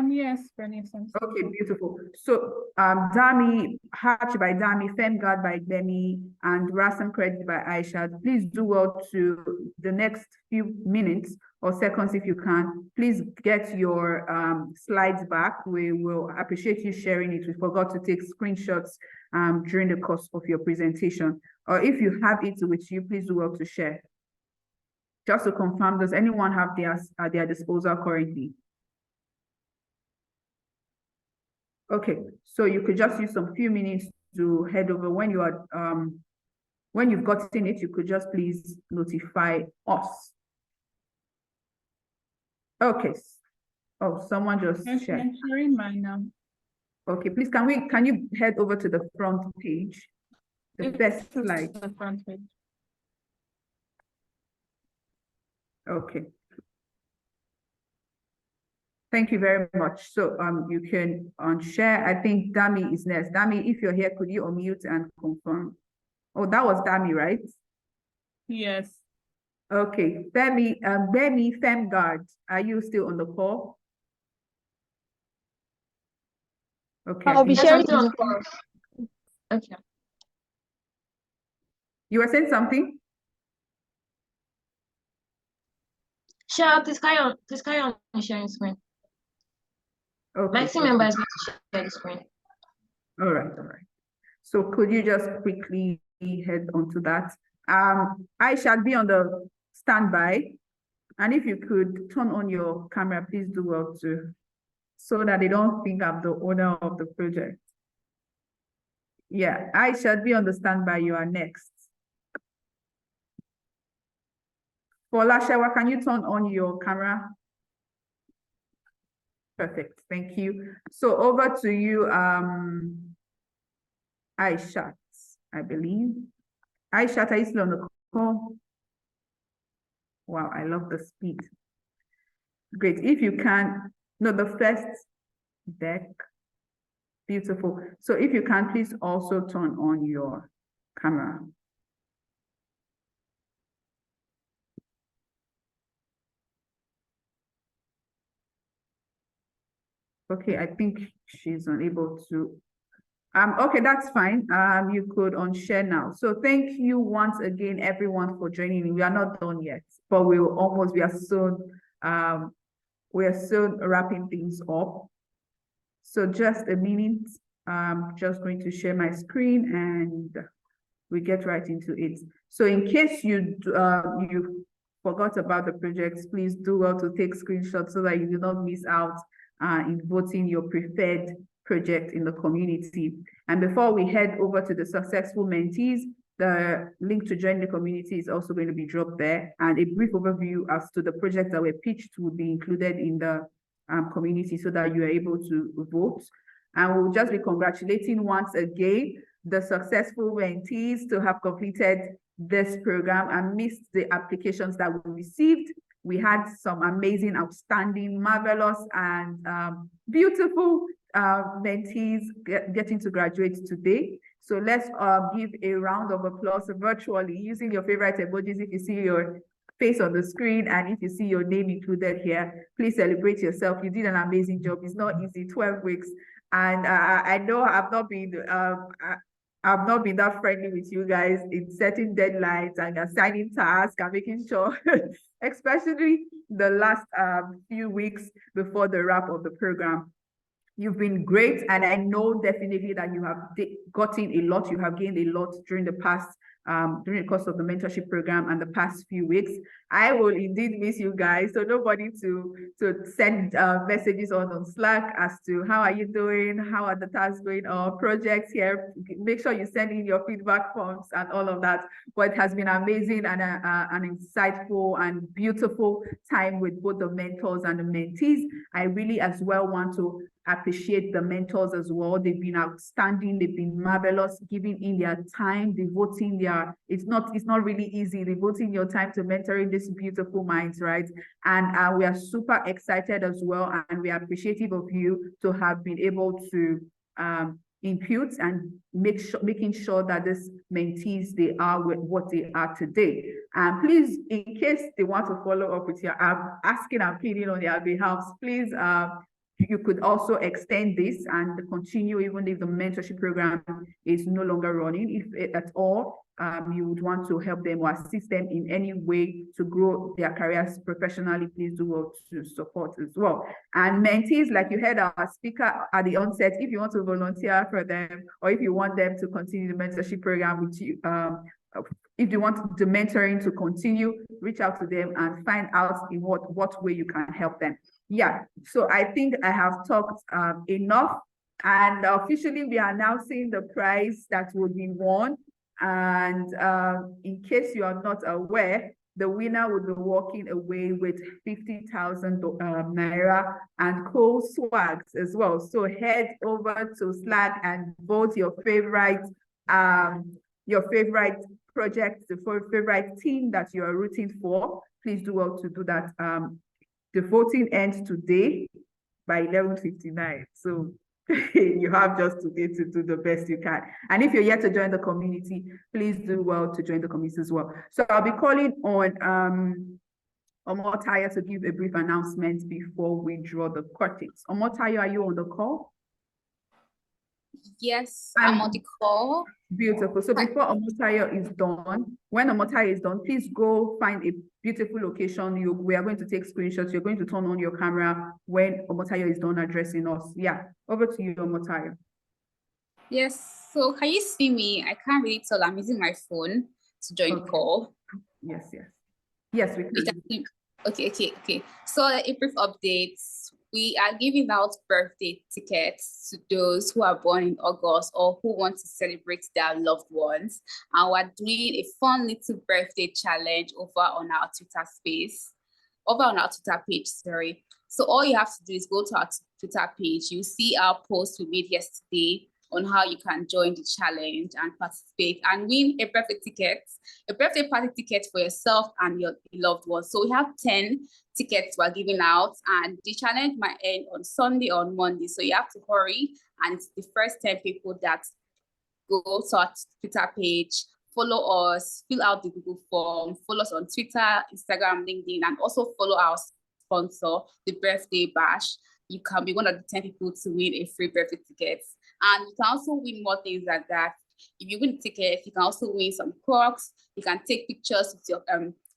Yes, Bernice. Okay, beautiful. So Dami, Hatch by Dami, FemGuard by Demi, and Rasam Credit by Aisha. Please do well to the next few minutes or seconds if you can. Please get your slides back. We will appreciate you sharing it. We forgot to take screenshots during the course of your presentation. Or if you have it with you, please do well to share. Just to confirm, does anyone have theirs at their disposal currently? Okay, so you could just use some few minutes to head over. When you are when you've gotten it, you could just please notify us. Okay. Oh, someone just shared. I'm sharing mine now. Okay, please can you head over to the front page? The first slide. The front page. Okay. Thank you very much. So you can share. I think Dami is next. Dami, if you're here, could you unmute and confirm? Oh, that was Dami, right? Yes. Okay, Femi, FemGuard, are you still on the call? Okay. I'll be sharing it. Okay. You were saying something? Sure, please carry on sharing screen. Okay. My team member is going to share the screen. All right. So could you just quickly head onto that? I shall be on the standby. And if you could turn on your camera, please do well too, so that they don't think I'm the owner of the project. Yeah, I shall be on the standby. You are next. For Lashawa, can you turn on your camera? Perfect, thank you. So over to you, Aisha, I believe. Aisha, are you still on the call? Wow, I love the speed. Great, if you can, no, the first deck. Beautiful. So if you can, please also turn on your camera. Okay, I think she's unable to. Okay, that's fine. You could unshare now. So thank you once again, everyone, for joining. We are not done yet, but we are soon wrapping things up. So just a minute. I'm just going to share my screen and we get right into it. So in case you forgot about the projects, please do well to take screenshots so that you do not miss out in voting your preferred project in the community. And before we head over to the successful mentees, the link to join the community is also going to be dropped there, and a brief overview as to the projects that were pitched will be included in the community so that you are able to vote. And we'll just be congratulating once again the successful mentees to have completed this program and missed the applications that we received. We had some amazing, outstanding, marvelous, and beautiful mentees getting to graduate today. So let's give a round of applause virtually using your favorite emojis if you see your face on the screen, and if you see your name included here, please celebrate yourself. You did an amazing job. It's not easy, 12 weeks. And I know I've not been that friendly with you guys in setting deadlines and assigning tasks and making sure, especially the last few weeks before the wrap of the program. You've been great, and I know definitely that you have gotten a lot, you have gained a lot during the past, during the course of the mentorship program and the past few weeks. I will indeed miss you guys, so nobody to send messages on Slack as to how are you doing, how are the tasks going, or projects here. Make sure you send in your feedback forms and all of that. But it has been amazing and an insightful and beautiful time with both the mentors and the mentees. I really as well want to appreciate the mentors as well. They've been outstanding, they've been marvelous, giving in their time, devoting their, it's not really easy, devoting your time to mentoring these beautiful minds, right? And we are super excited as well, and we are appreciative of you to have been able to impute and making sure that these mentees, they are what they are today. And please, in case they want to follow up with you, I'm asking and pleading on their behalf, please, you could also extend this and continue even if the mentorship program is no longer running. If at all you would want to help them or assist them in any way to grow their careers professionally, please do well to support as well. And mentees, like you heard our speaker at the onset, if you want to volunteer for them or if you want them to continue the mentorship program with you, if you want the mentoring to continue, reach out to them and find out in what way you can help them. Yeah, so I think I have talked enough, and officially we are announcing the prize that will be won. And in case you are not aware, the winner will be walking away with 50,000 naira and cool swags as well. So head over to Slack and vote your favorite project, the favorite team that you are rooting for. Please do well to do that. The voting ends today by 11:59. So you have just today to do the best you can. And if you're yet to join the community, please do well to join the community as well. So I'll be calling on Omotayo to give a brief announcement before we draw the curtains. Omotayo, are you on the call? Yes, I'm on the call. Beautiful. So before Omotayo is done, when Omotayo is done, please go find a beautiful location. We are going to take screenshots. You're going to turn on your camera when Omotayo is done addressing us. Yeah, over to you, Omotayo. Yes, so can you see me? I can't really tell. I'm using my phone to join the call. Yes, we can. Okay. So a brief update. We are giving out birthday tickets to those who are born in August or who want to celebrate their loved ones. And we're doing a fun little birthday challenge over on our Twitter page, sorry. So all you have to do is go to our Twitter page. You see our post we made yesterday on how you can join the challenge and participate and win a birthday party ticket for yourself and your loved ones. So we have 10 tickets we're giving out, and the challenge might end on Sunday or on Monday. So you have to hurry, and it's the first 10 people that go to our Twitter page, follow us, fill out the Google form, follow us on Twitter, Instagram, LinkedIn, and also follow our sponsor, the Birthday Bash. You can be one of the 10 people to win a free birthday ticket. And you can also win more things like that. If you win a ticket, you can also win some Crocs. You can take pictures with your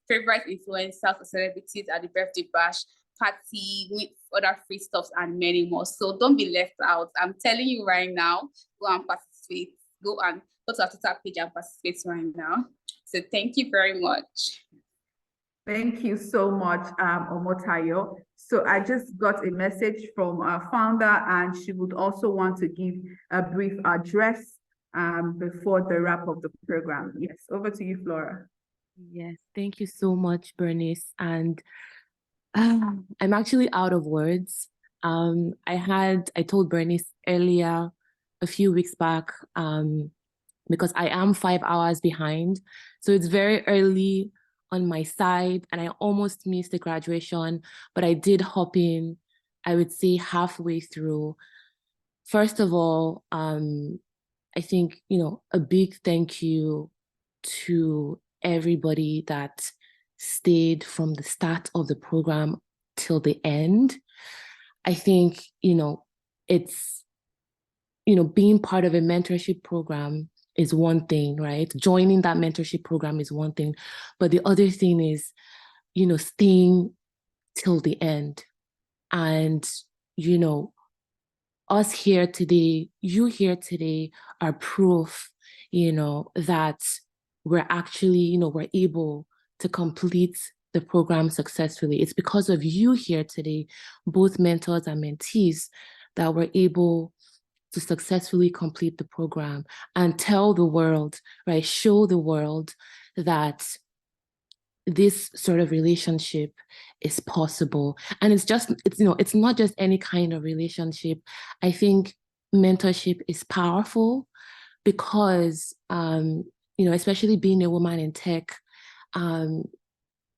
favorite influencers or celebrities at the Birthday Bash party, with other free stuffs and many more. So don't be left out. I'm telling you right now, go and participate. Go to our Twitter page and participate right now. So thank you very much. Thank you so much, Omotayo. So I just got a message from our founder, and she would also want to give a brief address before the wrap of the program. Yes, over to you, Flora. Yes, thank you so much, Bernice. And I'm actually out of words. I told Bernice earlier, a few weeks back, because I am 5 hours behind. So it's very early on my side, and I almost missed the graduation, but I did hop in, I would say halfway through. First of all, I think, a big thank you to everybody that stayed from the start of the program till the end. I think, it's, being part of a mentorship program is one thing, right? Joining that mentorship program is one thing. But the other thing is, staying till the end. And, us here today, you here today are proof, that we're actually, we're able to complete the program successfully. It's because of you here today, both mentors and mentees, that we're able to successfully complete the program and tell the world, right, show the world that this sort of relationship is possible. And it's not just any kind of relationship. I think mentorship is powerful because, especially being a woman in tech,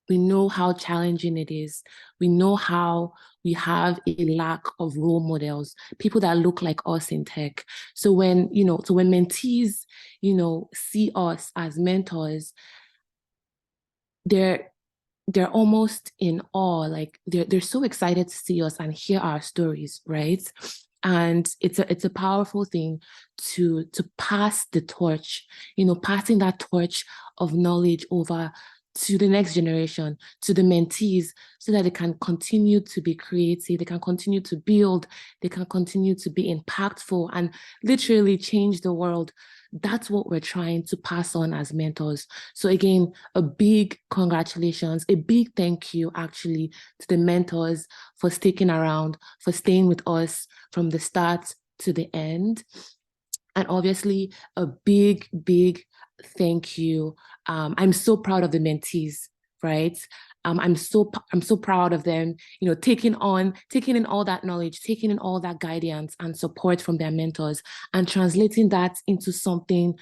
we know how challenging it is. We know how we have a lack of role models, people that look like us in tech. So when mentees, see us as mentors, they're almost in awe, like they're so excited to see us and hear our stories, right? And it's a powerful thing to pass the torch, passing that torch of knowledge over to the next generation, to the mentees, so that they can continue to be creative, they can continue to build, they can continue to be impactful and literally change the world. That's what we're trying to pass on as mentors. So again, a big congratulations, a big thank you actually to the mentors for sticking around, for staying with us from the start to the end. And obviously a big, big thank you. I'm so proud of the mentees, right? I'm so proud of them, taking in all that knowledge, taking in all that guidance and support from their mentors and translating that into something,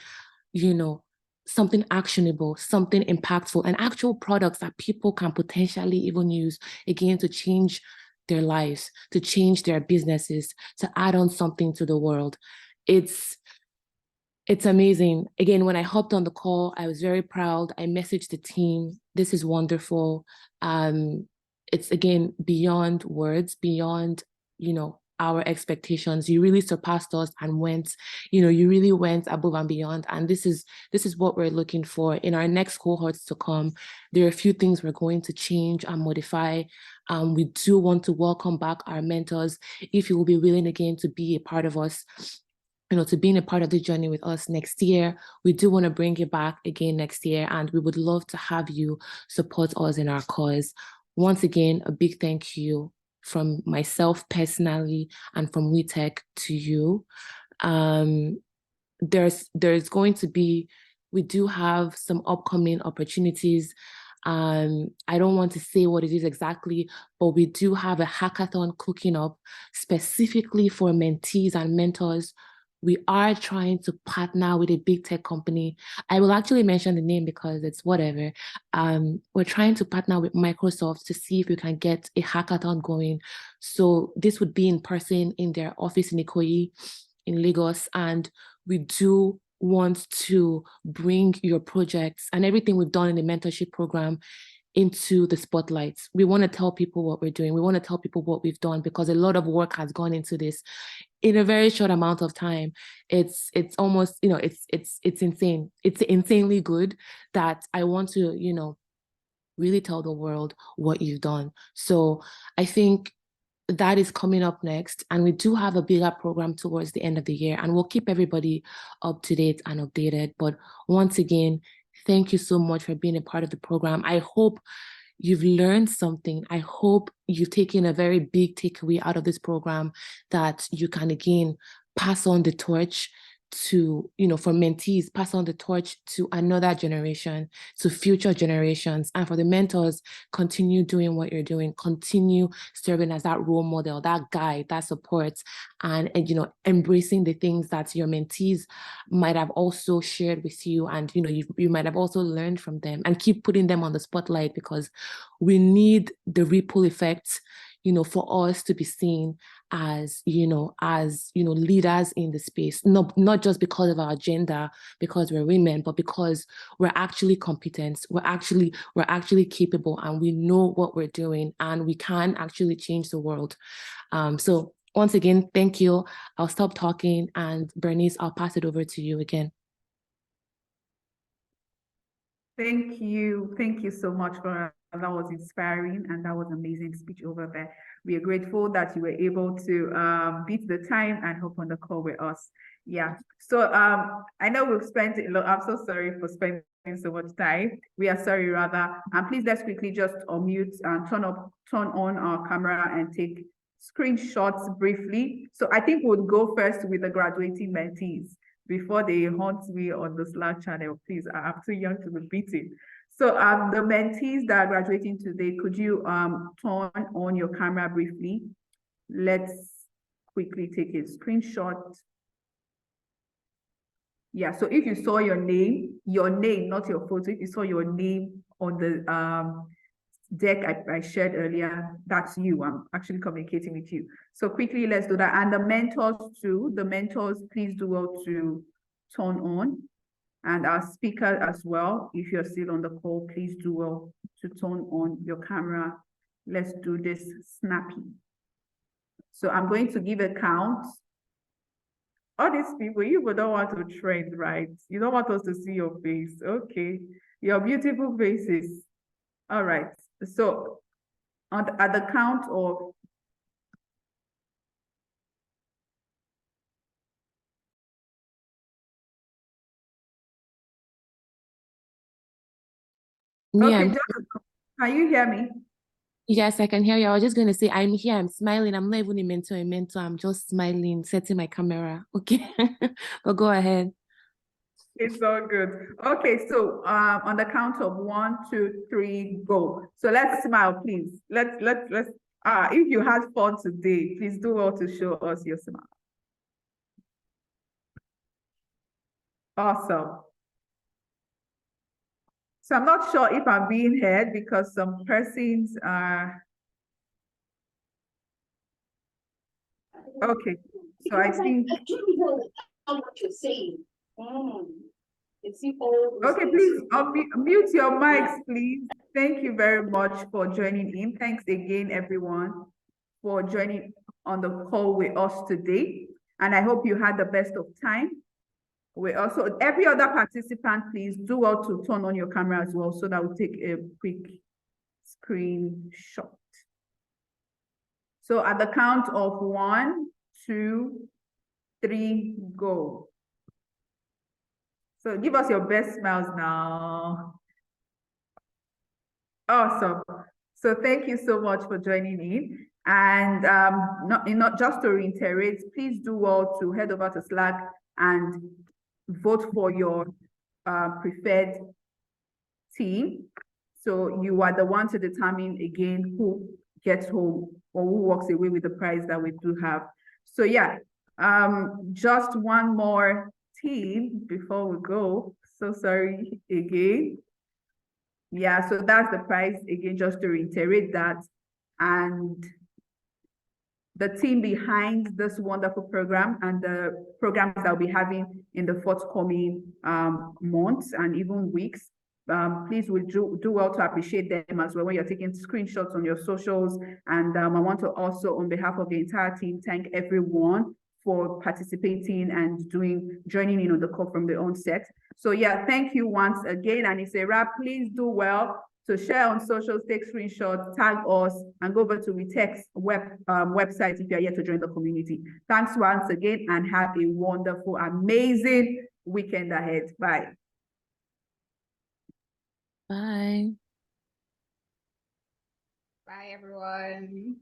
something actionable, something impactful, and actual products that people can potentially even use again to change their lives, to change their businesses, to add on something to the world. It's amazing. Again, when I hopped on the call, I was very proud. I messaged the team. This is wonderful. It's again, beyond words, beyond, our expectations. You really surpassed us and went, you really went above and beyond. And this is what we're looking for in our next cohorts to come. There are a few things we're going to change and modify. We do want to welcome back our mentors. If you will be willing again to be a part of us, to being a part of the journey with us next year. We do want to bring you back again next year, and we would love to have you support us in our cause. Once again, a big thank you from myself personally and from WeTech to you. There's going to be, we do have some upcoming opportunities. I don't want to say what it is exactly, but we do have a hackathon cooking up specifically for mentees and mentors. We are trying to partner with a big tech company. I will actually mention the name because it's whatever. We're trying to partner with Microsoft to see if we can get a hackathon going. So this would be in person in their office in Ikoyi in Lagos. And we do want to bring your projects and everything we've done in the mentorship program into the spotlight. We want to tell people what we're doing. We want to tell people what we've done because a lot of work has gone into this in a very short amount of time. It's almost, it's insane. It's insanely good that I want to, really tell the world what you've done. So I think that is coming up next. And we do have a bigger program towards the end of the year, and we'll keep everybody up to date and updated. But once again, thank you so much for being a part of the program. I hope you've learned something. I hope you've taken a very big takeaway out of this program that you can again pass on the torch to, for mentees, pass on the torch to another generation, to future generations. And for the mentors, continue doing what you're doing, continue serving as that role model, that guide, that support, and embracing the things that your mentees might have also shared with you. And, you might have also learned from them, and keep putting them on the spotlight because we need the ripple effect, for us to be seen as leaders in the space, not just because of our gender, because we're women, but because we're actually competent, we're actually capable, and we know what we're doing, and we can actually change the world. So once again, thank you. I'll stop talking, and Bernice, I'll pass it over to you again. Thank you. Thank you so much for that. Was inspiring, and that was amazing speech over there. We are grateful that you were able to beat the time and hop on the call with us. Yeah. So I know we've spent a lot. I'm so sorry for spending so much time. We are sorry rather. And please let's quickly just unmute and turn on our camera and take screenshots briefly. So I think we'll go first with the graduating mentees before they haunt me on the Slack channel. Please, I'm too young to be beaten. So the mentees that are graduating today, could you turn on your camera briefly? Let's quickly take a screenshot. Yeah, so if you saw your name, not your photo, if you saw your name on the deck I shared earlier, that's you. I'm actually communicating with you. So quickly, let's do that. And the mentors too, please do well to turn on. And our speaker as well, if you're still on the call, please do well to turn on your camera. Let's do this snappy. So I'm going to give a count. All these people, you don't want to trend, right? You don't want us to see your face. Okay, your beautiful faces. All right. So at the count of okay, can you hear me? Yes, I can hear you. I was just going to say, I'm here, I'm smiling. I'm not even a mentor. I'm just smiling, setting my camera. Okay, but go ahead. It's all good. Okay, so on the count of 1, 2, 3, go. So let's smile, please. Let's if you had fun today, please do well to show us your smile. Awesome. So I'm not sure if I'm being heard because some persons are. Okay, so I think. What you're saying. Okay, please mute your mics, please. Thank you very much for joining in. Thanks again, everyone, for joining on the call with us today. And I hope you had the best of time. We also, every other participant, please do well to turn on your camera as well so that we'll take a quick screenshot. So at the count of 1, 2, 3, go. So give us your best smiles now. Awesome. So thank you so much for joining in. And not just to reiterate, please do well to head over to Slack and vote for your preferred team. So you are the one to determine again who gets home or who walks away with the prize that we do have. So yeah, just one more team before we go. So sorry again. Yeah, so that's the prize again, just to reiterate that. And the team behind this wonderful program and the programs that we'll be having in the forthcoming months and even weeks, please would do well to appreciate them as well when you're taking screenshots on your socials. And I want to also, on behalf of the entire team, thank everyone for participating and joining in on the call from the onset. So yeah, thank you once again. And it's a wrap. Please do well to share on socials, take screenshots, tag us, and go over to WeTech's website if you're yet to join the community. Thanks once again, and have a wonderful, amazing weekend ahead. Bye. Bye. Bye, everyone.